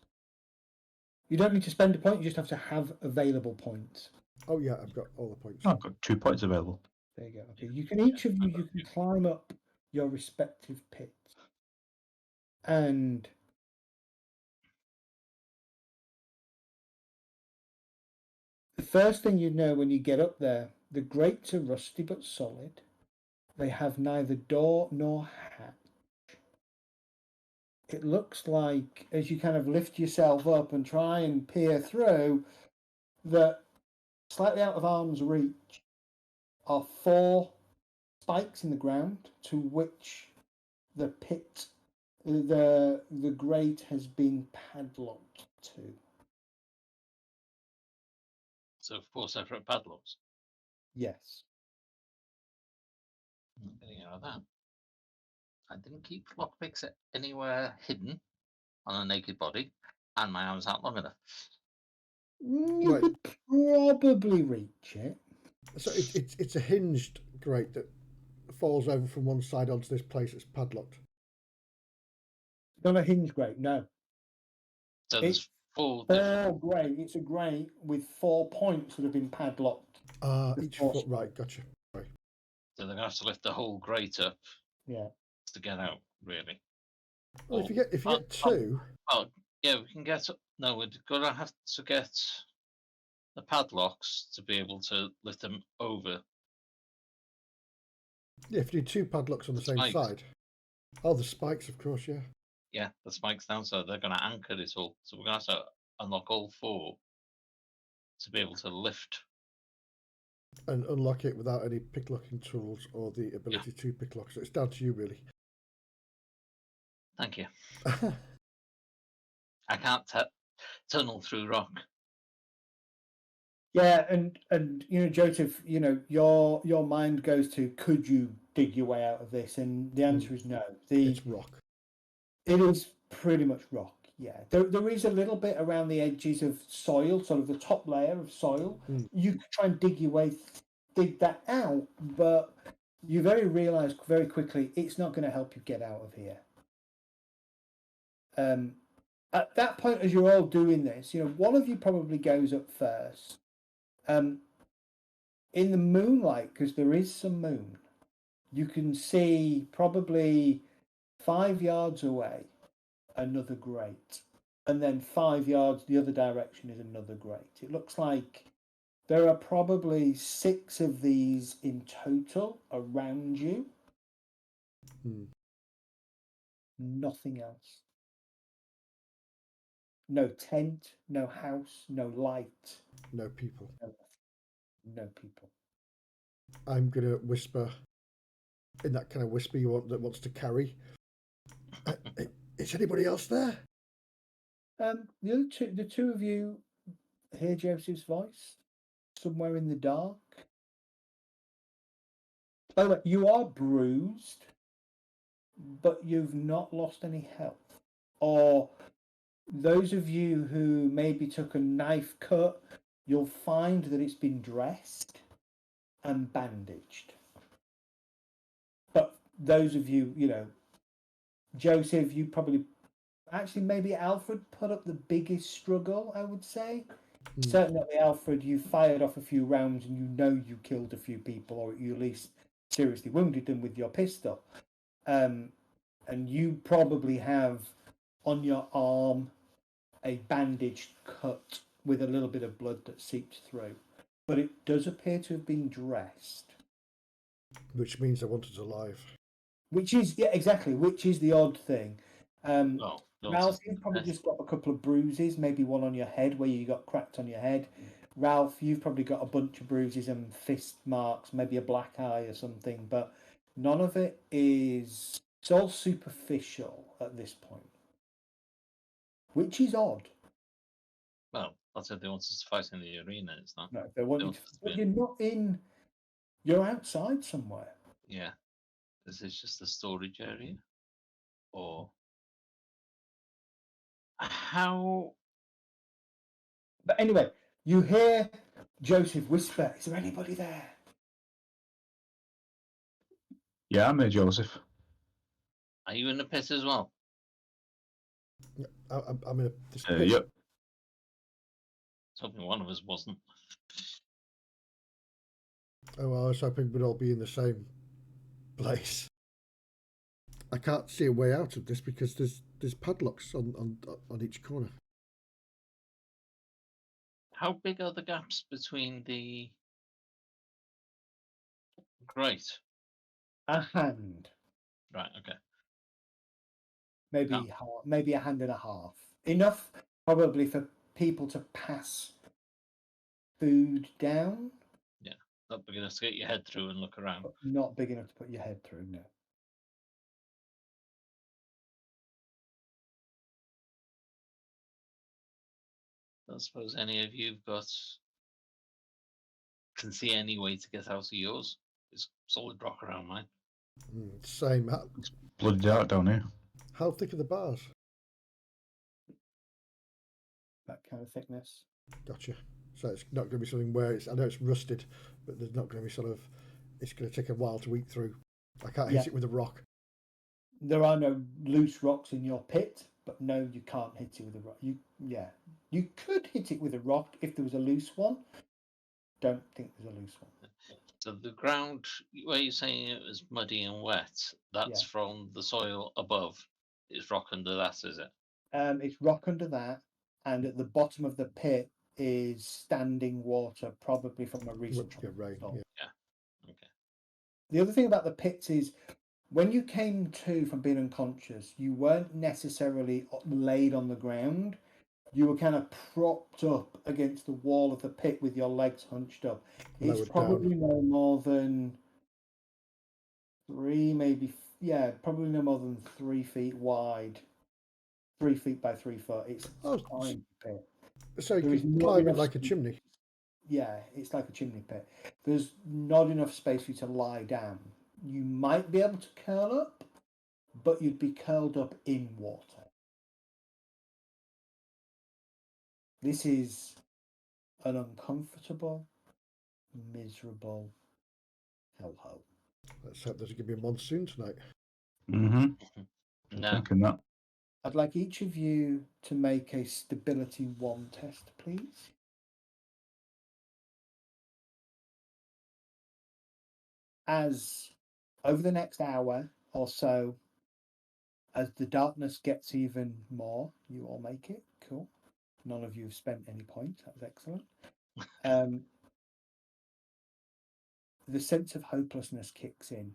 C: You don't need to spend a point, you just have to have available points.
B: Oh, yeah, I've got all the points.
D: Oh, I've got 2 points available.
C: There you go. Okay, you can each of you can climb up your respective pits. And the first thing you know when you get up there, the grates are rusty but solid. They have neither door nor hatch. It looks like, as you kind of lift yourself up and try and peer through, that slightly out of arm's reach, are 4 spikes in the ground to which the pit, the grate has been padlocked to.
A: So 4 separate padlocks.
C: Yes.
A: I'm not getting out of that. I didn't keep lockpicks anywhere hidden on a naked body, and my arms aren't long enough.
C: You
B: Right.
C: could probably reach it.
B: So it's a hinged grate that falls over from one side onto this place that's padlocked.
C: Not a hinge grate, no.
A: So
C: It's
A: there's 4 different.
C: grate. It's a grate with 4 points that have been padlocked.
B: Each foot, right, gotcha. Sorry.
A: So they're going to have to lift the whole grate up
C: Yeah.
A: to get out, really.
B: Well, if you get 2,
A: Oh, yeah, we can get. No, we're going to have to get the padlocks to be able to lift them over.
B: yeah, if you do 2 padlocks on the same
A: spikes.
B: side. Oh, the spikes, of course, yeah.
A: Yeah, the spikes down, so they're going to anchor it all. So we're going to have to unlock all 4 to be able to lift.
B: And unlock it without any picklocking tools or the ability to picklock. So it's down to you, really.
A: Thank you. I can't tunnel through rock.
C: Yeah, and Joseph, your mind goes to, could you dig your way out of this? And the answer is no.
B: It's rock.
C: It is pretty much rock. Yeah, there is a little bit around the edges of soil, sort of the top layer of soil. You could try and dig that out, but you realise very quickly it's not going to help you get out of here. At that point, as you're all doing this, one of you probably goes up first. In the moonlight, because there is some moon, you can see probably 5 yards away another grate, and then 5 yards the other direction is another grate. It looks like there are probably 6 of these in total around you. Nothing else. No tent, no house, no light.
B: No people.
C: No people.
B: I'm going to whisper in that kind of whisper you want that wants to carry. Is anybody else there?
C: The two of you hear Joseph's voice somewhere in the dark. By the way, you are bruised, but you've not lost any health. Or those of you who maybe took a knife cut, you'll find that it's been dressed and bandaged. But those of you, Joseph, you probably, actually maybe Alfred put up the biggest struggle, I would say. Certainly Alfred, you fired off a few rounds and you killed a few people, or you at least seriously wounded them with your pistol. And you probably have on your arm a bandaged cut with a little bit of blood that seeped through. But it does appear to have been dressed.
B: Which means I want it alive.
C: Which is, yeah, exactly, which is the odd thing.
A: No,
C: Ralph, you've probably just got a couple of bruises, maybe one on your head where you got cracked on your head. Ralph, you've probably got a bunch of bruises and fist marks, maybe a black eye or something, but none of it is... It's all superficial at this point. Which is odd.
A: Well, that's if they want us to fight in the arena, it's not.
C: No, they want you to... But you're not in... You're outside somewhere.
A: Yeah. Is this just a storage area? Or... How...
C: But anyway, you hear Joseph whisper, is there anybody there?
D: Yeah, I'm here, Joseph.
A: Are you in the pit as well?
B: I'm in this pit.
D: Yep.
A: I was hoping one of us wasn't.
B: Oh, well, I was hoping we'd all be in the same place. I can't see a way out of this because there's padlocks on each corner.
A: How big are the gaps between the... Great.
C: A hand.
A: Right, okay.
C: Maybe a hand and a half. Enough probably for people to pass food down.
A: Not big enough to get your head through and look around.
C: But not big enough to put your head through, no.
A: I don't suppose any of you've can see any way to get out of yours. It's solid rock around mine.
B: Same.
D: It's bloody dark down here.
B: How thick are the bars?
C: That kind of thickness.
B: Gotcha. So it's not going to be something where I know it's rusted, but there's not going to be it's going to take a while to eat through. I can't hit it with a rock.
C: There are no loose rocks in your pit, but no, you can't hit it with a rock. You could hit it with a rock if there was a loose one. Don't think there's a loose one.
A: So the ground where you're saying it was muddy and wet, that's from the soil above. It's rock under that, is it?
C: It's rock under that, and at the bottom of the pit is standing water, probably from a recent
B: rain.
A: Yeah. Okay.
C: The other thing about the pits is when you came to from being unconscious, you weren't necessarily laid on the ground. You were kind of propped up against the wall of the pit with your legs hunched up. It's probably no more than probably no more than 3 feet wide. 3 feet by 3 foot. It's a tiny pit.
B: So you can climb it like a chimney.
C: Yeah, it's like a chimney pit. There's not enough space for you to lie down. You might be able to curl up, but you'd be curled up in water. This is an uncomfortable, miserable hellhole.
B: Let's hope there's going to be a monsoon tonight.
A: No.
D: Thinking that.
C: I'd like each of you to make a stability 1 test, please. As over the next hour or so, as the darkness gets even more, you all make it. Cool. None of you have spent any points. That was excellent. The sense of hopelessness kicks in.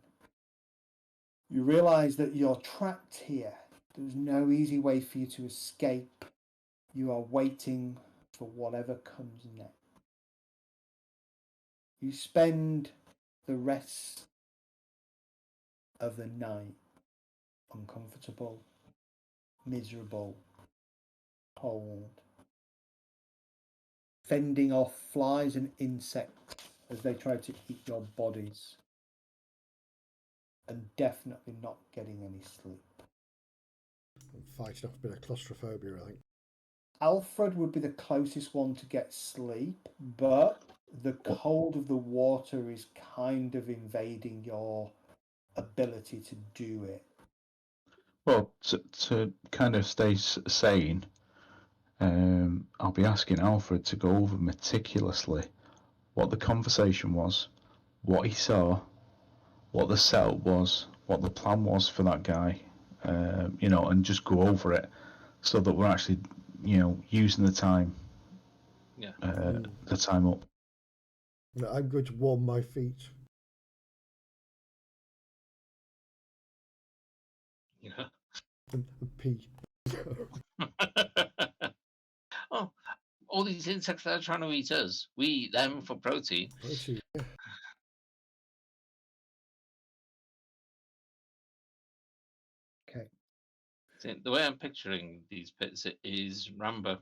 C: You realise that you're trapped here. There's no easy way for you to escape. You are waiting for whatever comes next. You spend the rest of the night uncomfortable, miserable, cold, fending off flies and insects as they try to eat your bodies, and definitely not getting any sleep.
B: I'm fighting off a bit of claustrophobia, I think.
C: Alfred would be the closest one to get sleep, but the cold of the water is kind of invading your ability to do it.
D: Well, to kind of stay sane, I'll be asking Alfred to go over meticulously what the conversation was, what he saw, what the setup was, what the plan was for that guy, and just go over it so that we're actually, using the time.
A: Yeah.
D: The time up.
B: No, I'm going to warm my feet.
A: Yeah.
B: And pee.
A: Oh, all these insects that are trying to eat us, we eat them for protein.
B: Protein, yeah.
C: Okay.
A: See, the way I'm picturing these pits is Rambo,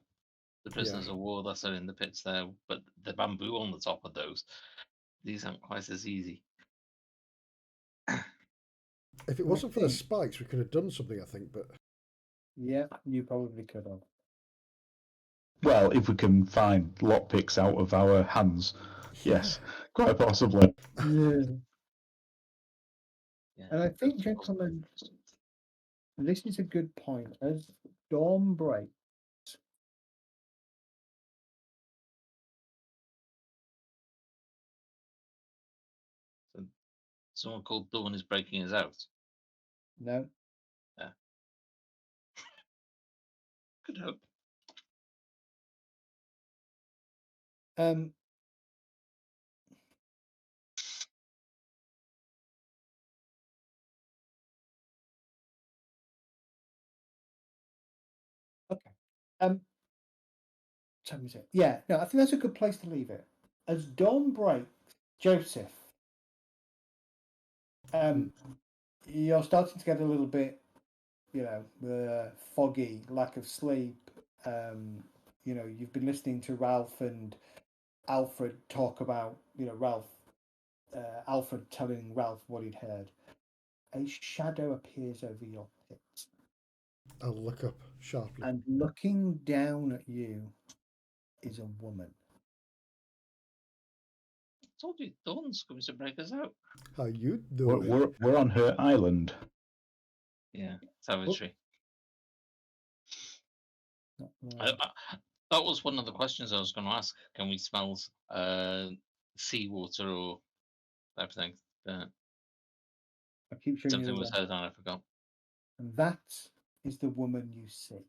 A: the prisoners of war that are in the pits there, but the bamboo on the top of those. These aren't quite as easy.
B: If it wasn't for the spikes, we could have done something, I think, but...
C: Yeah, you probably could have.
D: Well, if we can find lockpicks out of our hands, yes, quite possibly.
C: Yeah.
A: Yeah.
C: And I think, gentlemen, this is a good point. As dawn breaks,
A: So someone called Dawn is breaking us out.
C: no,
A: Good hope.
C: okay. Time is it? Yeah, no, I think that's a good place to leave it. As dawn breaks, Joseph, you're starting to get a little bit, foggy, lack of sleep. You've been listening to Ralph and Alfred talk about, Alfred telling Ralph what he'd heard. A shadow appears over your pit.
B: I'll look up sharply.
C: And looking down at you is a woman.
A: I told you, Dawn's coming to break us out.
B: How you doing?
D: We're on her island.
A: Yeah, savagery.
C: Right.
A: That was one of the questions I was going to ask. Can we smell seawater or everything?
C: I keep showing
A: Something
C: you
A: was heard on, I forgot.
C: And that is the woman you see.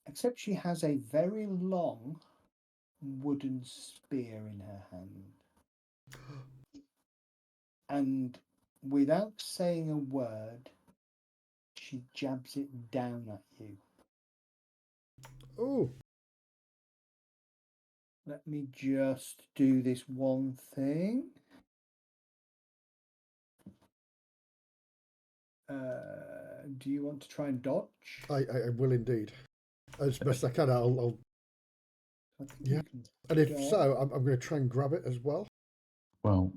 C: Except she has a very long wooden spear in her hand. And without saying a word, she jabs it down at you.
B: Oh.
C: Let me just do this one thing. Do you want to try and dodge?
B: I will indeed. As best I can. I'll yeah. And if so, I'm going to try and grab it as well.
D: Well,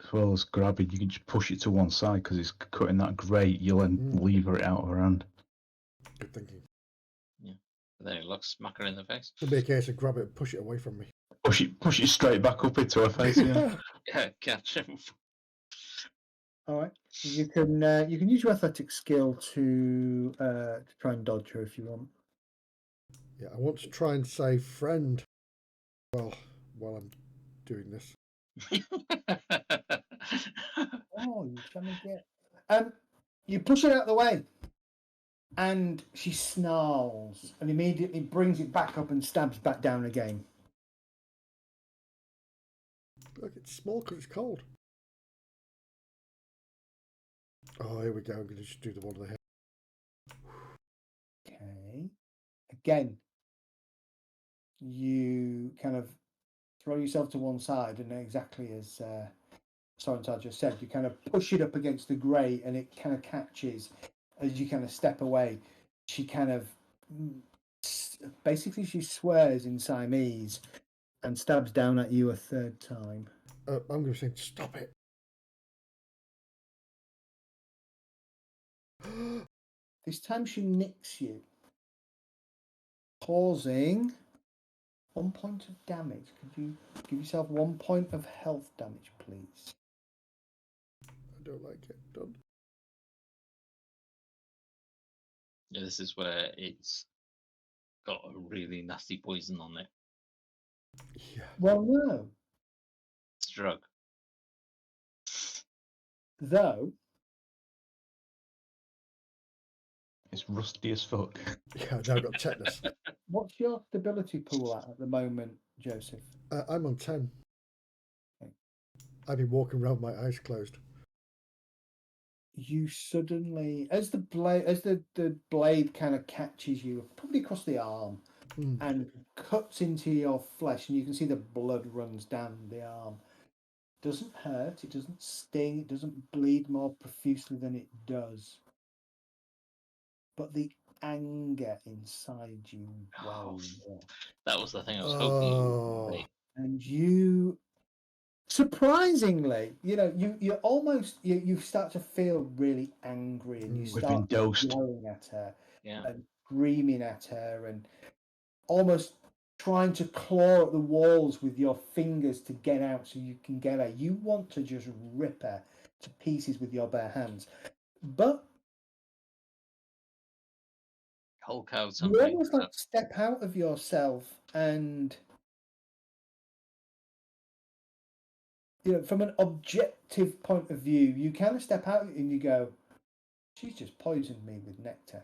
D: as well as grabbing, you can just push it to one side because it's cutting that grate. You'll then lever it out of her hand.
B: Good thinking.
A: Yeah. Then it looks smack her in the face.
B: It'll be a case of grab it and push it away from me.
D: Push it straight back up into her face. Yeah.
A: Yeah, catch him.
C: All right. You can use your athletic skill to try and dodge her if you want.
B: Yeah, I want to try and say friend. Well, while I'm doing this.
C: Oh, you're trying to get. You push her out of the way, and she snarls and immediately brings it back up and stabs back down again.
B: Look, it's small because it's cold. Oh, here we go. I'm going to just do the one on the head.
C: Okay. Again, you kind of throw yourself to one side, and exactly as Sorentar just said, you kind of push it up against the grate, and it kind of catches as you kind of step away. She kind of basically she swears in Siamese and stabs down at you a third time.
B: I'm going to say, stop it.
C: This time she nicks you, causing 1 point of damage. Could you give yourself 1 point of health damage, please?
B: I don't like it. Done.
A: Yeah, this is where it's got a really nasty poison on it.
B: Yeah.
C: Well, no.
A: It's a drug.
C: Though.
D: It's rusty as fuck.
B: Yeah, now I've got tetanus.
C: What's your stability pool at the moment, Joseph?
B: I'm on 10.
C: Okay.
B: I've been walking around with my eyes closed.
C: You suddenly, as the blade kind of catches you, probably across the arm, and cuts into your flesh, and you can see the blood runs down the arm. Doesn't hurt, it doesn't sting, it doesn't bleed more profusely than it does. But the anger inside you wells up.
A: That was the thing I was hoping you would be.
C: And you, surprisingly, you almost you start to feel really angry, and you start yelling at her, and screaming at her, and almost trying to claw at the walls with your fingers to get out so you can get her. You want to just rip her to pieces with your bare hands, but
A: Hulk out.
C: You almost like step out of yourself, and from an objective point of view, you kind of step out and you go, "She's just poisoned me with nectar."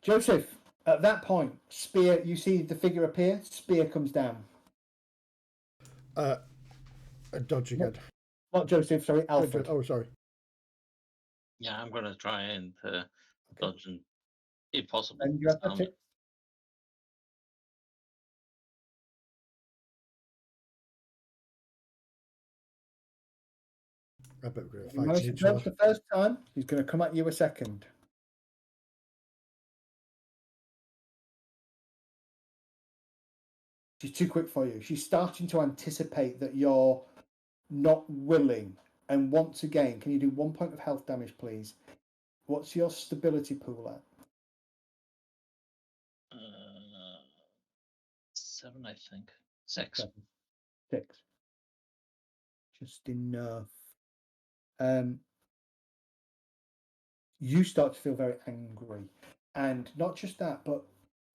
C: Joseph, at that point, spear. You see the figure appear. Spear comes down.
B: A dodge again.
C: Not Joseph. Sorry, Alfred.
B: Oh, sorry.
A: Yeah, I'm going to try and dodge, and if possible,
C: and you have
B: I bet we're going to
C: He
B: fight
C: managed to
B: each other.
C: dodge the first time. He's going to come at you a second. She's too quick for you. She's starting to anticipate that you're not willing. And once again, can you do 1 point of health damage, please? What's your stability pool at?
A: 7, I think. 6.
C: 6. Just enough. You start to feel very angry. And not just that, but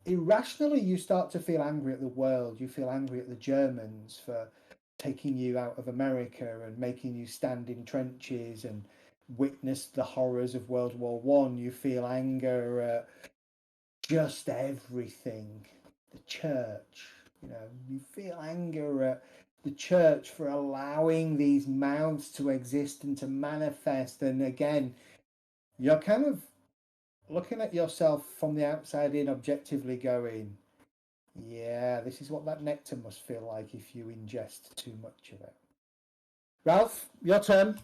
C: irrationally, you start to feel angry at the world. You feel angry at the Germans for taking you out of America and making you stand in trenches and witness the horrors of World War One. You feel anger at just everything. The church, you feel anger at the church for allowing these mouths to exist and to manifest. And again, you're kind of looking at yourself from the outside in, objectively going, yeah, this is what that nectar must feel like if you ingest too much of it. Ralph, your turn.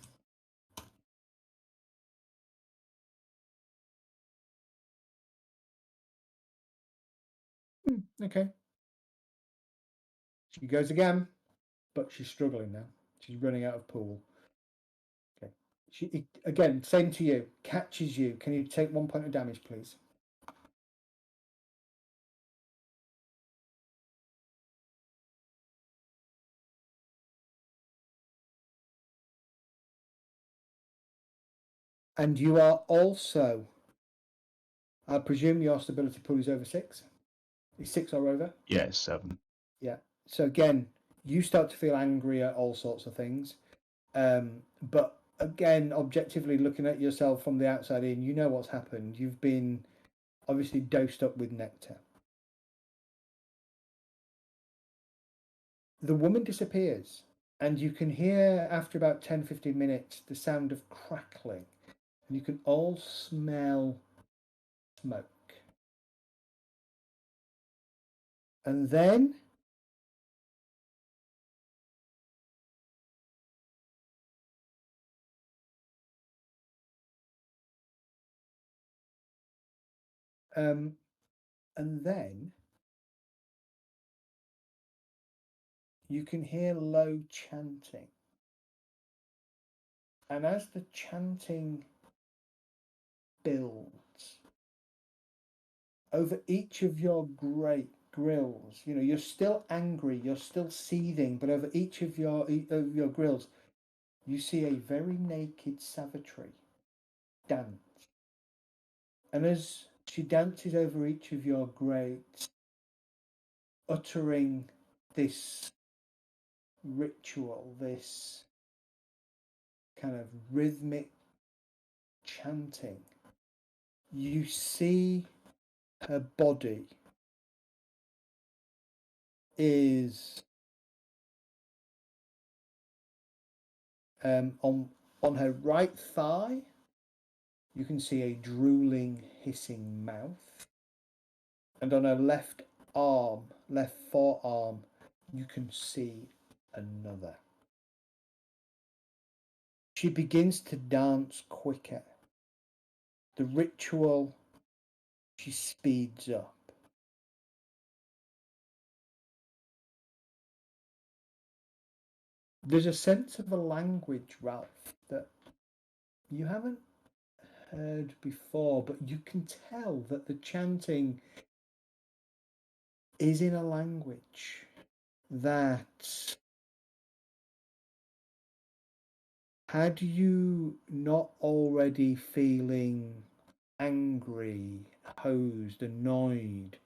C: Okay. She goes again, but she's struggling now. She's running out of pool. Okay. She again, same to you. Catches you. Can you take 1 point of damage, please? And you are also, I presume your stability pool is over 6? Is 6 or over?
D: Yeah, it's 7.
C: Yeah. So again, you start to feel angry at all sorts of things. But again, objectively looking at yourself from the outside in, you know what's happened. You've been obviously dosed up with nectar. The woman disappears, and you can hear after about 10-15 minutes the sound of crackling, and you can all smell smoke. And then you can hear low chanting. And as the chanting builds over each of your great grills, you're still angry, you're still seething, but over each of your grills, you see a very naked Savitri dance. And as she dances over each of your grates, uttering this ritual, this kind of rhythmic chanting, you see her body is on her right thigh. You can see a drooling, hissing mouth, and on her left forearm, you can see another. She begins to dance quicker. The ritual, she speeds up. There's a sense of a language, Ralph, that you haven't heard before, but you can tell that the chanting is in a language that, had you not already feeling angry, hosed, annoyed,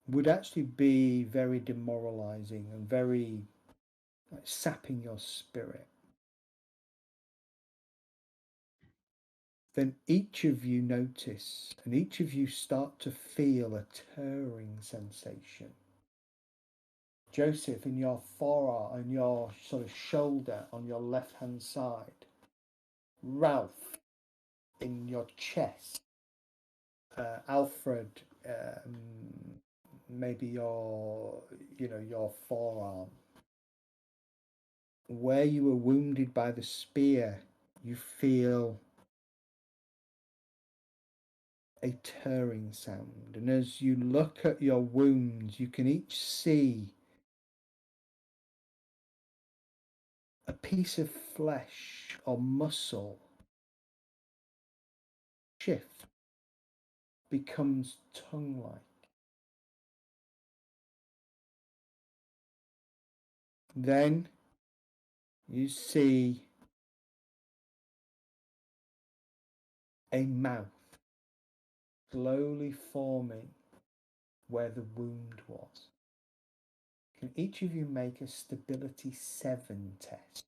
C: would actually be very demoralizing and very sapping your spirit. Then each of you notice and each of you start to feel a tearing sensation. Joseph, in your forearm, in your sort of shoulder on your left hand side. Ralph, in your chest. Alfred, maybe your forearm. where you were wounded by the spear, you feel a tearing sound. And as you look at your wounds, you can each see a piece of flesh or muscle shift, becomes tongue-like. Then you see a mouth slowly forming where the wound was. Can each of you make a stability 7 test?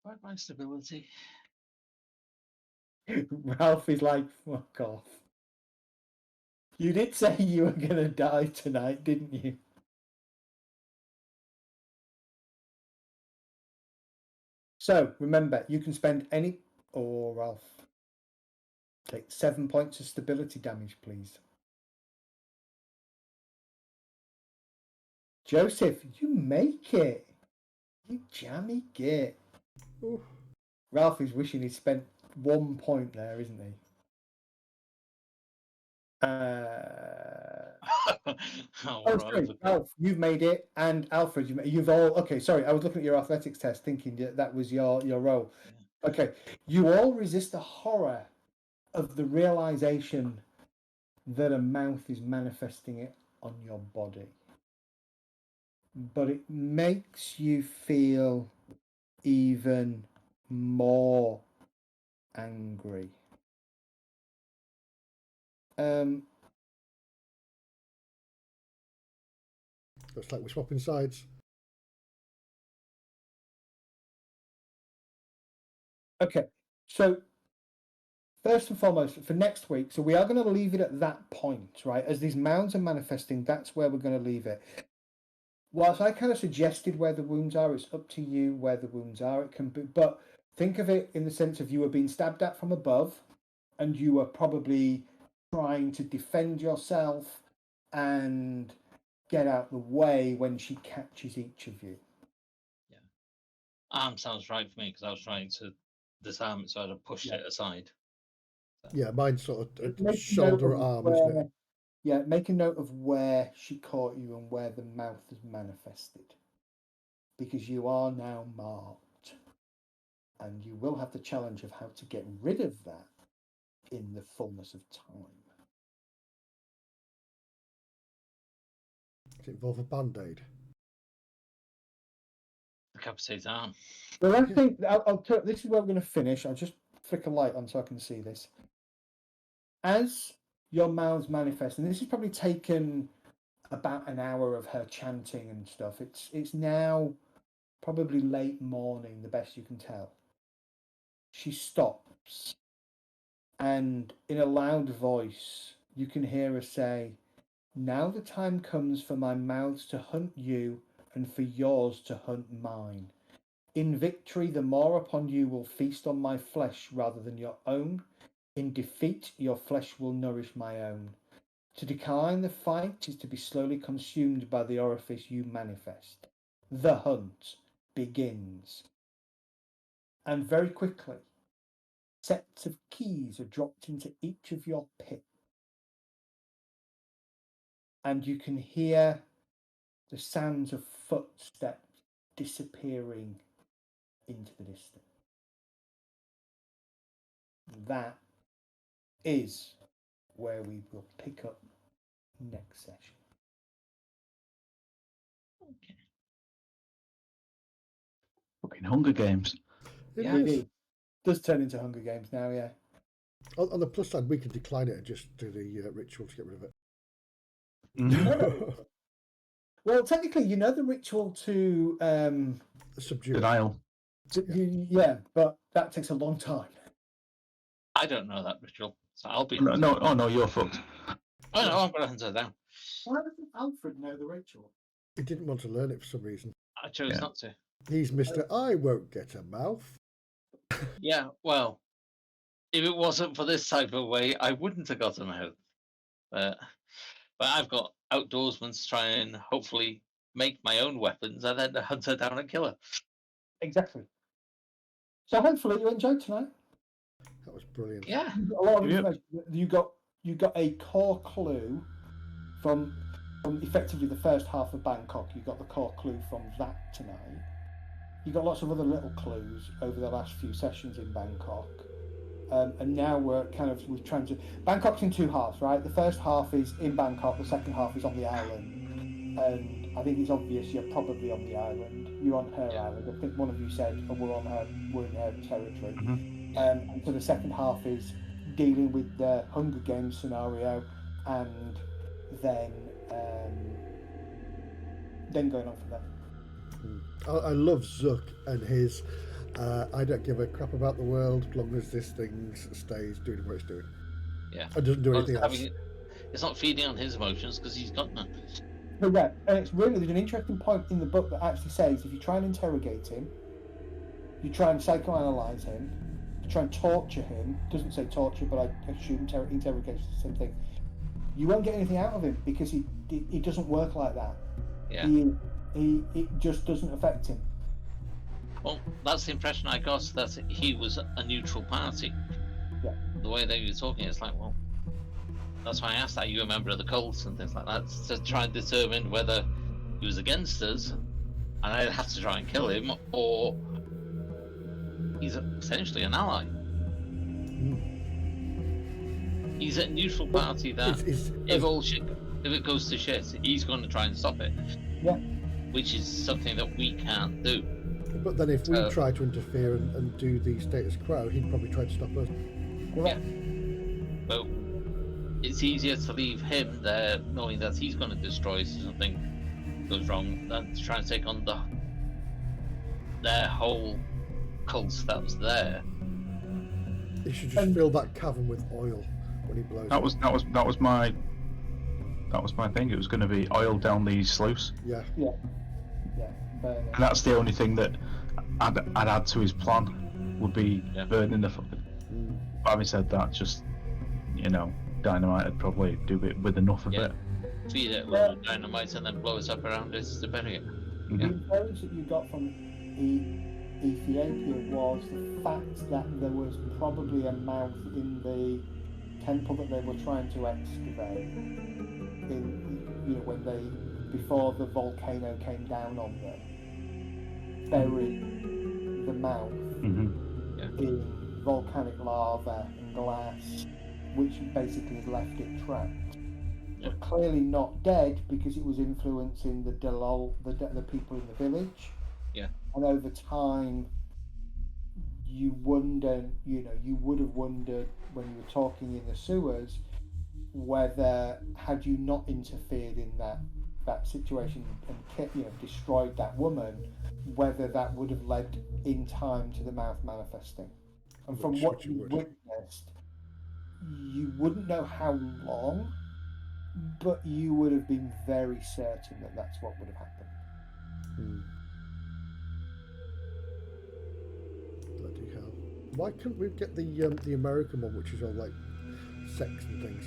A: Quite my stability.
C: Ralph is like, fuck off. You did say you were going to die tonight, didn't you? So, remember, you can spend any... Oh, Ralph. Take 7 points of stability damage, please. Joseph, you make it. You jammy git.
B: Ooh.
C: Ralph is wishing he'd spent 1 point there, isn't he? Sorry, Ralph, you've made it, and Alfred, you've all... Okay, sorry, I was looking at your athletics test thinking that was your role. Yeah. Okay, you all resist the horror of the realization that a mouth is manifesting it on your body. But it makes you feel even more angry.
B: Looks like we're swapping sides.
C: Okay, so first and foremost, for next week, so we are going to leave it at that point, right? As these mounds are manifesting, that's where we're going to leave it. Whilst I kind of suggested where the wounds are, it's up to you where the wounds are. It can be, but think of it in the sense of you were being stabbed at from above, and you were probably trying to defend yourself and get out the way when she catches each of you.
A: Yeah. Arm sounds right for me because I was trying to disarm it, so I had to push it aside.
B: So. Yeah, mine's sort of shoulder arm, isn't it?
C: Yeah, make a note of where she caught you and where the mouth has manifested. Because you are now marked. And you will have the challenge of how to get rid of that in the fullness of time.
B: Does it involve a band-aid?
A: Decapitated arm.
C: Well, I think this is where we're going to finish. I'll just flick a light on so I can see this. As your mouths manifest, and this has probably taken about an hour of her chanting and stuff. It's now probably late morning, the best you can tell. She stops, and in a loud voice, you can hear her say, "Now the time comes for my mouths to hunt you and for yours to hunt mine. In victory, the more upon you will feast on my flesh rather than your own. In defeat, your flesh will nourish my own. To decline the fight is to be slowly consumed by the orifice you manifest. The hunt begins." And very quickly, sets of keys are dropped into each of your pits. And you can hear the sounds of footsteps disappearing into the distance. That is where we will pick up next session.
A: Okay.
D: Fucking Hunger Games.
B: It
C: It
B: is.
C: does turn into Hunger Games now, yeah.
B: On the plus side, we can decline it and just do the ritual to get rid of it.
C: Well, technically, you know the ritual to
B: subdue
D: Denial.
C: Yeah, but that takes a long time.
A: I don't know that ritual, so I'll be.
D: No, you're fucked.
A: Oh no, I'm gonna hunt her down.
C: Why doesn't Alfred know the ritual?
B: He didn't want to learn it for some reason.
A: I chose not to.
B: He's Mr. I won't get a mouth.
A: Yeah, well, if it wasn't for this type of way, I wouldn't have got a mouth. But I've got outdoorsmen to try and hopefully make my own weapons and then hunt her down and kill her.
C: Exactly. So hopefully you enjoyed tonight.
B: That was brilliant.
A: Yeah.
C: A lot of information. You got a core clue from effectively the first half of Bangkok. You got the core clue from that tonight. You got lots of other little clues over the last few sessions in Bangkok. And now we're trying to... Bangkok's in two halves, right? The first half is in Bangkok, the second half is on the island. And I think it's obvious you're probably on the island. You're on her island. I think one of you said, we're in her territory.
D: Mm-hmm.
C: And so the second half is dealing with the Hunger Games scenario, and then going on from there.
B: I love Zuck and his I don't give a crap about the world as long as this thing stays doing what it's doing.
A: Yeah.
B: It doesn't do anything else.
A: It's not feeding on his emotions because he's got none.
C: Correct. And it's really, there's an interesting point in the book that actually says if you try and interrogate him, you try and psychoanalyze him, you try and torture him, doesn't say torture, but I assume interrogation is the same thing, you won't get anything out of him because he doesn't work like that.
A: Yeah.
C: It just doesn't affect him.
A: Well, that's the impression I got, that he was a neutral party.
C: Yeah.
A: The way they were talking, it's like, well, that's why I asked, are you a member of the cults and things like that, to try and determine whether he was against us, and I'd have to try and kill him, or he's essentially an ally. He's a neutral party that if it goes to shit, he's going to try and stop it.
C: Yeah.
A: Which is something that we can't do.
B: But then if we try to interfere and do the status quo, he'd probably try to stop us.
A: Yeah. But it's easier to leave him there knowing that he's going to destroy us if something goes wrong than to try and take on their whole cult that's there.
B: He should just fill that cavern with oil when he blows.
D: That was my thing. It was going to be oil down these sluice.
B: Yeah.
D: And that's the only thing that I'd add to his plan would be burning the fucking. But having said that, just dynamite would probably do it with enough of it.
A: Feed it with dynamite and then blow it up around it to bury it.
C: The intelligence that you got from Ethiopia was the fact that there was probably a mouth in the temple that they were trying to excavate before the volcano came down on them, buried the mouth in volcanic lava and glass, which basically has left it trapped. But clearly not dead because it was influencing the people in the village.
A: Yeah.
C: And over time, you would have wondered when you were talking in the sewers whether, had you not interfered in that situation and destroyed that woman, whether that would have led in time to the mouth manifesting. And from what you witnessed, you wouldn't know how long, but you would have been very certain that that's what would have happened.
B: Bloody hell! Why couldn't we get the American one, which is all like sex and things?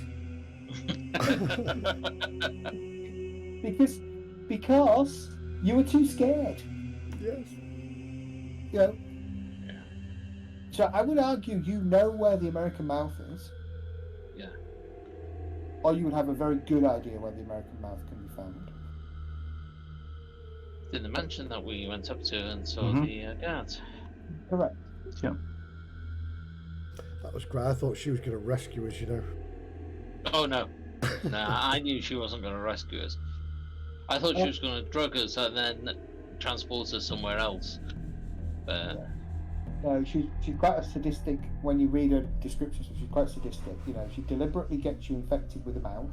C: Because you were too scared.
B: Yes.
C: So I would argue you know where the American mouth is.
A: Yeah.
C: Or you would have a very good idea where the American mouth can be found.
A: In the mansion that we went up to and saw the guards.
C: Correct.
D: Yeah.
B: That was great. I thought she was going to rescue us,
A: Oh no. I knew she wasn't going to rescue us. I thought she was going to drug us and then transport us somewhere else. But
C: No, she's quite a sadistic. When you read her descriptions, she's quite sadistic. She deliberately gets you infected with a mouth.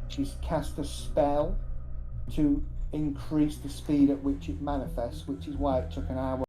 C: She's cast a spell to increase the speed at which it manifests, which is why it took an hour